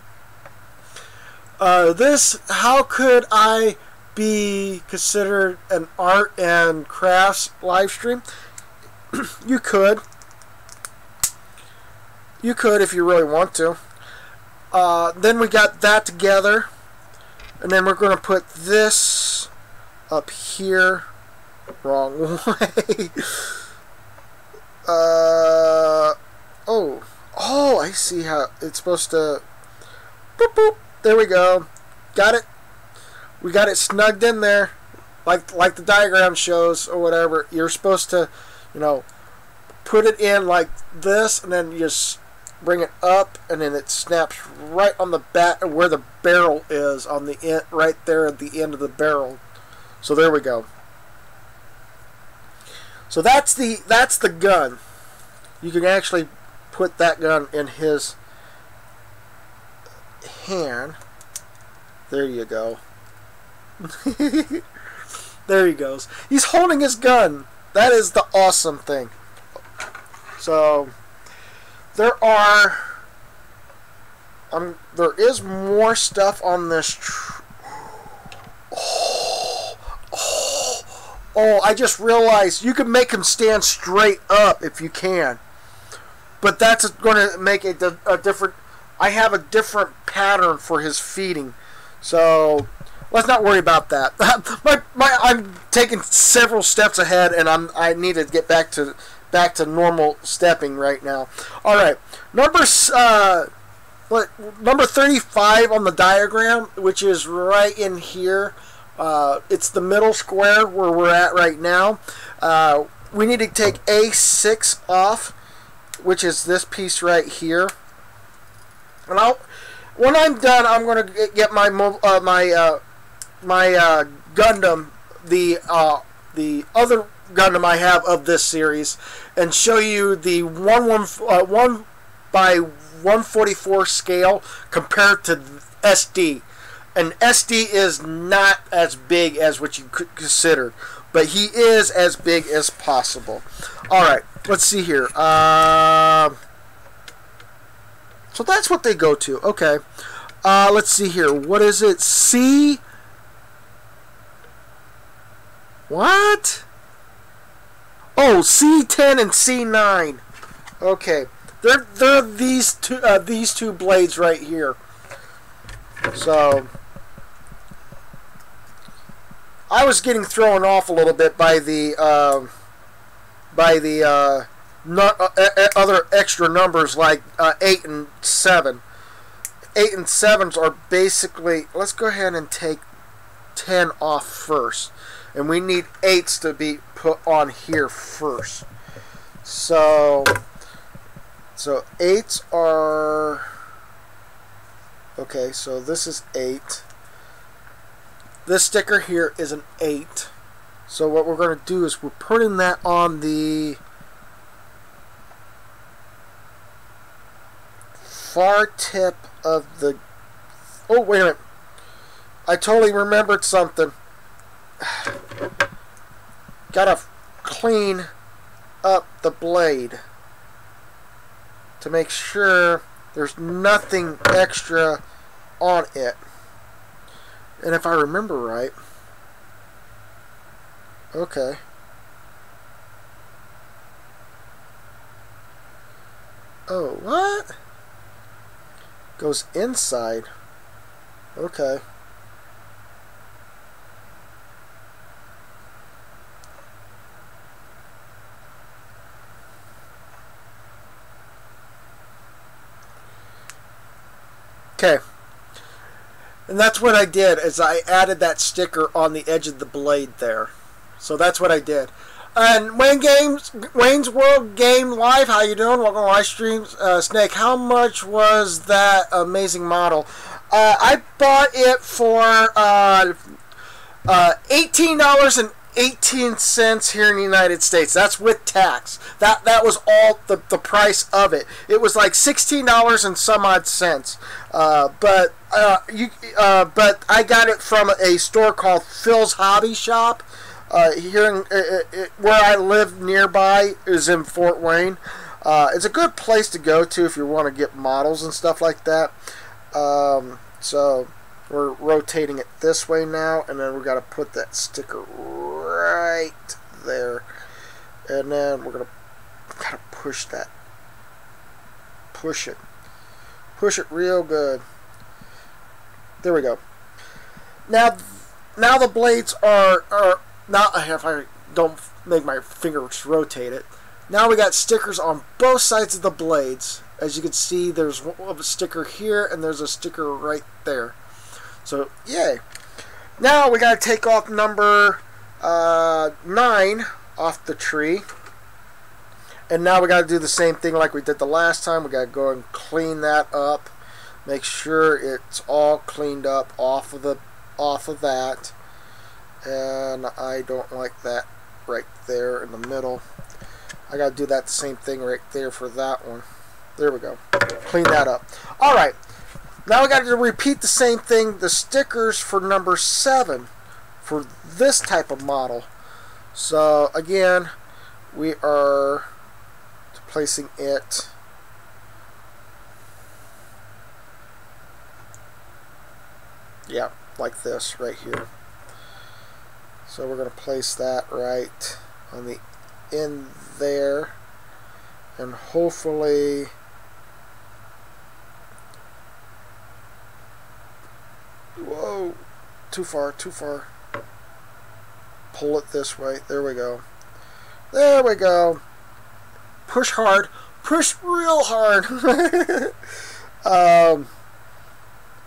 How could I be considered an art and crafts live stream? you could. You could if you really want to. Then we got that together. And then we're going to put this up here. Wrong way. Oh, I see how it's supposed to. Boop, boop. There we go. Got it. We got it snugged in there, like the diagram shows or whatever. You're supposed to, put it in like this, and then you just bring it up, and then it snaps right on the back where the barrel is, on the end, right there at the end of the barrel. So there we go. So that's the gun. You can actually put that gun in his hand. There you go. There he goes. He's holding his gun. That is the awesome thing. So there is more stuff on this. Oh, I just realized you can make him stand straight up if you can. But that's going to make a different. I have a different pattern for his feeding. So let's not worry about that. I'm taking several steps ahead, and I need to get back to normal stepping right now. All right, number 35 on the diagram, which is right in here. It's the middle square where we're at right now. We need to take A6 off, which is this piece right here. And when I'm done, I'm going to get my Gundam, the other Gundam I have of this series, and show you the 1 by 144 scale compared to SD. And SD is not as big as what you could consider, but he is as big as possible. All right, let's see here. So that's what they go to. Okay. Let's see here. What is it? C? What? Oh, C10 and C9. Okay. They're these two blades right here. So I was getting thrown off a little bit by the other extra numbers like 8 and 7. 8 and 7s are basically. Let's go ahead and take 10 off first, and we need 8s to be put on here first. So 8s are okay. So this is 8. This sticker here is an 8. So what we're going to do is we're putting that on the far tip of the. Oh, wait a minute. I totally remembered something. Gotta clean up the blade to make sure there's nothing extra on it. And if I remember right. Okay. Oh, what? Goes inside. Okay. Okay. And that's what I did, is I added that sticker on the edge of the blade there. So that's what I did. And Wayne's World Game Live, how you doing? Welcome to live streams. Snake, how much was that amazing model? I bought it for $18.18 here in the United States. That's with tax. That was all the price of it. It was like $16 and some odd cents. But I got it from a store called Phil's Hobby Shop. Here where I live nearby is in Fort Wayne. It's a good place to go to if you want to get models and stuff like that. So we're rotating it this way now, and then we got to put that sticker right there, and then we're gonna Gotta push that. Push it. Push it real good. There we go. Now the blades are now. If I don't make my fingers rotate it, now we got stickers on both sides of the blades. As you can see, there's a sticker here and there's a sticker right there. So yay! Now we got to take off number 9 off the tree. And now we got to do the same thing like we did the last time. We got to go and clean that up. Make sure it's all cleaned up off of that. And I don't like that right there in the middle. I got to do that same thing right there for that one. There we go. Clean that up. All right. Now we got to repeat the same thing. The stickers for number 7 for this type of model. So again, we are placing it like this right here. So we're going to place that right on the end there, and hopefully whoa, too far. Pull it this way. There we go. There we go. Push hard. Push real hard.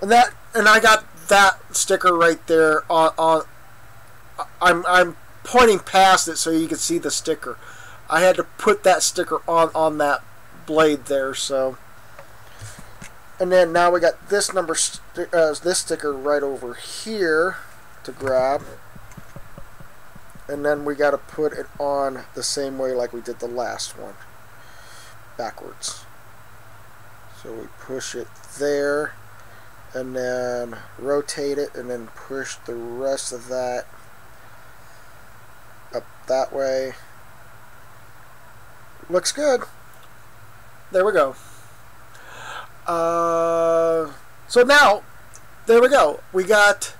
And I got that sticker right there on I'm pointing past it so you can see the sticker. I had to put that sticker on that blade there, so. And then now we got this this sticker right over here to grab. And then we got to put it on the same way like we did the last one. Backwards. So we push it there, and then rotate it, and then push the rest of that up that way. Looks good. There we go. So now, there we go. We got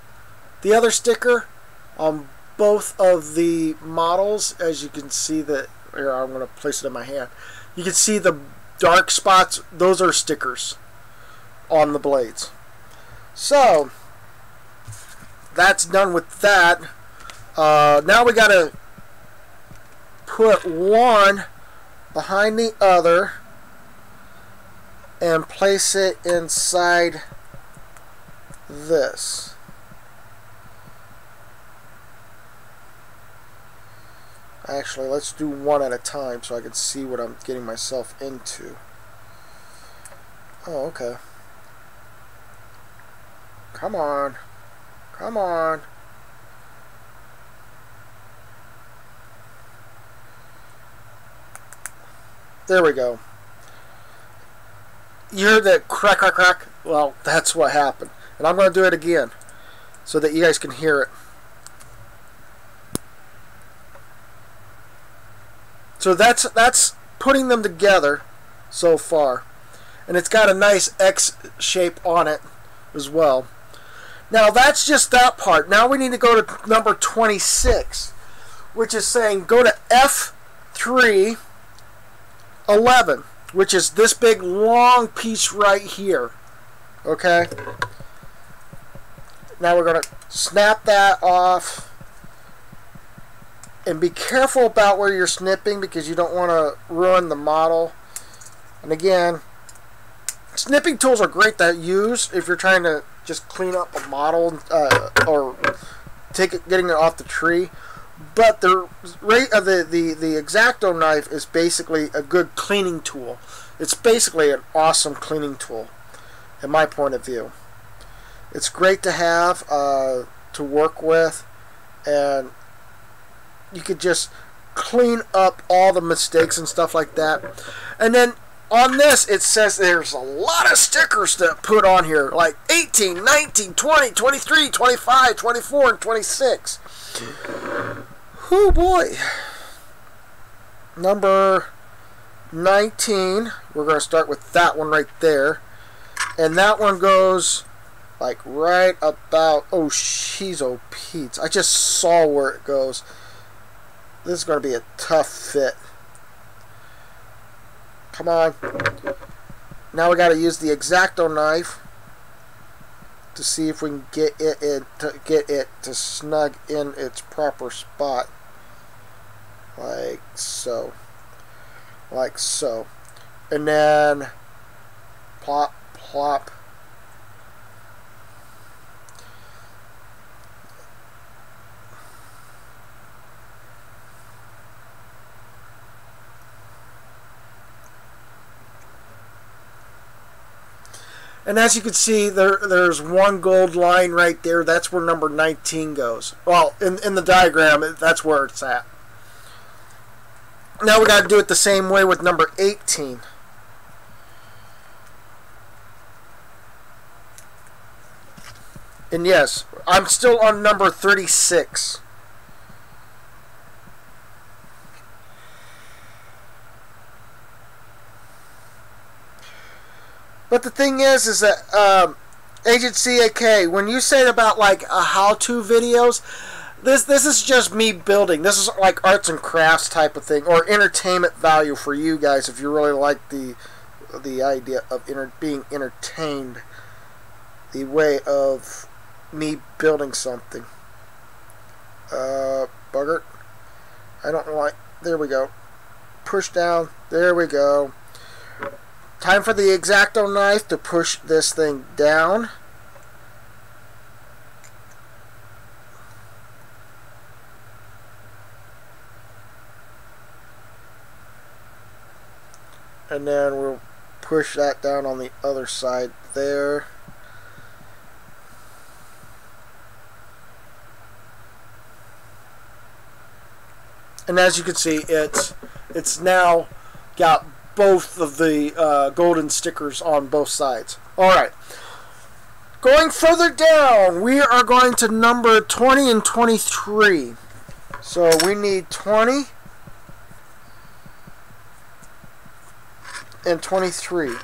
the other sticker on both of the models. As you can see that, here, I'm going to place it in my hand. You can see the dark spots. Those are stickers on the blades. So that's done with that. Now we got to put one behind the other and place it inside this. Actually, let's do one at a time so I can see what I'm getting myself into. Oh, okay. Come on. Come on. There we go. You heard that crack, crack, crack? Well, that's what happened. And I'm going to do it again so that you guys can hear it. So that's putting them together so far. And it's got a nice X shape on it as well. Now that's just that part. Now we need to go to number 26, which is saying go to F3 11, which is this big long piece right here. Okay? Now we're going to snap that off. And be careful about where you're snipping because you don't want to ruin the model. And again, snipping tools are great to use if you're trying to just clean up a model or getting it off the tree. But the X-Acto knife is basically a good cleaning tool. It's basically an awesome cleaning tool, in my point of view. It's great to have to work with, and you could just clean up all the mistakes and stuff like that. And then on this, it says there's a lot of stickers to put on here, like 18, 19, 20, 23, 25, 24, and 26. Oh boy. Number 19, we're going to start with that one right there. And that one goes like right about, oh, she's oh Pete's. I just saw where it goes. This is going to be a tough fit. Come on. Now we got to use the X-Acto knife to see if we can get it to snug in its proper spot, like so, and then plop, plop. And as you can see, there's one gold line right there. That's where number 19 goes. Well, in the diagram, that's where it's at. Now we got to do it the same way with number 18. And yes, I'm still on number 36. But the thing is that Agent CAK, when you say about like how-to videos, this is just me building. This is like arts and crafts type of thing, or entertainment value for you guys if you really like the idea of being entertained. The way of me building something. Buggert. I don't like. There we go. Push down. There we go. Time for the X-Acto knife to push this thing down. And then we'll push that down on the other side there. And as you can see, it's now got both of the golden stickers on both sides. Alright. Going further down, we are going to number 20 and 23. So we need 20 and 23.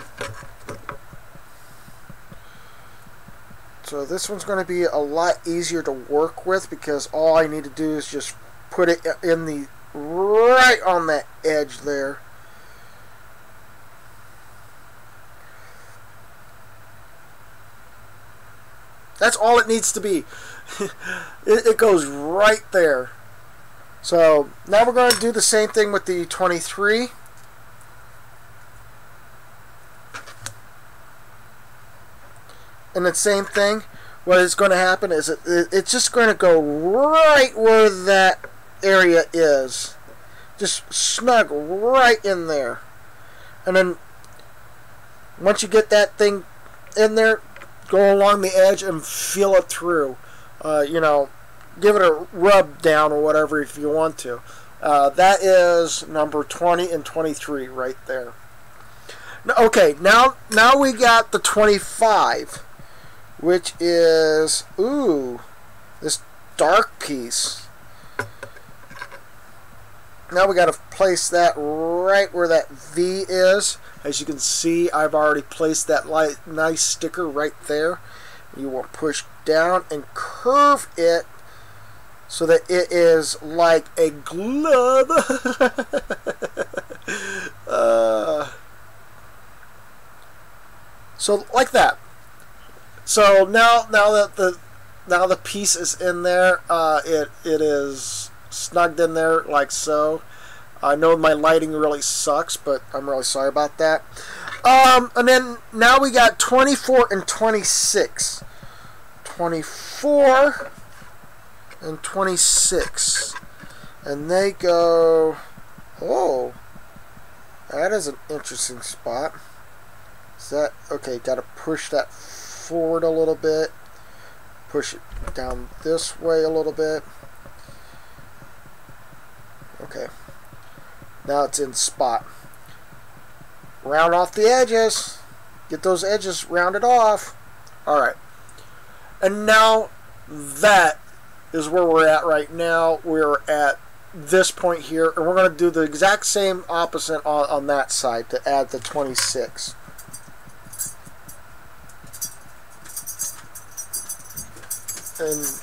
So this one's going to be a lot easier to work with because all I need to do is just put it in the right on that edge there. That's all it needs to be. It goes right there. So now we're going to do the same thing with the 23. And the same thing, what is going to happen is it's just going to go right where that area is. Just snug right in there. And then once you get that thing in there, go along the edge and feel it through. You know, give it a rub down or whatever if you want to. That is number 20 and 23 right there. Okay, now we got the 25, which is, ooh, this dark piece. Now we got to place that right where that V is. As you can see, I've already placed that nice sticker right there. You will push down and curve it so that it is like a glove. So like that. So now that the piece is in there, it is snugged in there like so. I know my lighting really sucks, but I'm really sorry about that. And then now we got 24 and 26. 24 and 26. And they go... Oh. That is an interesting spot. Is that... Okay, got to push that forward a little bit. Push it down this way a little bit. Okay. Now it's in spot. Round off the edges. Get those edges rounded off. Alright. And now that is where we're at right now. We're at this point here. And we're going to do the exact same opposite on that side to add the 26. And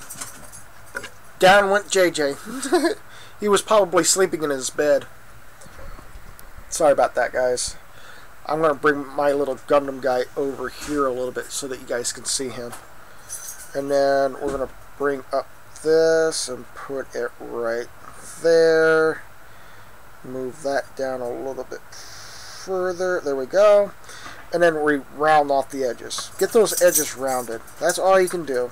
down went JJ. He was probably sleeping in his bed. Sorry about that, guys. I'm going to bring my little Gundam guy over here a little bit so that you guys can see him. And then we're going to bring up this and put it right there. Move that down a little bit further. There we go. And then we round off the edges. Get those edges rounded. That's all you can do.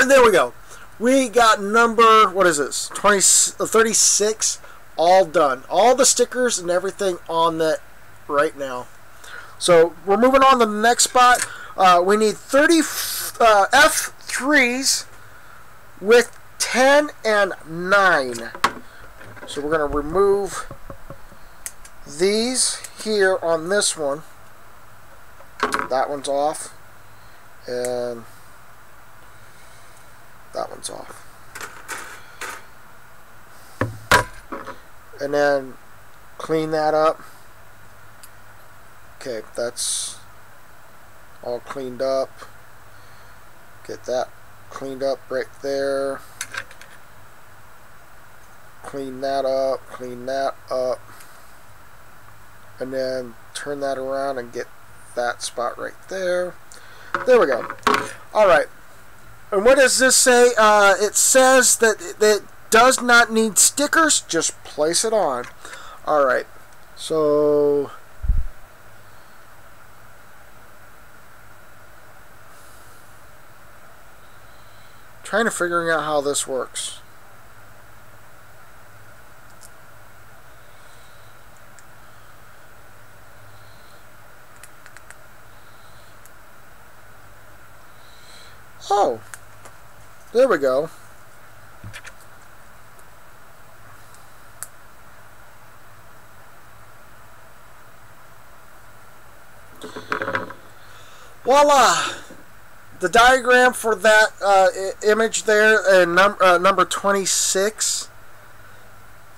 And there we go. We got number, what is this? 36 all done. All the stickers and everything on that right now. So we're moving on to the next spot. We need 30 F3s with 10 and 9. So we're going to remove these here on this one. That one's off. And that one's off. And then clean that up. Okay, that's all cleaned up. Get that cleaned up right there. Clean that up, clean that up. And then turn that around and get that spot right there. There we go. Alright. And what does this say? It says that it does not need stickers. Just place it on. Alright. So trying to figure out how this works. Oh, there we go. Voila! The diagram for that image there, number 26,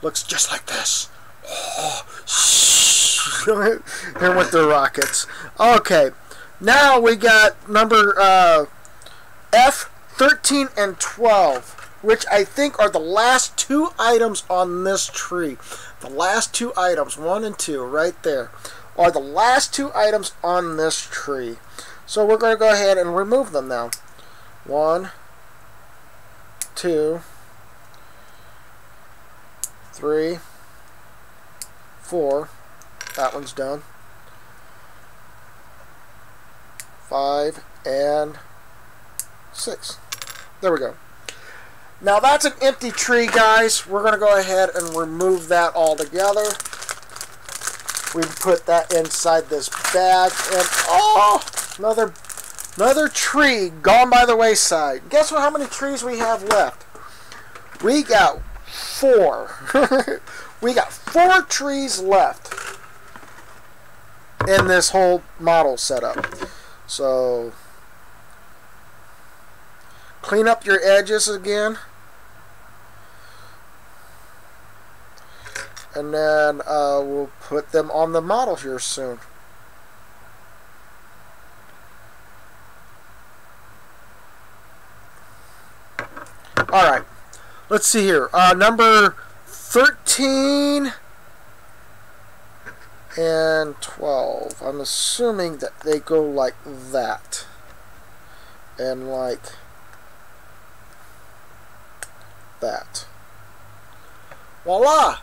looks just like this. Oh, here with the rockets. Okay, now we got number F13 and 12, which I think are the last two items on this tree. The last two items, 1 and 2, right there, are the last two items on this tree. So we're going to go ahead and remove them now. 1, 2, 3, 4. That one's done. 5 and 6. There we go. Now that's an empty tree, guys. We're going to go ahead and remove that all together. We put that inside this bag, and oh, another tree gone by the wayside. Guess what? How many trees we have left? We got 4. We got 4 trees left in this whole model setup. So clean up your edges again, and then we'll put them on the model here soon. Alright, let's see here. Number 13 and 12. I'm assuming that they go like that. And like that. Voila!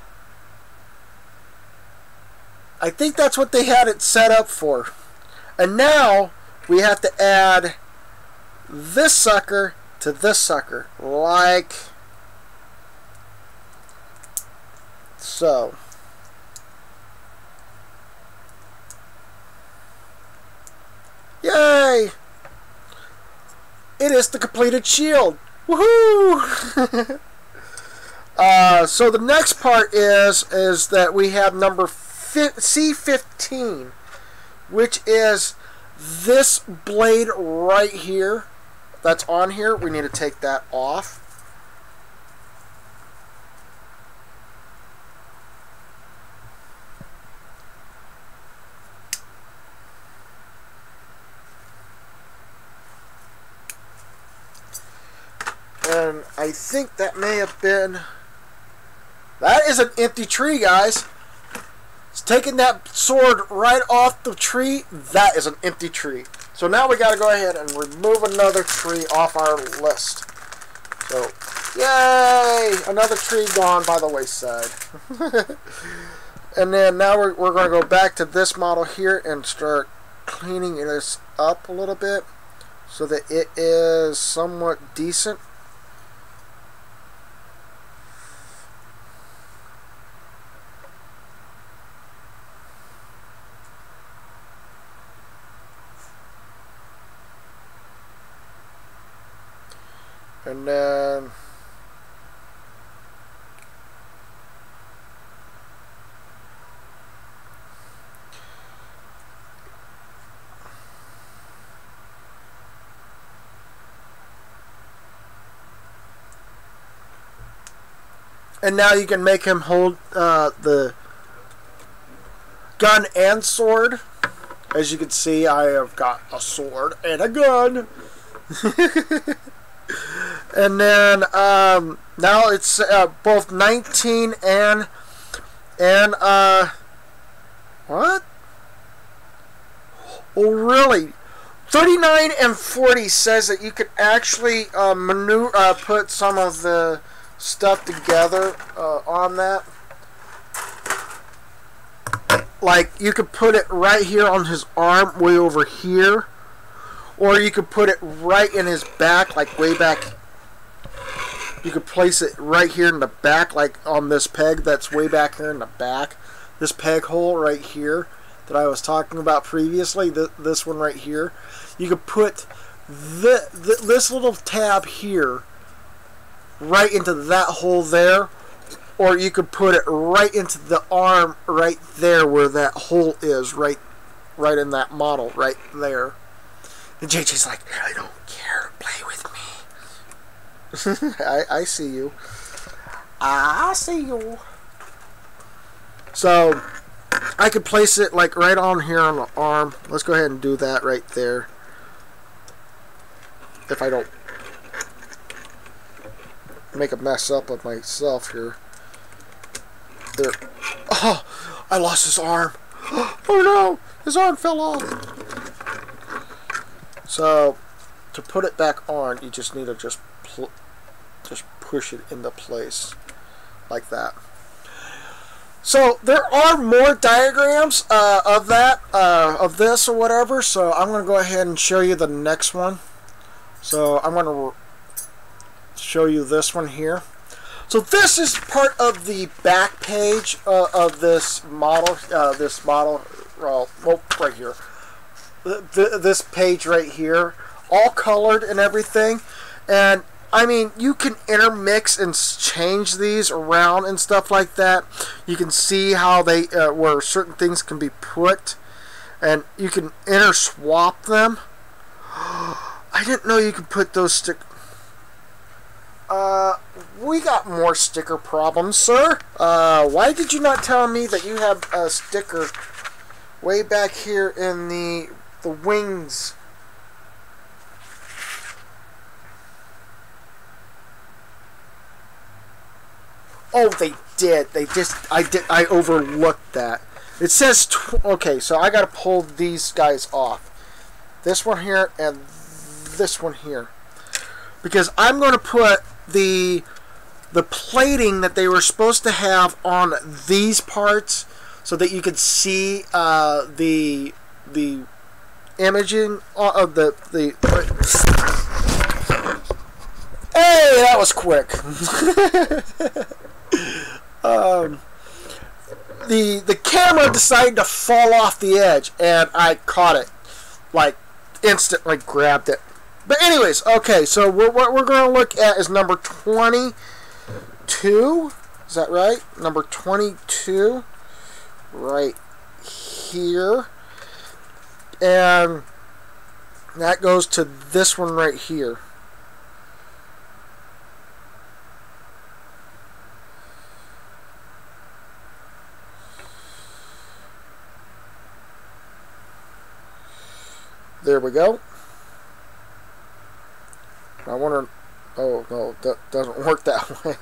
I think that's what they had it set up for. And now we have to add this sucker to this sucker, like so. Yay! It is the completed shield. Woohoo! So the next part is that we have number C15, which is this blade right here. That's on here. We need to take that off. And I think that may have been... That is an empty tree, guys. taking that sword right off the tree, that is an empty tree. So now we got to go ahead and remove another tree off our list. So, yay! Another tree gone by the wayside. And then now we're going to go back to this model here and start cleaning this up a little bit so that it is somewhat decent. And then now you can make him hold the gun and sword. As you can see, I have got a sword and a gun. And then now it's both 19 and what? Oh, really? 39 and 40 says that you could actually put some of the stuff together on that. Like, you could put it right here on his arm, way over here. Or you could put it right in his back, like way back. You could place it right here in the back, like on this peg that's way back here in the back. This peg hole right here that I was talking about previously, this one right here. You could put this little tab here right into that hole there. Or you could put it right into the arm right there where that hole is, right in that model, right there. And JJ's like, I don't care, play with me. I see you. I see you. So, I could place it like right on here on the arm. Let's go ahead and do that right there. If I don't make a mess up of myself here. There. Oh, I lost his arm. Oh no, his arm fell off. So, to put it back on, you just need to just push it into place like that. So there are more diagrams of that, of this or whatever. So I'm going to go ahead and show you the next one. So I'm going to show you this one here. So this is part of the back page of this model. Well, right here. This page right here, all colored and everything. And I mean, you can intermix and change these around and stuff like that. You can see how they where certain things can be put, and you can interswap them. I didn't know you could put those we got more sticker problems, sir. Why did you not tell me that you have a sticker way back here in the wings? Oh, they did. I overlooked that. It says, okay, so I got to pull these guys off. This one here and this one here. Because I'm going to put the plating that they were supposed to have on these parts so that you could see the imaging of the Hey, that was quick. The camera decided to fall off the edge, and I caught it, like instantly grabbed it. But anyways, okay, so what we're going to look at is number 22. Is that right? Number 22, right here, and that goes to this one right here. There we go. I wonder. Oh no, that doesn't work that way.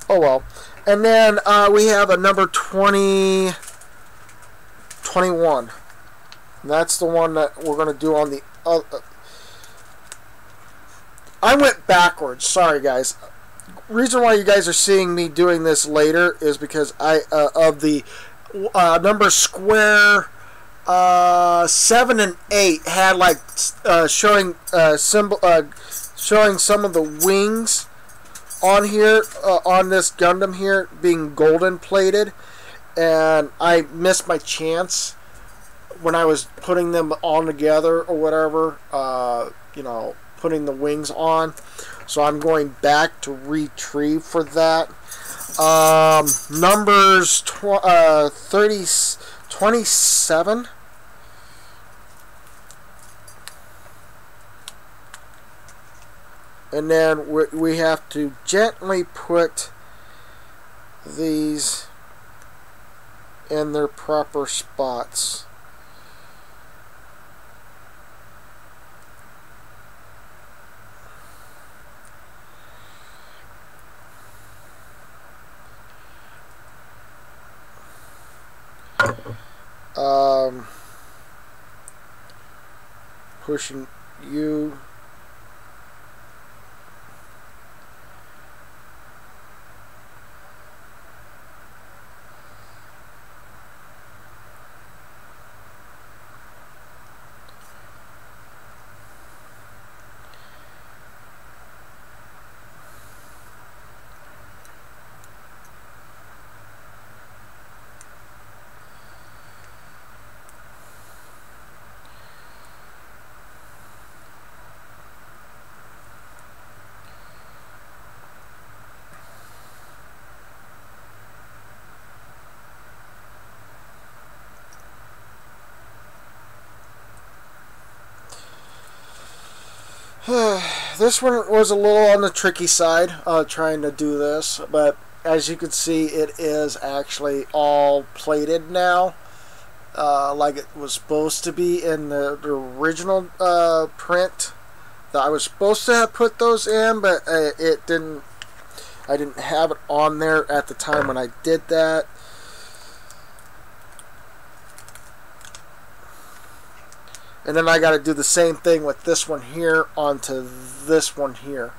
Oh well. And then we have a number 20. 21. And that's the one that we're going to do on the other. I went backwards. Sorry, guys. Reason why you guys are seeing me doing this later is because of the number square 7 and 8 had like showing showing some of the wings on here on this Gundam here being golden plated, and I missed my chance when I was putting them on together or whatever, you know, putting the wings on. So I'm going back to retrieve for that. Numbers 27. And then we have to gently put these in their proper spots. Pushing you. This one was a little on the tricky side, trying to do this, but as you can see, it is actually all plated now, like it was supposed to be in the original print. That I was supposed to have put those in, but it didn't. I didn't have it on there at the time when I did that. And then I got to do the same thing with this one here onto this one here.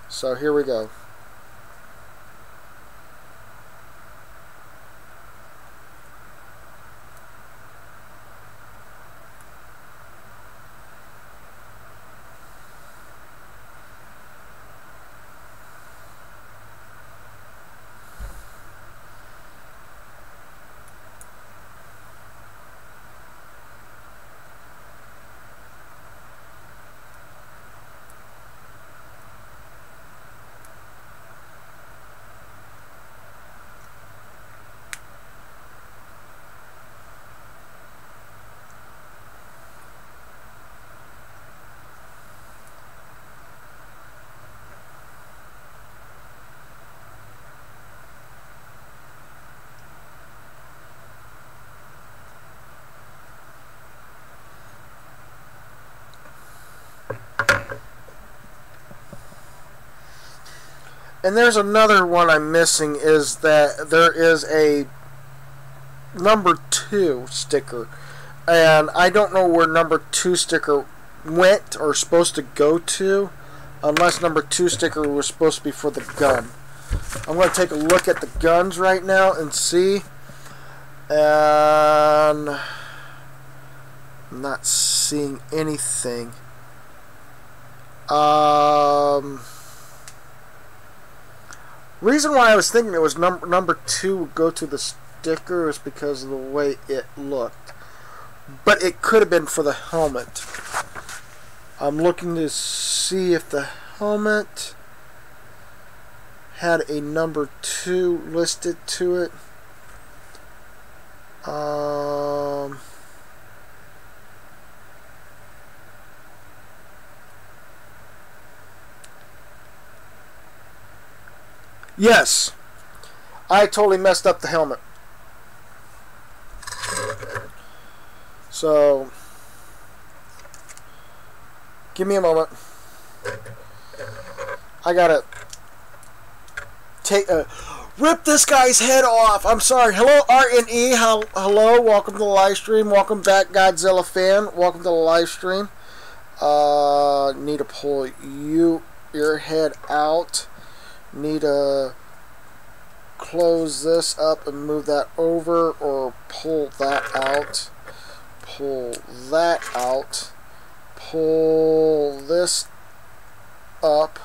So here we go. And there's another one I'm missing, is that there is a number 2 sticker. And I don't know where number 2 sticker went or supposed to go to, unless number 2 sticker was supposed to be for the gun. I'm going to take a look at the guns right now and see. And I'm not seeing anything. Reason why I was thinking it was number 2 would go to the sticker is because of the way it looked. But it could have been for the helmet. I'm looking to see if the helmet had a number 2 listed to it. Yes, I totally messed up the helmet. So, give me a moment. I gotta take rip this guy's head off. I'm sorry. Hello, RNE. Hello. Welcome to the live stream. Welcome back, Godzilla fan. Welcome to the live stream. Need to pull your head out. Need to close this up and move that over, or pull that out. Pull that out. Pull this up.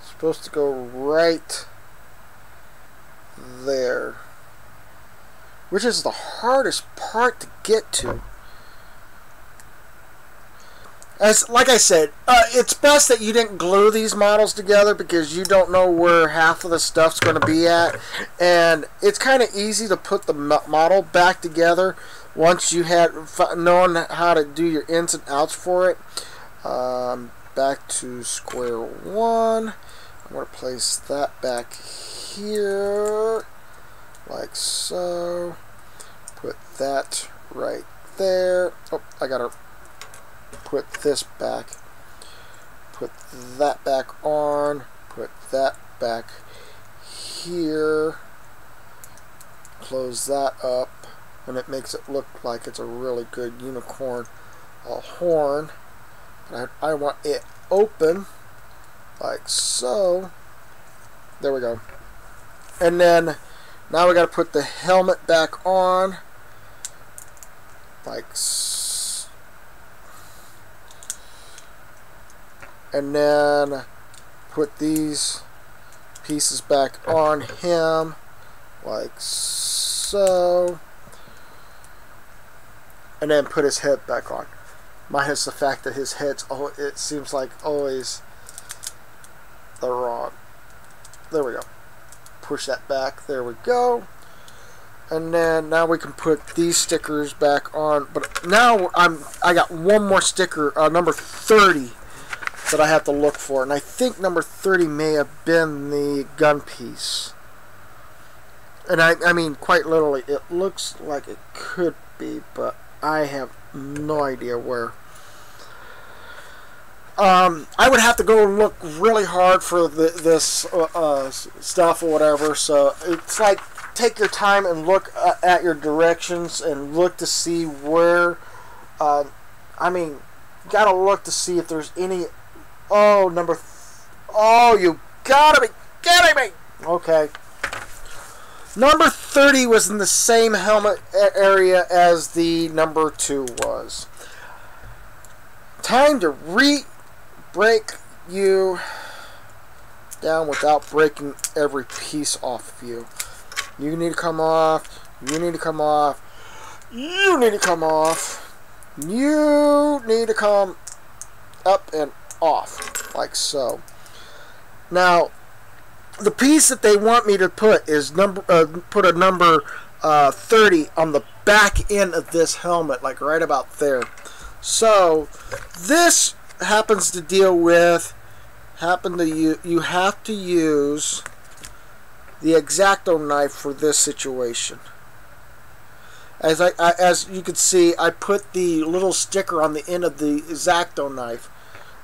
Supposed to go right there, which is the hardest part to get to. Like I said, it's best that you didn't glue these models together, because you don't know where half of the stuff's going to be at, and it's kind of easy to put the model back together once you had known how to do your ins and outs for it. Back to square one. I'm going to place that back here, like so. Put that right there. Oh, I got to put this back. Put that back on. Put that back here. Close that up, and it makes it look like it's a really good unicorn horn. But I want it open, like so. There we go. And then now we got to put the helmet back on, like so. And then put these pieces back on him, like so. And then put his head back on. Minus the fact that his head's, it seems like always the wrong. There we go. Push that back. There we go. And then now we can put these stickers back on. But now I got one more sticker, number 30, that I have to look for. And I think number 30 may have been the gun piece. And I mean, quite literally, it looks like it could be, but I have no idea where. I would have to go and look really hard for this stuff or whatever. So it's like, take your time and look at your directions and look to see where. I mean, gotta look to see if there's any. Oh, oh, you gotta be kidding me! Okay. Number 30 was in the same helmet area as the number 2 was. Time to break you down without breaking every piece off of you. You need to come off. You need to come off. You need to come off. You need to come up and off, like so. Now, the piece that they want me to put is put a number 30 on the back end of this helmet, like right about there. So this happens to deal with, you have to use the X-Acto knife for this situation. As you can see, I put the little sticker on the end of the X-Acto knife,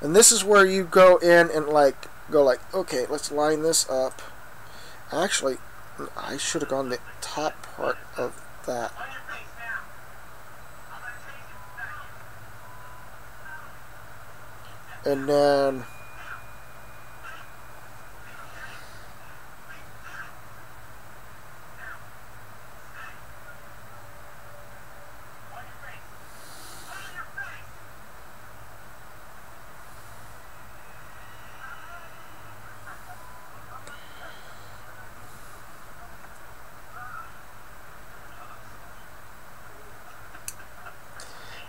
and this is where you go in and go like, okay, let's line this up. Actually, I should have gone the top part of that. And then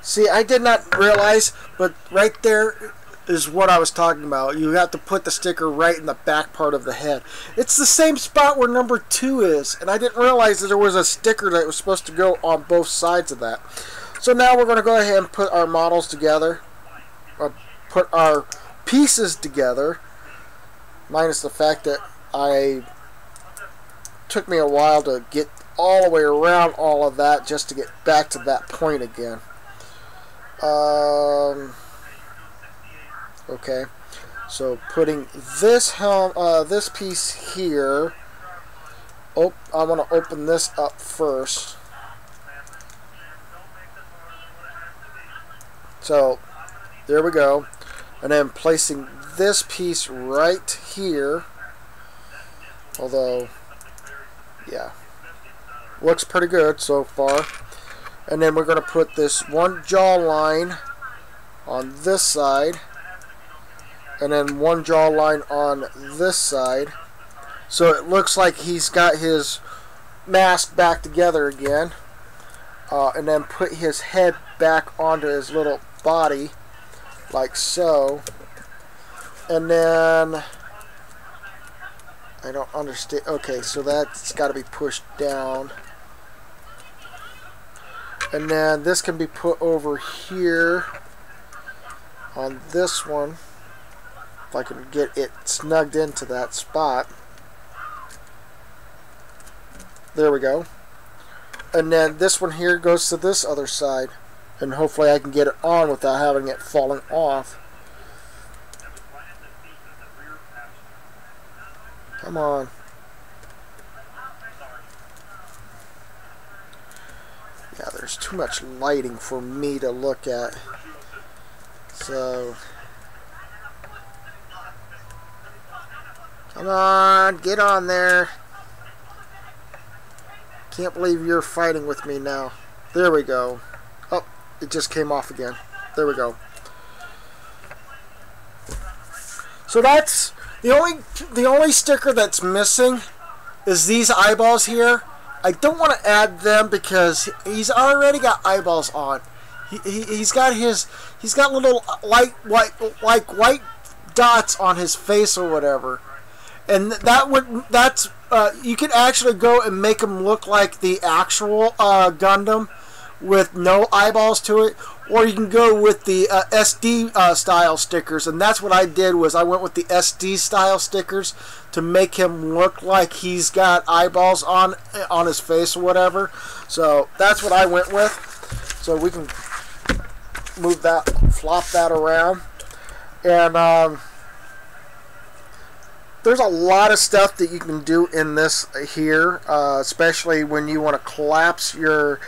see, I did not realize, but right there is what I was talking about. You have to put the sticker right in the back part of the head. It's the same spot where number 2 is, and I didn't realize that there was a sticker that was supposed to go on both sides of that. So now we're going to go ahead and put our models together, or put our pieces together, minus the fact that took me a while to get all the way around all of that just to get back to that point again. Okay, so putting this this piece here. Oh, I want to open this up first. So there we go, and then placing this piece right here. Although, yeah, looks pretty good so far. And then we're going to put this one jawline on this side, and then one jawline on this side. So it looks like he's got his mask back together again. And then put his head back onto his little body, like so. And then, I don't understand. Okay, so that's got to be pushed down. And then this can be put over here on this one, if I can get it snugged into that spot. There we go. And then this one here goes to this other side, and hopefully I can get it on without having it falling off. Come on. Yeah, there's too much lighting for me to look at. So, come on, get on there. Can't believe you're fighting with me now. There we go. Oh, it just came off again. There we go. So that's the only sticker that's missing is these eyeballs here. I don't want to add them because he's already got eyeballs on. He's got little white dots on his face or whatever, and that's you can actually go and make him look like the actual Gundam with no eyeballs to it, or you can go with the SD style stickers, and that's what I did. Was I went with the SD style stickers to make him look like he's got eyeballs on his face or whatever. So that's what I went with. So we can move that, flop that around, and there's a lot of stuff that you can do in this here, especially when you want to collapse your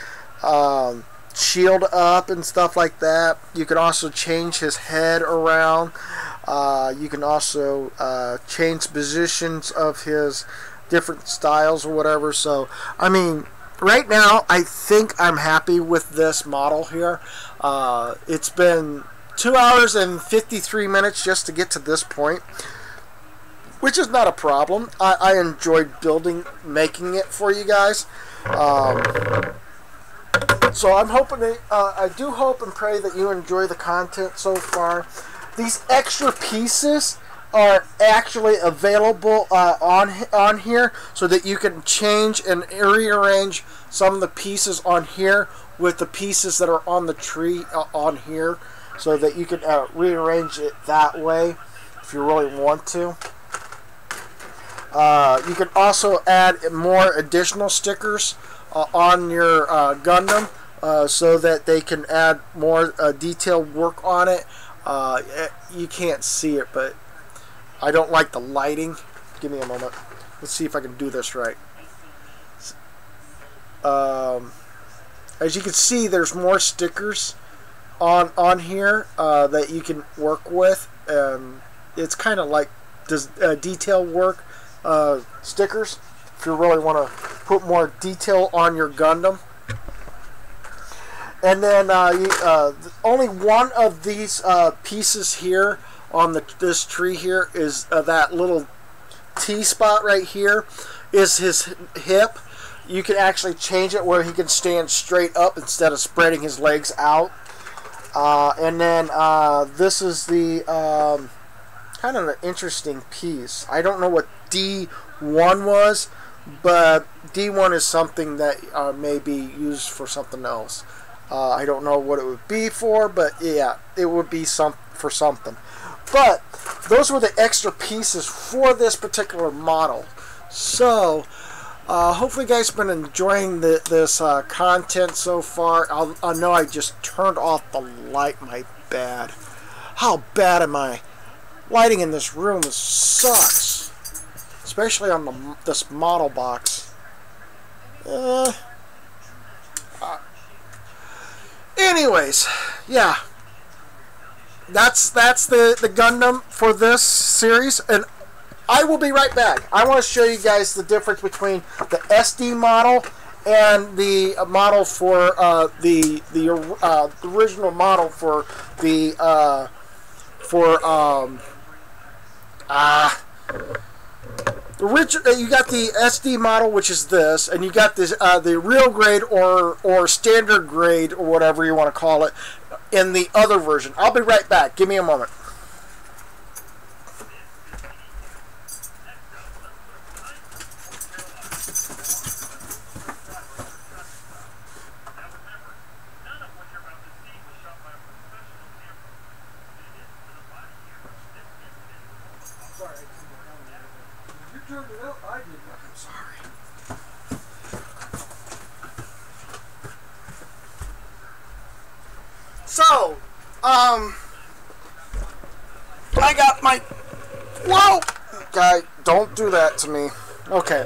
shield up and stuff like that. You can also change his head around. You can also change positions of his different styles or whatever. So, I mean, right now, I think I'm happy with this model here. It's been 2 hours and 53 minutes just to get to this point, which is not a problem. I enjoyed making it for you guys. So I'm hoping I do hope and pray that you enjoy the content so far. These extra pieces are actually available on here, so that you can change and rearrange some of the pieces on here with the pieces that are on the tree on here, so that you can rearrange it that way if you really want to. You can also add more additional stickers on your Gundam, so that they can add more detailed work on it. You can't see it, but I don't like the lighting. Give me a moment. Let's see if I can do this right. As you can see, there's more stickers on here that you can work with. It's kind of like detail work stickers if you really want to put more detail on your Gundam. And then only one of these pieces here on this tree here is that little T spot right here is his hip. You can actually change it where he can stand straight up instead of spreading his legs out. And then this is the kind of an interesting piece. I don't know what D1 was, but D1 is something that may be used for something else. I don't know what it would be for, but yeah, it would be for something. But those were the extra pieces for this particular model. So Hopefully you guys have been enjoying this content so far. I know I just turned off the light. My bad. How bad am I? Lighting in this room sucks. Especially on this model box. Anyways, yeah. That's the Gundam for this series, and I will be right back. I want to show you guys the difference between the SD model and the model for the original model for the you got the SD model, which is this, and you got this the real grade or standard grade or whatever you want to call it in the other version. I'll be right back. Give me a moment. So, I got my... Whoa! Guy, don't do that to me. Okay.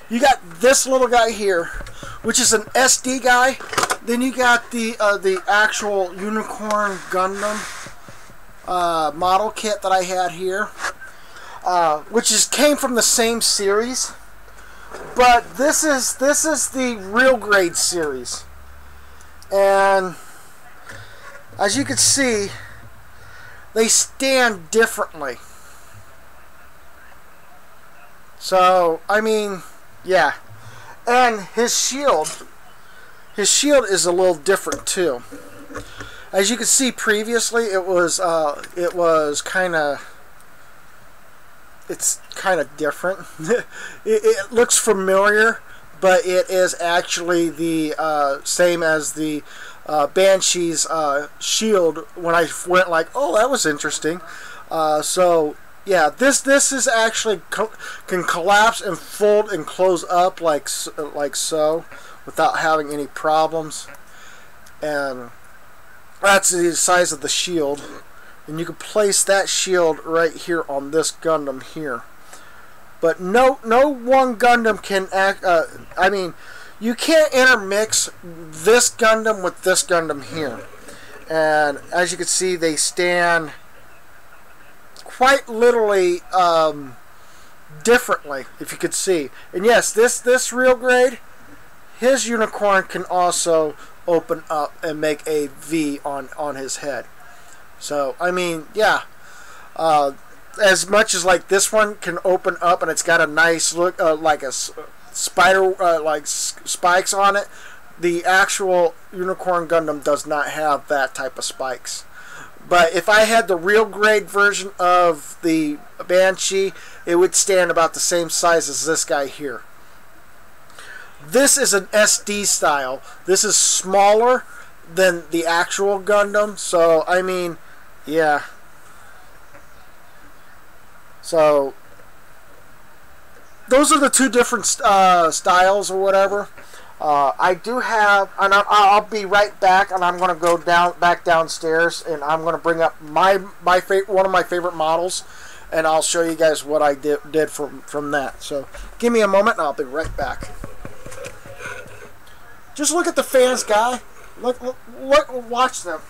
You got this little guy here, which is an SD guy. Then you got the actual Unicorn Gundam model kit that I had here, which came from the same series. But this is the real grade series. And as you can see, they stand differently. So, I mean, yeah. And his shield is a little different too. As you can see previously, it's kind of different. it looks familiar, but it is actually the same as the Banshee's shield. When I went like, oh, that was interesting. So yeah, this is actually can collapse and fold and close up like so without having any problems. And that's the size of the shield. And you can place that shield right here on this Gundam here. But no one Gundam can act. I mean, you can't intermix this Gundam with this Gundam here. And as you can see, they stand quite literally differently, if you could see. And yes, this real grade, his unicorn can also open up and make a V on his head. So, I mean, yeah. As much as like this one can open up and it's got a nice look, like a spider, like spikes on it, the actual Unicorn Gundam does not have that type of spikes. But if I had the real grade version of the Banshee, it would stand about the same size as this guy here. This is an SD style. This is smaller than the actual Gundam. So, I mean, yeah. So, those are the two different styles or whatever. I do have, and I'll be right back, and I'm going to go back downstairs, and I'm going to bring up one of my favorite models, and I'll show you guys what I did from that. So, give me a moment, and I'll be right back. Just look at the fans, guy. Look, watch them.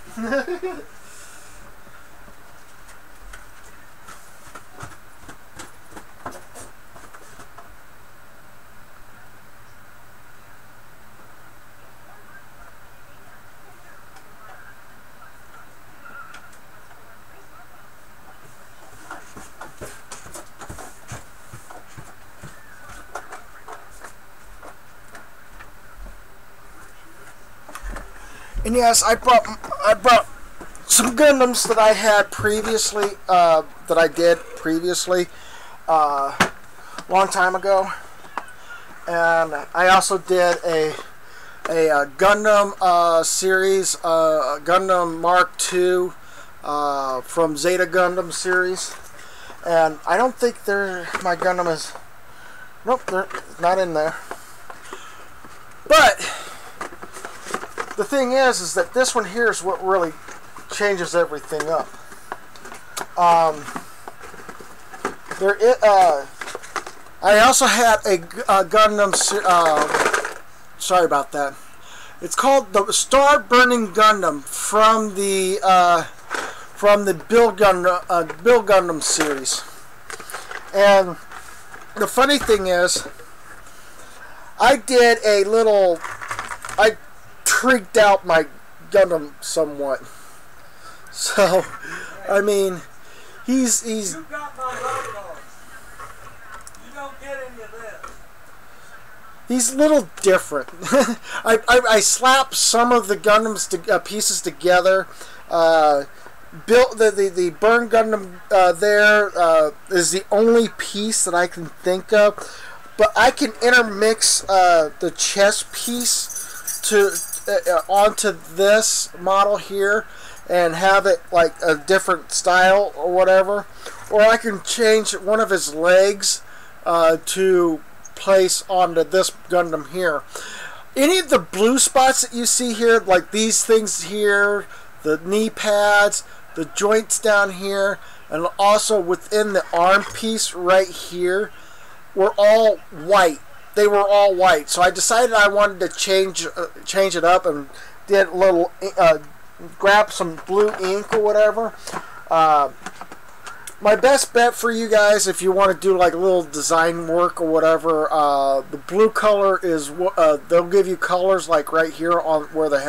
And yes, I brought some Gundams that I had previously, that I did previously, long time ago. And I also did a Gundam series, Gundam Mark II from Zeta Gundam series. And I don't think my Gundam is Nope, they're not in there. But the thing is that this one here is what really changes everything up. I also had a Gundam. Sorry about that. It's called the Star Burning Gundam from the Bill Gundam series. And the funny thing is, I tweaked out my Gundam somewhat. So, I mean, he's. You got my logo. You don't get any of this. He's a little different. I slapped some of the Gundams pieces together. Built the Burn Gundam is the only piece that I can think of, but I can intermix the chest piece onto this model here and have it like a different style or whatever, or I can change one of his legs to place onto this Gundam here. Any of the blue spots that you see here, like these things here, the knee pads, the joints down here, and also within the arm piece right here, were all white. They were all white. So I decided I wanted to change it up and did a little grab some blue ink or whatever. My best bet for you guys, if you want to do like a little design work or whatever, the blue color is they'll give you colors like right here on where the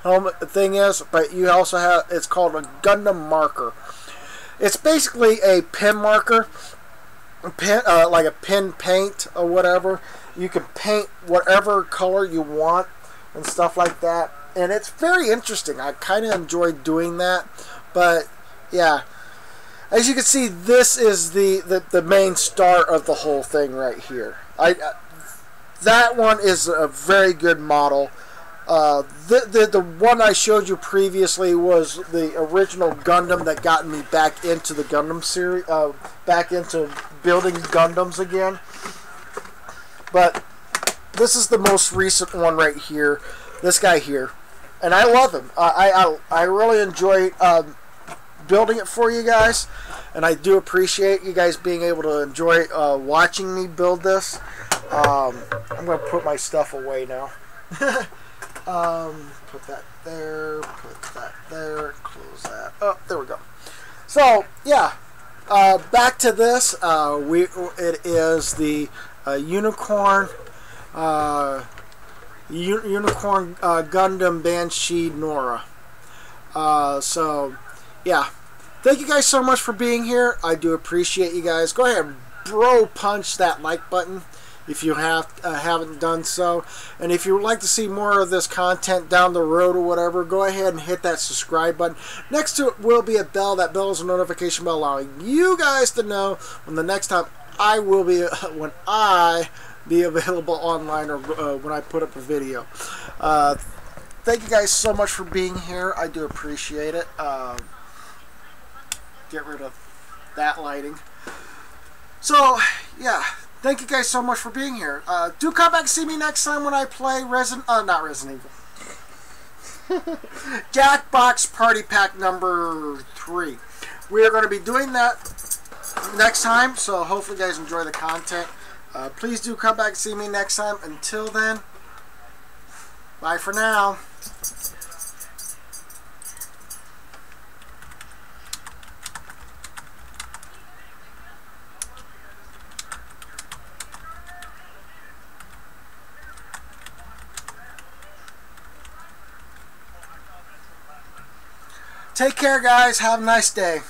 helmet thing is, but you also have, it's called a Gundam marker. It's basically a pen marker, like a pen paint or whatever. You can paint whatever color you want and stuff like that, and it's very interesting. I kind of enjoy doing that, but yeah. As you can see, this is the main star of the whole thing right here. That one is a very good model. The one I showed you previously was the original Gundam that got me back into the Gundam series, back into building Gundams again. But this is the most recent one right here. This guy here, and I love him. I really enjoy building it for you guys, and I do appreciate you guys being able to enjoy watching me build this. I'm going to put my stuff away now. Put that there, close that. Oh, there we go. So, yeah, back to this. It is the Unicorn Gundam Banshee Norn. So, yeah. Thank you guys so much for being here. I do appreciate you guys. Go ahead and punch that like button if you haven't done so. And if you would like to see more of this content down the road or whatever, go ahead and hit that subscribe button. Next to it will be a bell. That bell is a notification bell allowing you guys to know when the next time I will be available online, or when I put up a video. Thank you guys so much for being here. I do appreciate it. Get rid of that lighting. So, yeah. Thank you guys so much for being here. Do come back and see me next time when I play not Resident Evil. Jackbox Party Pack number 3. We are going to be doing that next time, so hopefully you guys enjoy the content. Please do come back and see me next time. Until then, bye for now. Take care, guys. Have a nice day.